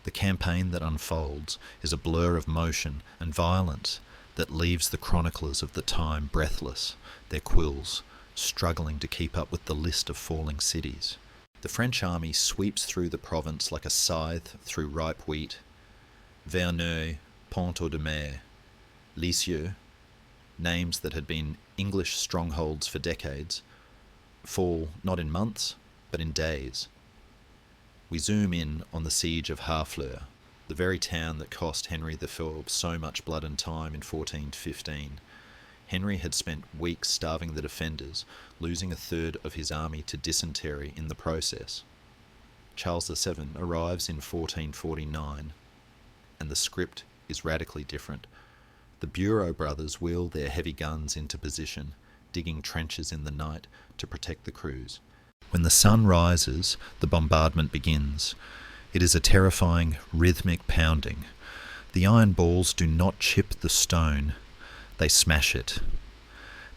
The campaign that unfolds is a blur of motion and violence that leaves the chroniclers of the time breathless, their quills struggling to keep up with the list of falling cities. The French army sweeps through the province like a scythe through ripe wheat. Verneuil, Pont-Audemer, Lisieux, names that had been English strongholds for decades, fall not in months, but in days. We zoom in on the siege of Harfleur, the very town that cost Henry IV so much blood and time in 1415. Henry had spent weeks starving the defenders, losing a third of his army to dysentery in the process. Charles VII arrives in 1449, and the script is radically different. The Bureau brothers wheel their heavy guns into position, digging trenches in the night to protect the crews. When the sun rises, the bombardment begins. It is a terrifying, rhythmic pounding. The iron balls do not chip the stone, they smash it.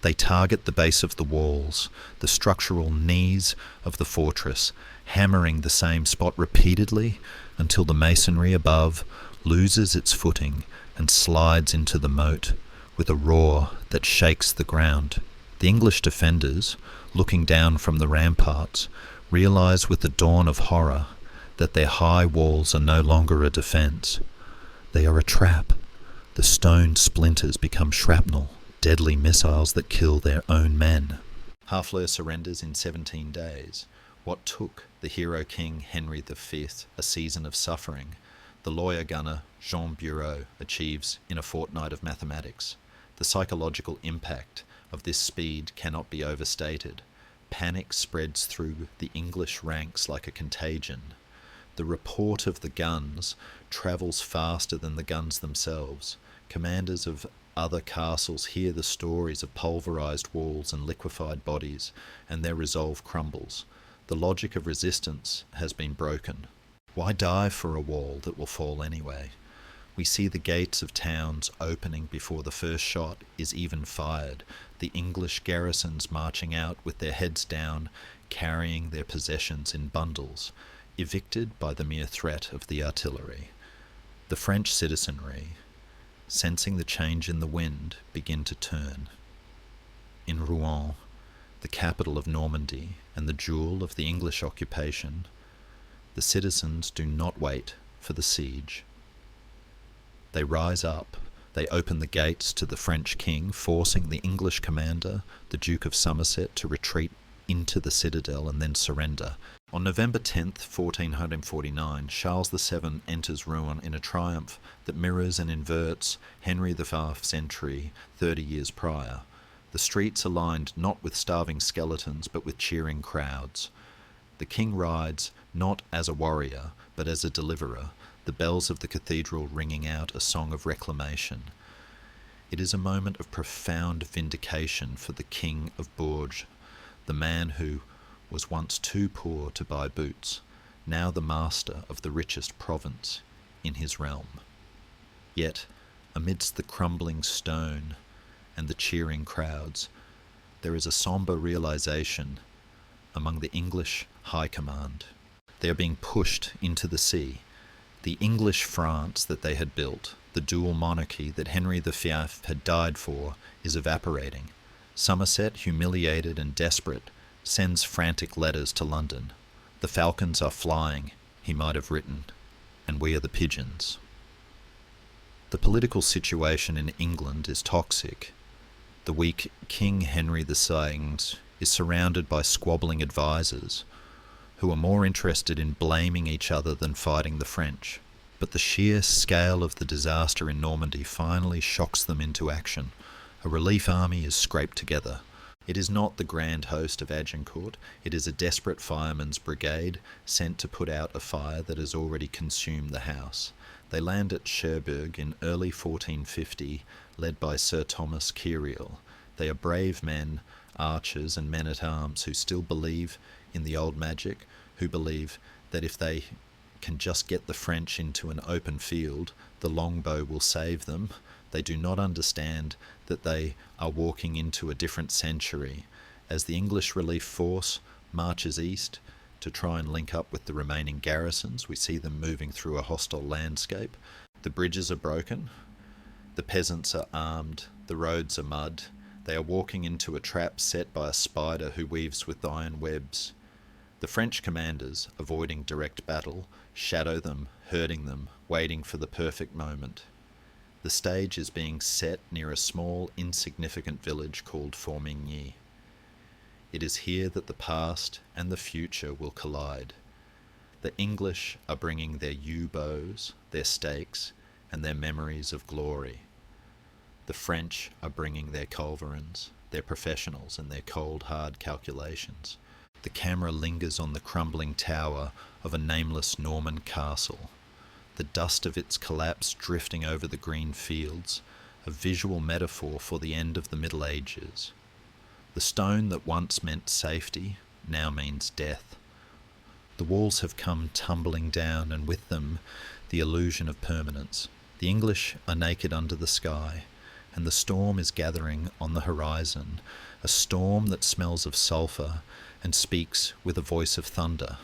They target the base of the walls, the structural knees of the fortress, hammering the same spot repeatedly until the masonry above loses its footing and slides into the moat with a roar that shakes the ground. The English defenders, looking down from the ramparts, realise with the dawn of horror that their high walls are no longer a defence. They are a trap. The stone splinters become shrapnel, deadly missiles that kill their own men. Harfleur surrenders in 17 days. What took the hero king Henry V a season of suffering, the lawyer gunner Jean Bureau achieves in a fortnight of mathematics. The psychological impact of this speed cannot be overstated. Panic spreads through the English ranks like a contagion. The report of the guns travels faster than the guns themselves. Commanders of other castles hear the stories of pulverized walls and liquefied bodies, and their resolve crumbles. The logic of resistance has been broken. Why die for a wall that will fall anyway? We see the gates of towns opening before the first shot is even fired, the English garrisons marching out with their heads down, carrying their possessions in bundles, evicted by the mere threat of the artillery. The French citizenry, sensing the change in the wind, begin to turn. In Rouen, the capital of Normandy and the jewel of the English occupation, the citizens do not wait for the siege. They rise up, they open the gates to the French king, forcing the English commander, the Duke of Somerset, to retreat into the citadel and then surrender. On November 10th, 1449, Charles VII enters Rouen in a triumph that mirrors and inverts Henry V's entry 30 years prior. The streets are lined not with starving skeletons but with cheering crowds. The king rides not as a warrior but as a deliverer, the bells of the cathedral ringing out a song of reclamation. It is a moment of profound vindication for the King of Bourges, the man who was once too poor to buy boots, now the master of the richest province in his realm. Yet, amidst the crumbling stone and the cheering crowds, there is a sombre realization among the English high command. They are being pushed into the sea. The English France that they had built, the dual monarchy that Henry V had died for, is evaporating. Somerset, humiliated and desperate, sends frantic letters to London. The falcons are flying, he might have written, and we are the pigeons. The political situation in England is toxic. The weak King Henry II is surrounded by squabbling advisers who are more interested in blaming each other than fighting the French. But the sheer scale of the disaster in Normandy finally shocks them into action. A relief army is scraped together. It is not the grand host of Agincourt, it is a desperate fireman's brigade sent to put out a fire that has already consumed the house. They land at Cherbourg in early 1450, led by Sir Thomas Kyriel. They are brave men, archers and men-at-arms who still believe in the old magic, who believe that if they can just get the French into an open field, the longbow will save them. They do not understand that they are walking into a different century. As the English relief force marches east to try and link up with the remaining garrisons, we see them moving through a hostile landscape. The bridges are broken, the peasants are armed, the roads are mud. They are walking into a trap set by a spider who weaves with iron webs. The French commanders, avoiding direct battle, shadow them, herding them, waiting for the perfect moment. The stage is being set near a small, insignificant village called Formigny. It is here that the past and the future will collide. The English are bringing their yew bows, their stakes, and their memories of glory. The French are bringing their culverins, their professionals, and their cold, hard calculations. The camera lingers on the crumbling tower of a nameless Norman castle, the dust of its collapse drifting over the green fields, a visual metaphor for the end of the Middle Ages. The stone that once meant safety now means death. The walls have come tumbling down, and with them the illusion of permanence. The English are naked under the sky, and the storm is gathering on the horizon, a storm that smells of sulphur and speaks with a voice of thunder.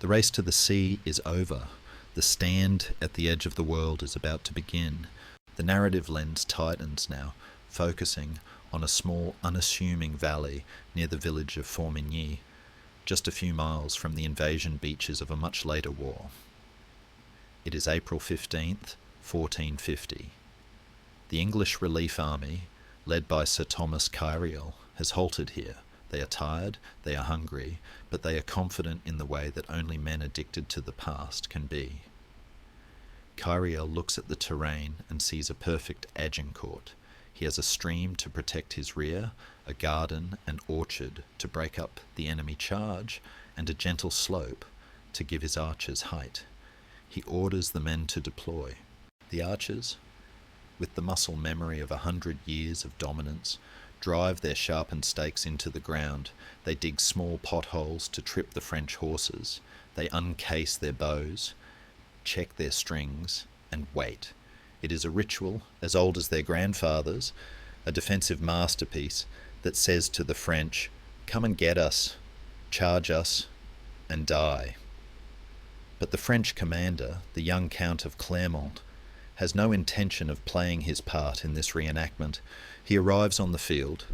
The race to the sea is over. The stand at the edge of the world is about to begin. The narrative lens tightens now, focusing on a small, unassuming valley near the village of Formigny, just a few miles from the invasion beaches of a much later war. It is April 15th, 1450. The English relief army, led by Sir Thomas Kyriel, has halted here. They are tired, they are hungry, but they are confident in the way that only men addicted to the past can be. Kyriel looks at the terrain and sees a perfect Agincourt. He has a stream to protect his rear, a garden and orchard to break up the enemy charge, and a gentle slope to give his archers height. He orders the men to deploy. The archers, with the muscle memory of 100 years of dominance, drive their sharpened stakes into the ground. They dig small potholes to trip the French horses. They uncase their bows, check their strings, and wait. It is a ritual as old as their grandfathers, a defensive masterpiece that says to the French, "Come and get us, charge us, and die." But the French commander, the young Count of Clermont, has no intention of playing his part in this reenactment. He arrives on the field,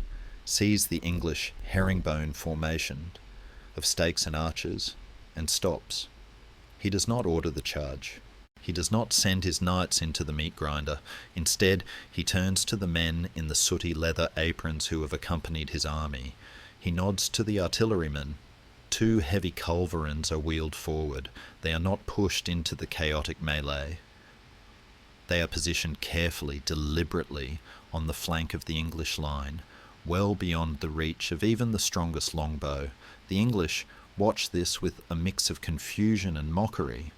sees the English herringbone formation of stakes and archers, and stops. He does not order the charge. He does not send his knights into the meat grinder. Instead, he turns to the men in the sooty leather aprons who have accompanied his army. He nods to the artillerymen. 2 heavy culverins are wheeled forward. They are not pushed into the chaotic melee. They are positioned carefully, deliberately, on the flank of the English line, well beyond the reach of even the strongest longbow. The English watch this with a mix of confusion and mockery.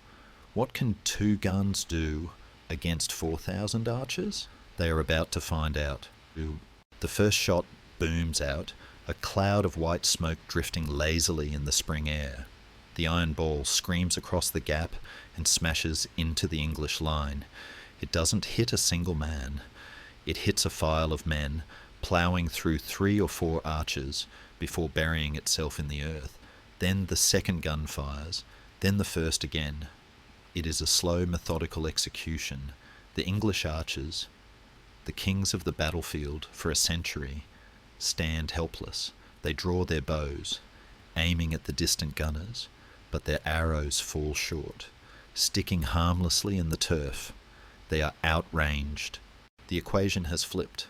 What can 2 guns do against 4,000 archers? They are about to find out. The first shot booms out, a cloud of white smoke drifting lazily in the spring air. The iron ball screams across the gap and smashes into the English line. It doesn't hit a single man. It hits a file of men, ploughing through 3 or 4 archers before burying itself in the earth. Then the second gun fires, then the first again. It is a slow, methodical execution. The English archers, the kings of the battlefield for a century, stand helpless. They draw their bows, aiming at the distant gunners, but their arrows fall short, sticking harmlessly in the turf. They are outranged. The equation has flipped.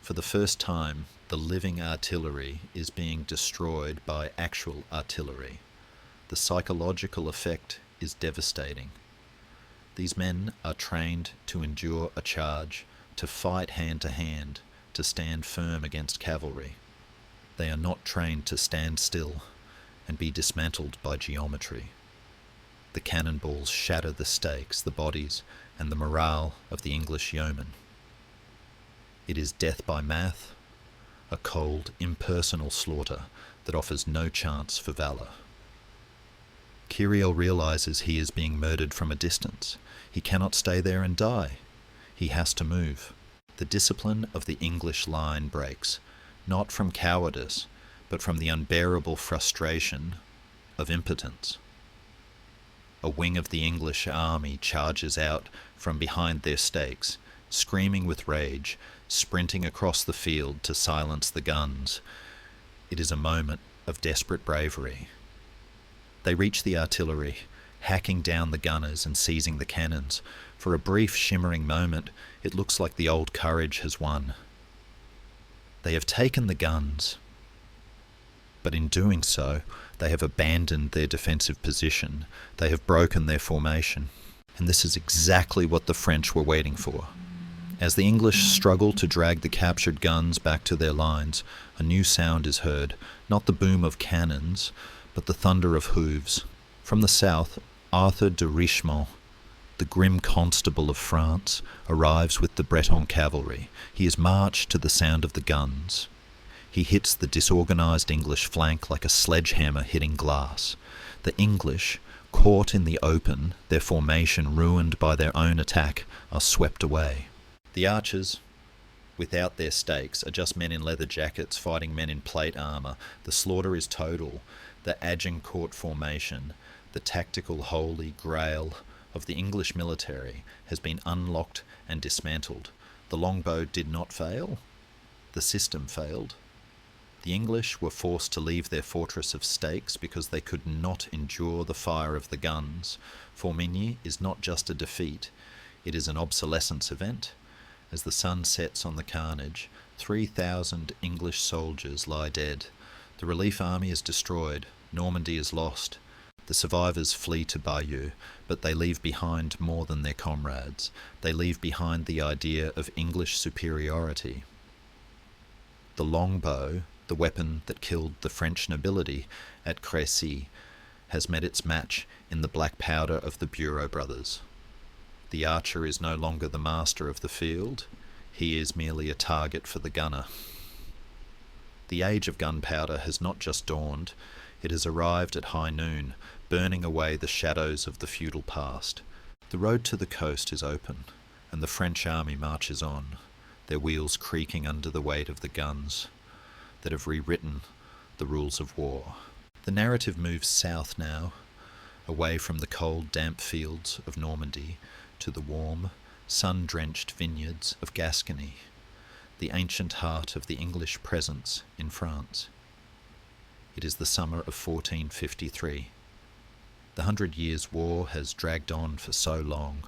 For the first time, the living artillery is being destroyed by actual artillery. The psychological effect is devastating. These men are trained to endure a charge, to fight hand to hand, to stand firm against cavalry. They are not trained to stand still and be dismantled by geometry. The cannonballs shatter the stakes, the bodies, and the morale of the English yeomen. It is death by math, a cold, impersonal slaughter that offers no chance for valour. Kyriel realises he is being murdered from a distance. He cannot stay there and die. He has to move. The discipline of the English line breaks, not from cowardice, but from the unbearable frustration of impotence. A wing of the English army charges out from behind their stakes, screaming with rage, sprinting across the field to silence the guns. It is a moment of desperate bravery. They reach the artillery, hacking down the gunners and seizing the cannons. For a brief, shimmering moment, it looks like the old courage has won. They have taken the guns, but in doing so, they have abandoned their defensive position. They have broken their formation. And this is exactly what the French were waiting for. As the English struggle to drag the captured guns back to their lines, a new sound is heard, not the boom of cannons, but the thunder of hooves. From the south, Arthur de Richemont, the grim constable of France, arrives with the Breton cavalry. He is marched to the sound of the guns. He hits the disorganised English flank like a sledgehammer hitting glass. The English, caught in the open, their formation ruined by their own attack, are swept away. The archers, without their stakes, are just men in leather jackets fighting men in plate armour. The slaughter is total. The Agincourt formation, the tactical holy grail of the English military, has been unlocked and dismantled. The longbow did not fail. The system failed. The English were forced to leave their fortress of stakes because they could not endure the fire of the guns. Formigny is not just a defeat, it is an obsolescence event. As the sun sets on the carnage, 3,000 English soldiers lie dead. The relief army is destroyed, Normandy is lost. The survivors flee to Bayeux, but they leave behind more than their comrades. They leave behind the idea of English superiority. The longbow, the weapon that killed the French nobility at Crécy, has met its match in the black powder of the Bureau brothers. The archer is no longer the master of the field, he is merely a target for the gunner. The age of gunpowder has not just dawned, it has arrived at high noon, burning away the shadows of the feudal past. The road to the coast is open, and the French army marches on, their wheels creaking under the weight of the guns that have rewritten the rules of war. The narrative moves south now, away from the cold, damp fields of Normandy to the warm, sun-drenched vineyards of Gascony, the ancient heart of the English presence in France. It is the summer of 1453. The 100 Years' War has dragged on for so long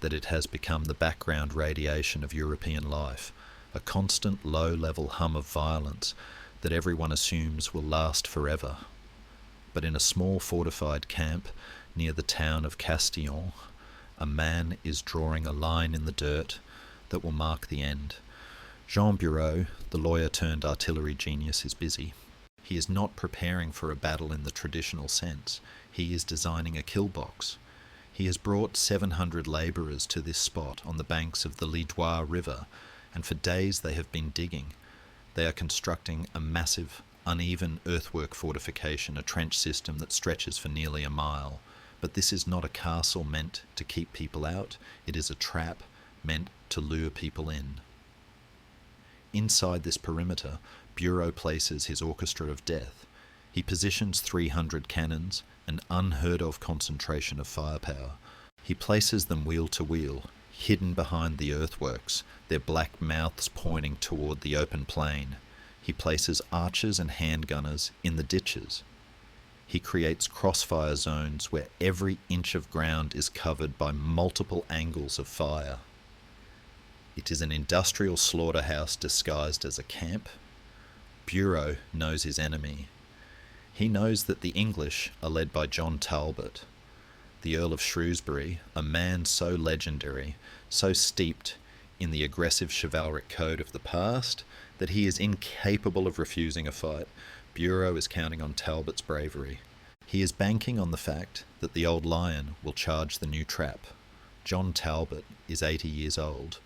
that it has become the background radiation of European life, a constant low-level hum of violence that everyone assumes will last forever. But in a small fortified camp near the town of Castillon, a man is drawing a line in the dirt that will mark the end. Jean Bureau, the lawyer-turned-artillery genius, is busy. He is not preparing for a battle in the traditional sense. He is designing a kill box. He has brought 700 labourers to this spot on the banks of the Lidoire River, and for days they have been digging. They are constructing a massive, uneven earthwork fortification, a trench system that stretches for nearly a mile. But this is not a castle meant to keep people out, it is a trap meant to lure people in. Inside this perimeter, Bureau places his orchestra of death. He positions 300 cannons, an unheard-of concentration of firepower. He places them wheel to wheel, hidden behind the earthworks, their black mouths pointing toward the open plain. He places archers and handgunners in the ditches. He creates crossfire zones where every inch of ground is covered by multiple angles of fire. It is an industrial slaughterhouse disguised as a camp. Bureau knows his enemy. He knows that the English are led by John Talbot, the Earl of Shrewsbury, a man so legendary, so steeped in the aggressive chivalric code of the past, that he is incapable of refusing a fight. Bureau is counting on Talbot's bravery. He is banking on the fact that the old lion will charge the new trap. John Talbot is 80 years old,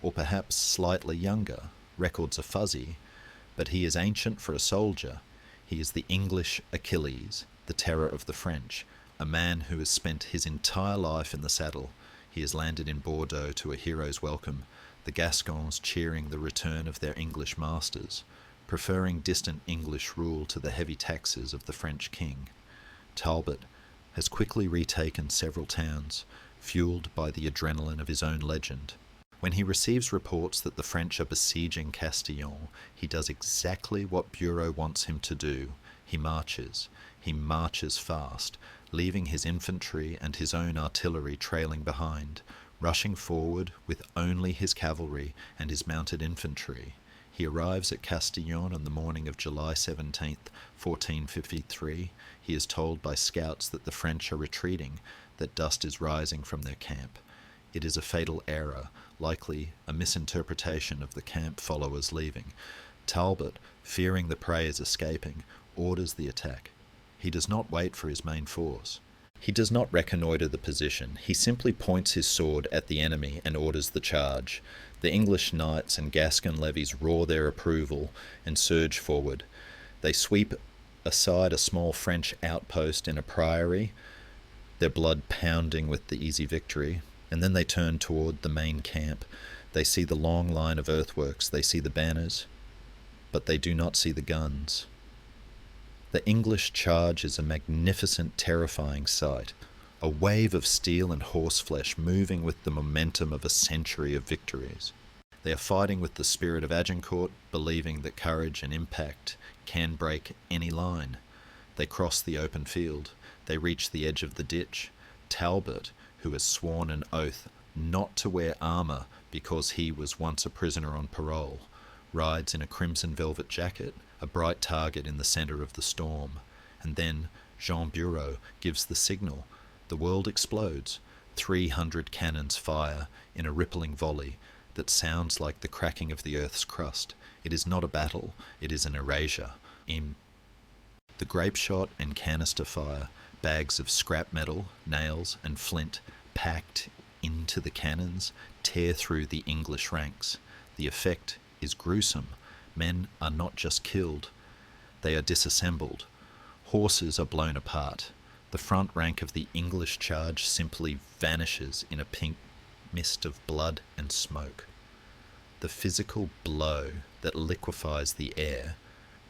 or perhaps slightly younger. Records are fuzzy, but he is ancient for a soldier. He is the English Achilles, the terror of the French, a man who has spent his entire life in the saddle. He has landed in Bordeaux to a hero's welcome, the Gascons cheering the return of their English masters, preferring distant English rule to the heavy taxes of the French king. Talbot has quickly retaken several towns, fueled by the adrenaline of his own legend. When he receives reports that the French are besieging Castillon, he does exactly what Bureau wants him to do. He marches. He marches fast, leaving his infantry and his own artillery trailing behind, rushing forward with only his cavalry and his mounted infantry. He arrives at Castillon on the morning of July 17th, 1453. He is told by scouts that the French are retreating, that dust is rising from their camp. It is a fatal error, likely a misinterpretation of the camp followers leaving. Talbot, fearing the prey is escaping, orders the attack. He does not wait for his main force. He does not reconnoitre the position. He simply points his sword at the enemy and orders the charge. The English knights and Gascon levies roar their approval and surge forward. They sweep aside a small French outpost in a priory, their blood pounding with the easy victory, and then they turn toward the main camp. They see the long line of earthworks, they see the banners, but they do not see the guns. The English charge is a magnificent, terrifying sight, a wave of steel and horseflesh moving with the momentum of a century of victories. They are fighting with the spirit of Agincourt, believing that courage and impact can break any line. They cross the open field. They reach the edge of the ditch. Talbot, who has sworn an oath not to wear armour because he was once a prisoner on parole, rides in a crimson velvet jacket, a bright target in the centre of the storm. And then Jean Bureau gives the signal. The world explodes. 300 cannons fire in a rippling volley that sounds like the cracking of the earth's crust. It is not a battle, it is an erasure. The grape shot and canister fire, bags of scrap metal, nails and flint packed into the cannons, tear through the English ranks. The effect is gruesome. Men are not just killed, they are disassembled. Horses are blown apart. The front rank of the English charge simply vanishes in a pink mist of blood and smoke. The physical blow that liquefies the air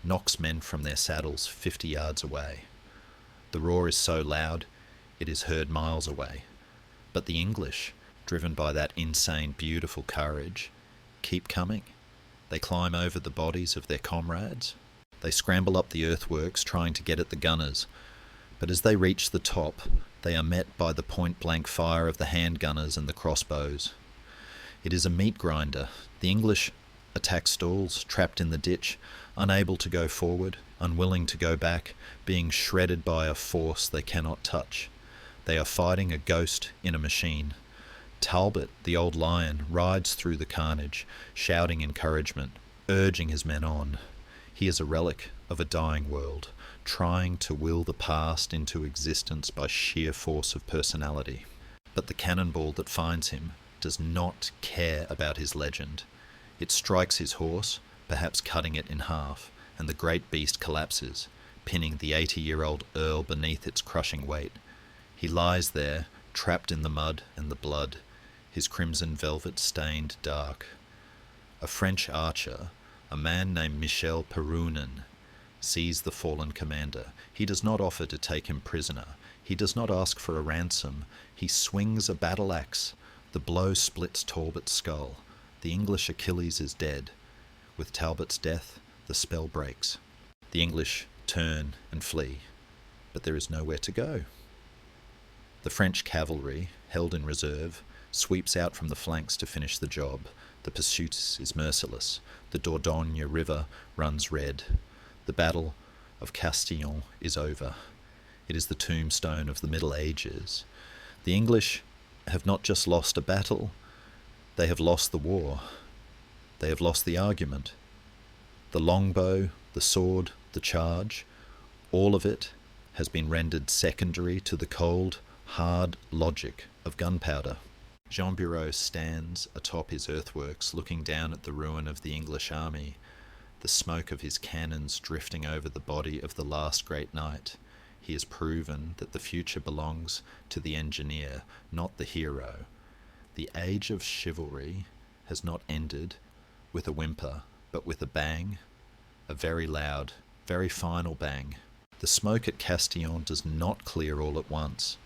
knocks men from their saddles 50 yards away. The roar is so loud, it is heard miles away. But the English, driven by that insane, beautiful courage, keep coming. They climb over the bodies of their comrades. They scramble up the earthworks trying to get at the gunners. But as they reach the top, they are met by the point-blank fire of the handgunners and the crossbows. It is a meat grinder. The English attack stalls, trapped in the ditch, unable to go forward, unwilling to go back, being shredded by a force they cannot touch. They are fighting a ghost in a machine. Talbot, the old lion, rides through the carnage, shouting encouragement, urging his men on. He is a relic of a dying world, trying to will the past into existence by sheer force of personality. But the cannonball that finds him does not care about his legend. It strikes his horse, perhaps cutting it in half, and the great beast collapses, pinning the 80-year-old earl beneath its crushing weight. He lies there, trapped in the mud and the blood, his crimson velvet stained dark. A French archer, a man named Michel Perounin, sees the fallen commander. He does not offer to take him prisoner. He does not ask for a ransom. He swings a battle axe. The blow splits Talbot's skull. The English Achilles is dead. With Talbot's death, the spell breaks. The English turn and flee, but there is nowhere to go. The French cavalry, held in reserve, sweeps out from the flanks to finish the job. The pursuit is merciless. The Dordogne River runs red. The Battle of Castillon is over. It is the tombstone of the Middle Ages. The English have not just lost a battle, they have lost the war. They have lost the argument. The longbow, the sword, the charge, all of it has been rendered secondary to the cold, hard logic of gunpowder. Jean Bureau stands atop his earthworks, looking down at the ruin of the English army, the smoke of his cannons drifting over the body of the last great knight. He has proven that the future belongs to the engineer, not the hero. The age of chivalry has not ended with a whimper, but with a bang, a very loud, very final bang. The smoke at Castillon does not clear all at once.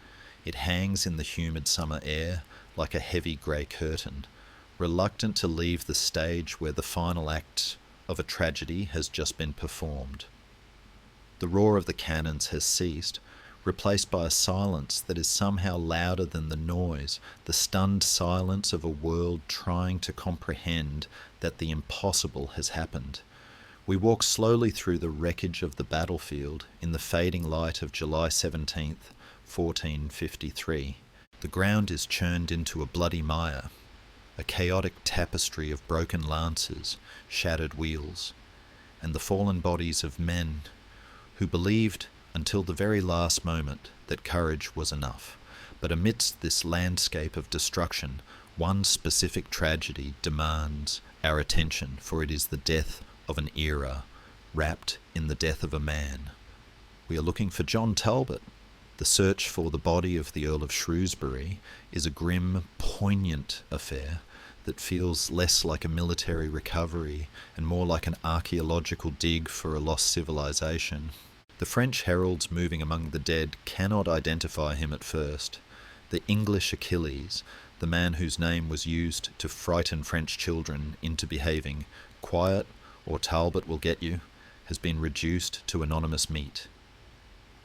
It hangs in the humid summer air like a heavy grey curtain, reluctant to leave the stage where the final act of a tragedy has just been performed. The roar of the cannons has ceased, replaced by a silence that is somehow louder than the noise, the stunned silence of a world trying to comprehend that the impossible has happened. We walk slowly through the wreckage of the battlefield in the fading light of July 17th, 1453. The ground is churned into a bloody mire, a chaotic tapestry of broken lances, shattered wheels, and the fallen bodies of men who believed until the very last moment that courage was enough. But amidst this landscape of destruction, one specific tragedy demands our attention, for it is the death of an era, wrapped in the death of a man. We are looking for John Talbot. The search for the body of the Earl of Shrewsbury is a grim, poignant affair that feels less like a military recovery and more like an archaeological dig for a lost civilization. The French heralds moving among the dead cannot identify him at first. The English Achilles, the man whose name was used to frighten French children into behaving quiet or Talbot will get you, has been reduced to anonymous meat.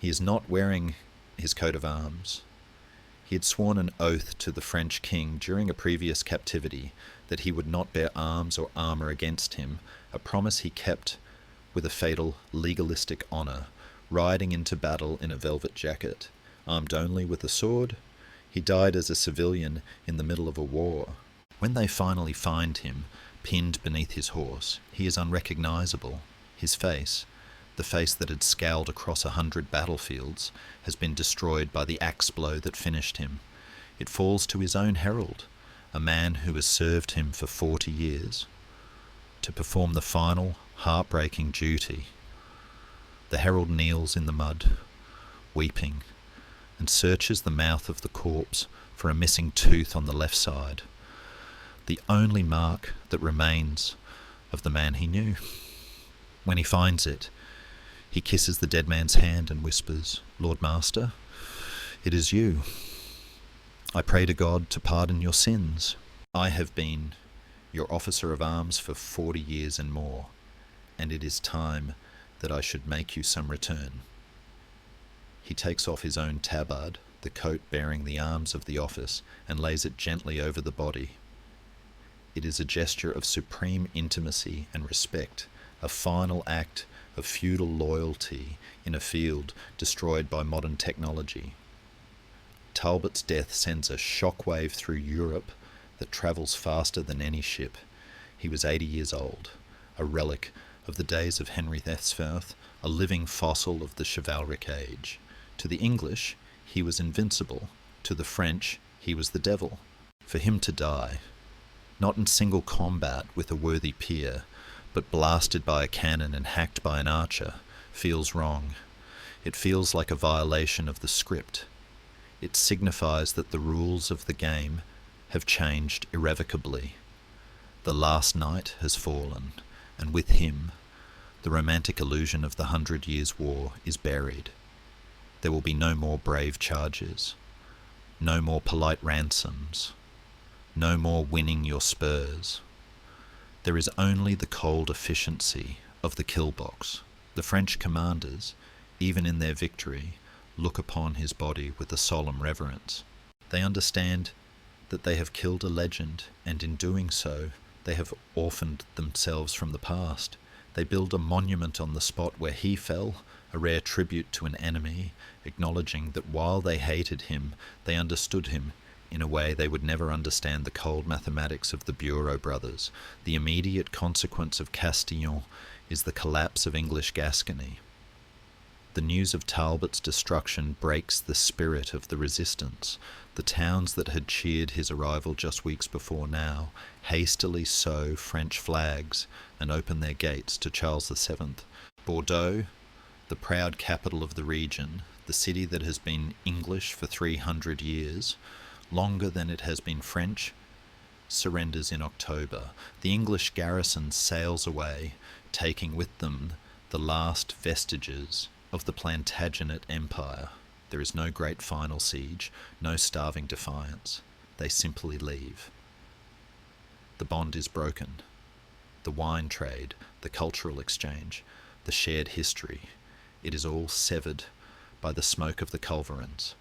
He is not wearing his coat of arms. He had sworn an oath to the French king during a previous captivity that he would not bear arms or armour against him, a promise he kept with a fatal legalistic honour, riding into battle in a velvet jacket, armed only with a sword. He died as a civilian in the middle of a war. When they finally find him, pinned beneath his horse, he is unrecognisable. His face, the face that had scowled across 100 battlefields, has been destroyed by the axe blow that finished him. It falls to his own herald, a man who has served him for 40 years, to perform the final, heartbreaking duty. The herald kneels in the mud, weeping, and searches the mouth of the corpse for a missing tooth on the left side, the only mark that remains of the man he knew. When he finds it, he kisses the dead man's hand and whispers, "Lord Master, it is you. I pray to God to pardon your sins. I have been your officer of arms for 40 years and more, and it is time that I should make you some return." He takes off his own tabard, the coat bearing the arms of the office, and lays it gently over the body. It is a gesture of supreme intimacy and respect, a final act of feudal loyalty in a field destroyed by modern technology. Talbot's death sends a shockwave through Europe that travels faster than any ship. He was 80 years old, a relic of the days of Henry Thesfauth, a living fossil of the chivalric age. To the English, he was invincible. To the French, he was the devil. For him to die, not in single combat with a worthy peer, but blasted by a cannon and hacked by an archer, feels wrong. It feels like a violation of the script. It signifies that the rules of the game have changed irrevocably. The last knight has fallen, and with him, the romantic illusion of the 100 Years' War is buried. There will be no more brave charges, no more polite ransoms, no more winning your spurs. There is only the cold efficiency of the kill box. The French commanders, even in their victory, look upon his body with a solemn reverence. They understand that they have killed a legend, and in doing so, they have orphaned themselves from the past. They build a monument on the spot where he fell, a rare tribute to an enemy, acknowledging that while they hated him, they understood him in a way they would never understand the cold mathematics of the Bureau brothers. The immediate consequence of Castillon is the collapse of English Gascony. The news of Talbot's destruction breaks the spirit of the resistance. The towns that had cheered his arrival just weeks before now hastily sew French flags and open their gates to Charles VII. Bordeaux, the proud capital of the region, the city that has been English for 300 years, longer than it has been French, surrenders in October. The English garrison sails away, taking with them the last vestiges of the Plantagenet Empire. There is no great final siege, no starving defiance. They simply leave. The bond is broken. The wine trade, the cultural exchange, the shared history, it is all severed by the smoke of the culverins.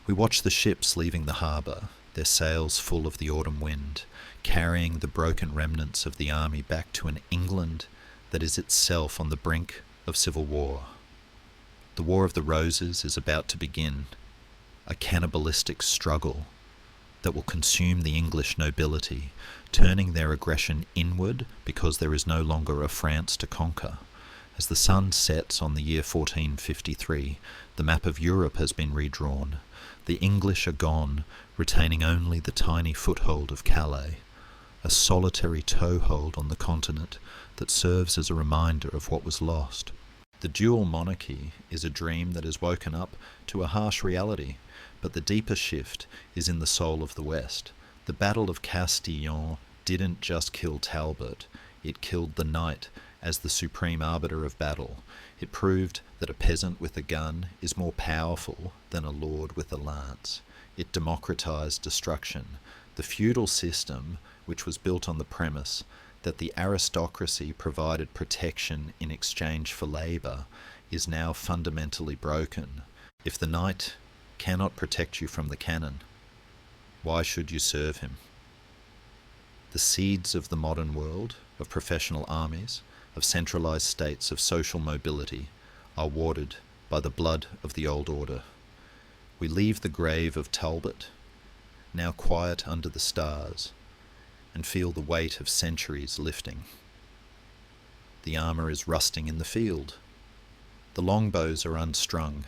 We watch the ships leaving the harbour, their sails full of the autumn wind, carrying the broken remnants of the army back to an England that is itself on the brink of civil war. The War of the Roses is about to begin, a cannibalistic struggle that will consume the English nobility, turning their aggression inward because there is no longer a France to conquer, As the sun sets on the year 1453, the map of Europe has been redrawn. The English are gone, retaining only the tiny foothold of Calais, a solitary toehold on the continent that serves as a reminder of what was lost. The dual monarchy is a dream that has woken up to a harsh reality, but the deeper shift is in the soul of the West. The Battle of Castillon didn't just kill Talbot, it killed the knight as the supreme arbiter of battle. It proved that a peasant with a gun is more powerful than a lord with a lance. It democratized destruction. The feudal system, which was built on the premise that the aristocracy provided protection in exchange for labour, is now fundamentally broken. If the knight cannot protect you from the cannon, why should you serve him? The seeds of the modern world, of professional armies, of centralised states of social mobility, are watered by the blood of the old order. We leave the grave of Talbot, now quiet under the stars, and feel the weight of centuries lifting. The armour is rusting in the field. The longbows are unstrung.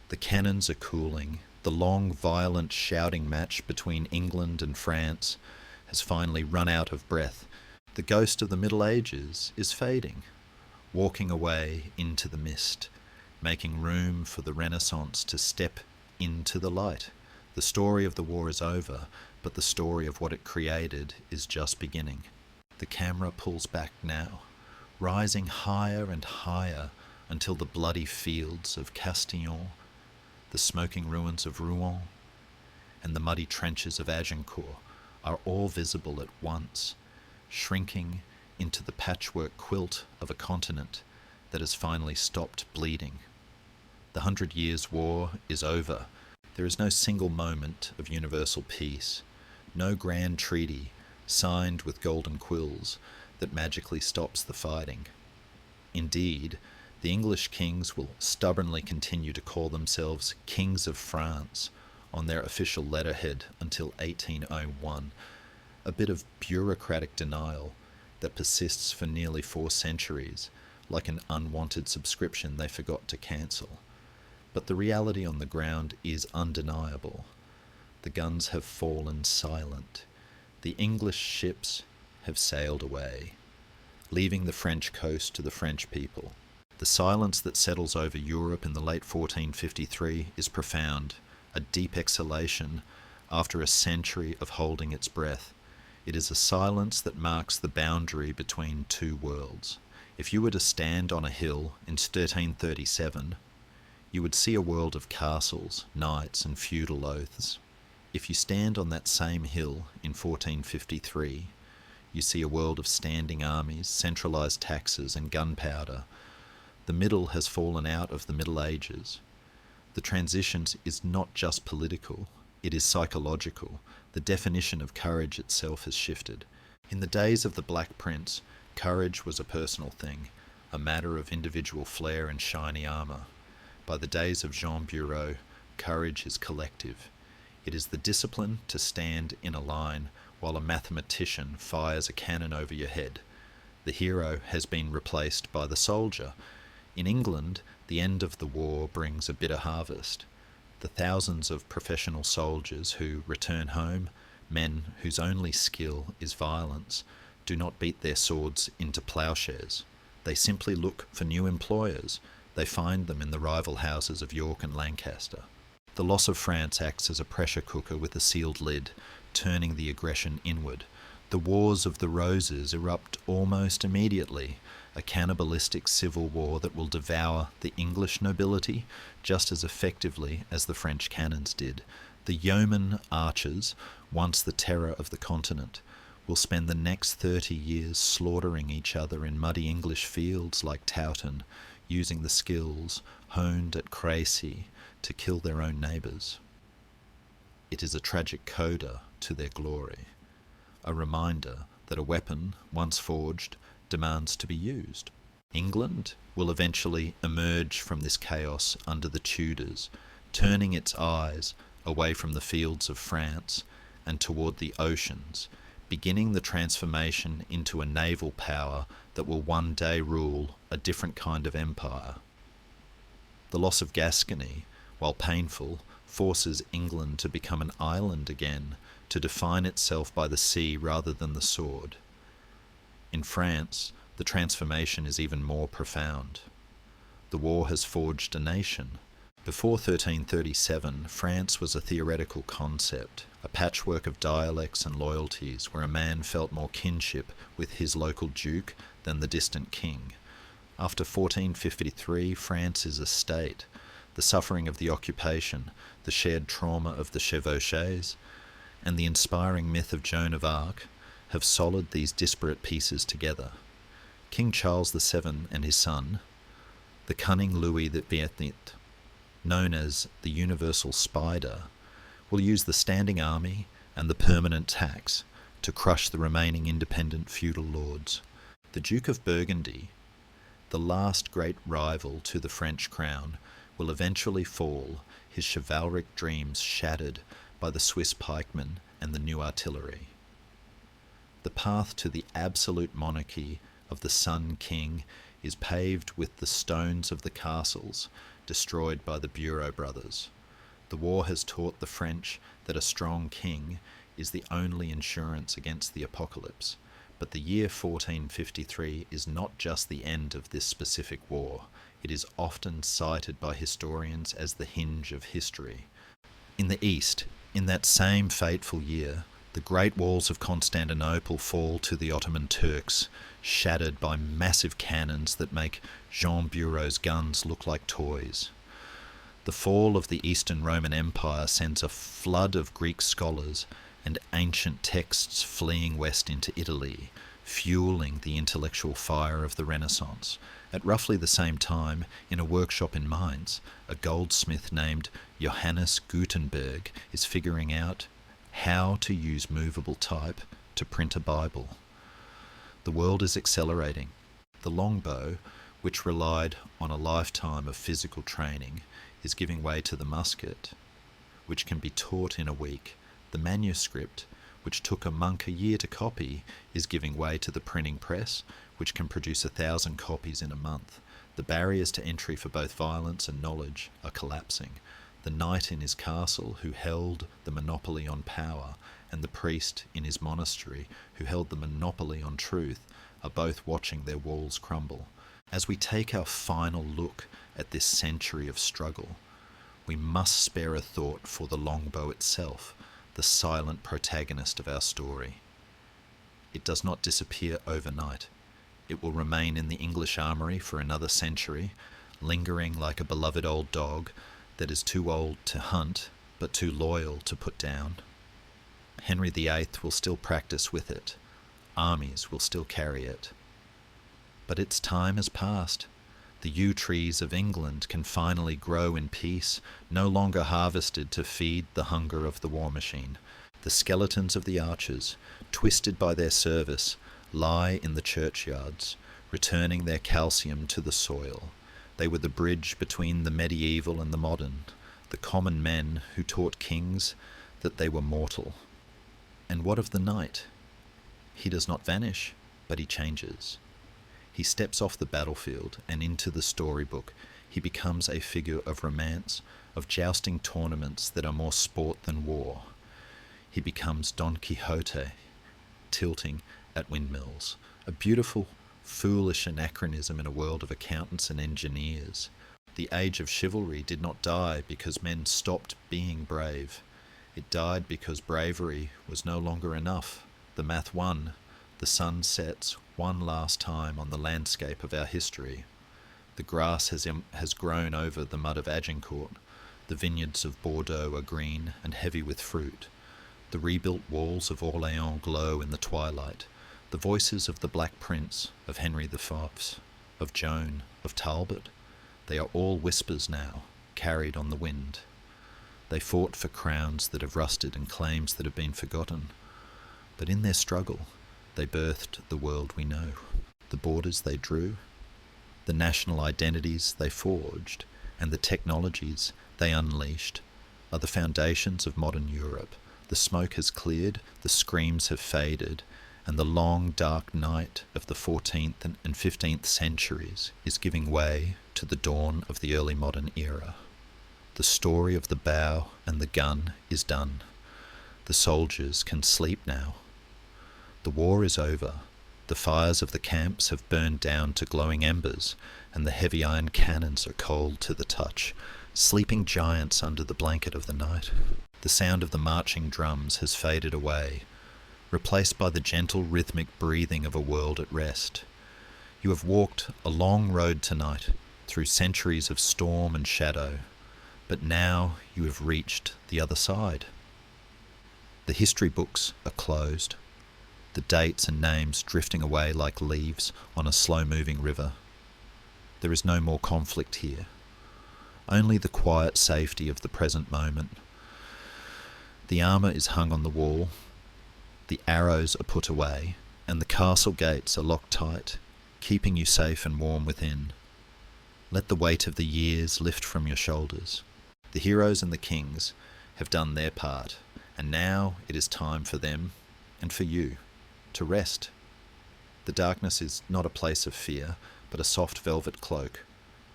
The cannons are cooling. The long, violent, shouting match between England and France has finally run out of breath. The ghost of the Middle Ages is fading, walking away into the mist, making room for the Renaissance to step into the light. The story of the war is over, but the story of what it created is just beginning. The camera pulls back now, rising higher and higher until the bloody fields of Castillon, the smoking ruins of Rouen, and the muddy trenches of Agincourt are all visible at once, shrinking into the patchwork quilt of a continent that has finally stopped bleeding. The 100 Years' War is over. There is no single moment of universal peace, no grand treaty signed with golden quills that magically stops the fighting. Indeed, the English kings will stubbornly continue to call themselves Kings of France on their official letterhead until 1801, a bit of bureaucratic denial that persists for nearly 4 centuries, like an unwanted subscription they forgot to cancel. But the reality on the ground is undeniable. The guns have fallen silent. The English ships have sailed away, leaving the French coast to the French people. The silence that settles over Europe in the late 1453 is profound, a deep exhalation after a century of holding its breath. It is a silence that marks the boundary between two worlds. If you were to stand on a hill in 1337, you would see a world of castles, knights, and feudal oaths. If you stand on that same hill in 1453, you see a world of standing armies, centralised taxes, and gunpowder. The middle has fallen out of the Middle Ages. The transition is not just political, it is psychological. The definition of courage itself has shifted. In the days of the Black Prince, courage was a personal thing, a matter of individual flair and shiny armour. By the days of Jean Bureau, courage is collective. It is the discipline to stand in a line while a mathematician fires a cannon over your head. The hero has been replaced by the soldier. In England, the end of the war brings a bitter harvest. The thousands of professional soldiers who return home, men whose only skill is violence, do not beat their swords into ploughshares. They simply look for new employers. They find them in the rival houses of York and Lancaster. The loss of France acts as a pressure cooker with a sealed lid, turning the aggression inward. The Wars of the Roses erupt almost immediately, a cannibalistic civil war that will devour the English nobility just as effectively as the French cannons did. The yeoman archers, once the terror of the continent, will spend the next 30 years slaughtering each other in muddy English fields like Towton, using the skills honed at Crécy to kill their own neighbours. It is a tragic coda to their glory, a reminder that a weapon, once forged, demands to be used. England will eventually emerge from this chaos under the Tudors, turning its eyes away from the fields of France and toward the oceans, beginning the transformation into a naval power that will one day rule a different kind of empire. The loss of Gascony, while painful, forces England to become an island again, to define itself by the sea rather than the sword. In France, the transformation is even more profound. The war has forged a nation. Before 1337, France was a theoretical concept, a patchwork of dialects and loyalties where a man felt more kinship with his local duke than the distant king. After 1453, France is a state. The suffering of the occupation, the shared trauma of the chevauchés, and the inspiring myth of Joan of Arc have soldered these disparate pieces together. King Charles VII and his son, the cunning Louis XVIII, known as the Universal Spider, will use the standing army and the permanent tax to crush the remaining independent feudal lords. The Duke of Burgundy, the last great rival to the French crown, will eventually fall, his chivalric dreams shattered by the Swiss pikemen and the new artillery. The path to the absolute monarchy of the Sun King is paved with the stones of the castles destroyed by the Bureau brothers. The war has taught the French that a strong king is the only insurance against the apocalypse. But the year 1453 is not just the end of this specific war. It is often cited by historians as the hinge of history. In the East, in that same fateful year, the great walls of Constantinople fall to the Ottoman Turks, shattered by massive cannons that make Jean Bureau's guns look like toys. The fall of the Eastern Roman Empire sends a flood of Greek scholars and ancient texts fleeing west into Italy, fueling the intellectual fire of the Renaissance. At roughly the same time, in a workshop in Mainz, a goldsmith named Johannes Gutenberg is figuring out how to use movable type to print a Bible. The world is accelerating. The longbow, which relied on a lifetime of physical training, is giving way to the musket, which can be taught in a week. The manuscript, which took a monk a year to copy, is giving way to the printing press, which can produce 1,000 copies in a month. The barriers to entry for both violence and knowledge are collapsing. The knight in his castle, who held the monopoly on power, and the priest in his monastery, who held the monopoly on truth, are both watching their walls crumble. As we take our final look at this century of struggle, we must spare a thought for the longbow itself, the silent protagonist of our story. It does not disappear overnight. It will remain in the English armoury for another century, lingering like a beloved old dog that is too old to hunt but too loyal to put down. Henry VIII will still practice with it. Armies will still carry it. But its time has passed. The yew trees of England can finally grow in peace, no longer harvested to feed the hunger of the war machine. The skeletons of the archers, twisted by their service, lie in the churchyards, returning their calcium to the soil. They were the bridge between the medieval and the modern, the common men who taught kings that they were mortal. And what of the knight? He does not vanish, but he changes. He steps off the battlefield and into the storybook. He becomes a figure of romance, of jousting tournaments that are more sport than war. He becomes Don Quixote, tilting at windmills, a beautiful, foolish anachronism in a world of accountants and engineers. The age of chivalry did not die because men stopped being brave. It died because bravery was no longer enough. The math won. The sun sets one last time on the landscape of our history. The grass has grown over the mud of Agincourt. The vineyards of Bordeaux are green and heavy with fruit. The rebuilt walls of Orléans glow in the twilight. The voices of the Black Prince, of Henry V, of Joan, of Talbot, they are all whispers now, carried on the wind. They fought for crowns that have rusted and claims that have been forgotten. But in their struggle, they birthed the world we know. The borders they drew, the national identities they forged, and the technologies they unleashed are the foundations of modern Europe. The smoke has cleared, the screams have faded, and the long, dark night of the 14th and 15th centuries is giving way to the dawn of the early modern era. The story of the bow and the gun is done. The soldiers can sleep now. The war is over. The fires of the camps have burned down to glowing embers, and the heavy iron cannons are cold to the touch, sleeping giants under the blanket of the night. The sound of the marching drums has faded away, replaced by the gentle rhythmic breathing of a world at rest. You have walked a long road tonight, through centuries of storm and shadow, but now you have reached the other side. The history books are closed, the dates and names drifting away like leaves on a slow-moving river. There is no more conflict here, only the quiet safety of the present moment. The armour is hung on the wall, the arrows are put away, and the castle gates are locked tight, keeping you safe and warm within. Let the weight of the years lift from your shoulders. The heroes and the kings have done their part, and now it is time for them, and for you, to rest. The darkness is not a place of fear, but a soft velvet cloak,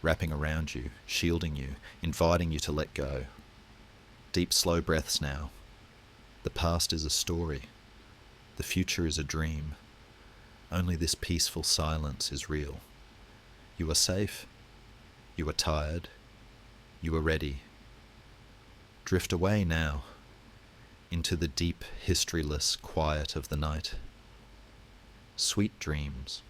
wrapping around you, shielding you, inviting you to let go. Deep, slow breaths now. The past is a story. The future is a dream. Only this peaceful silence is real. You are safe. You are tired. You are ready. Drift away now, into the deep, historyless quiet of the night. Sweet dreams.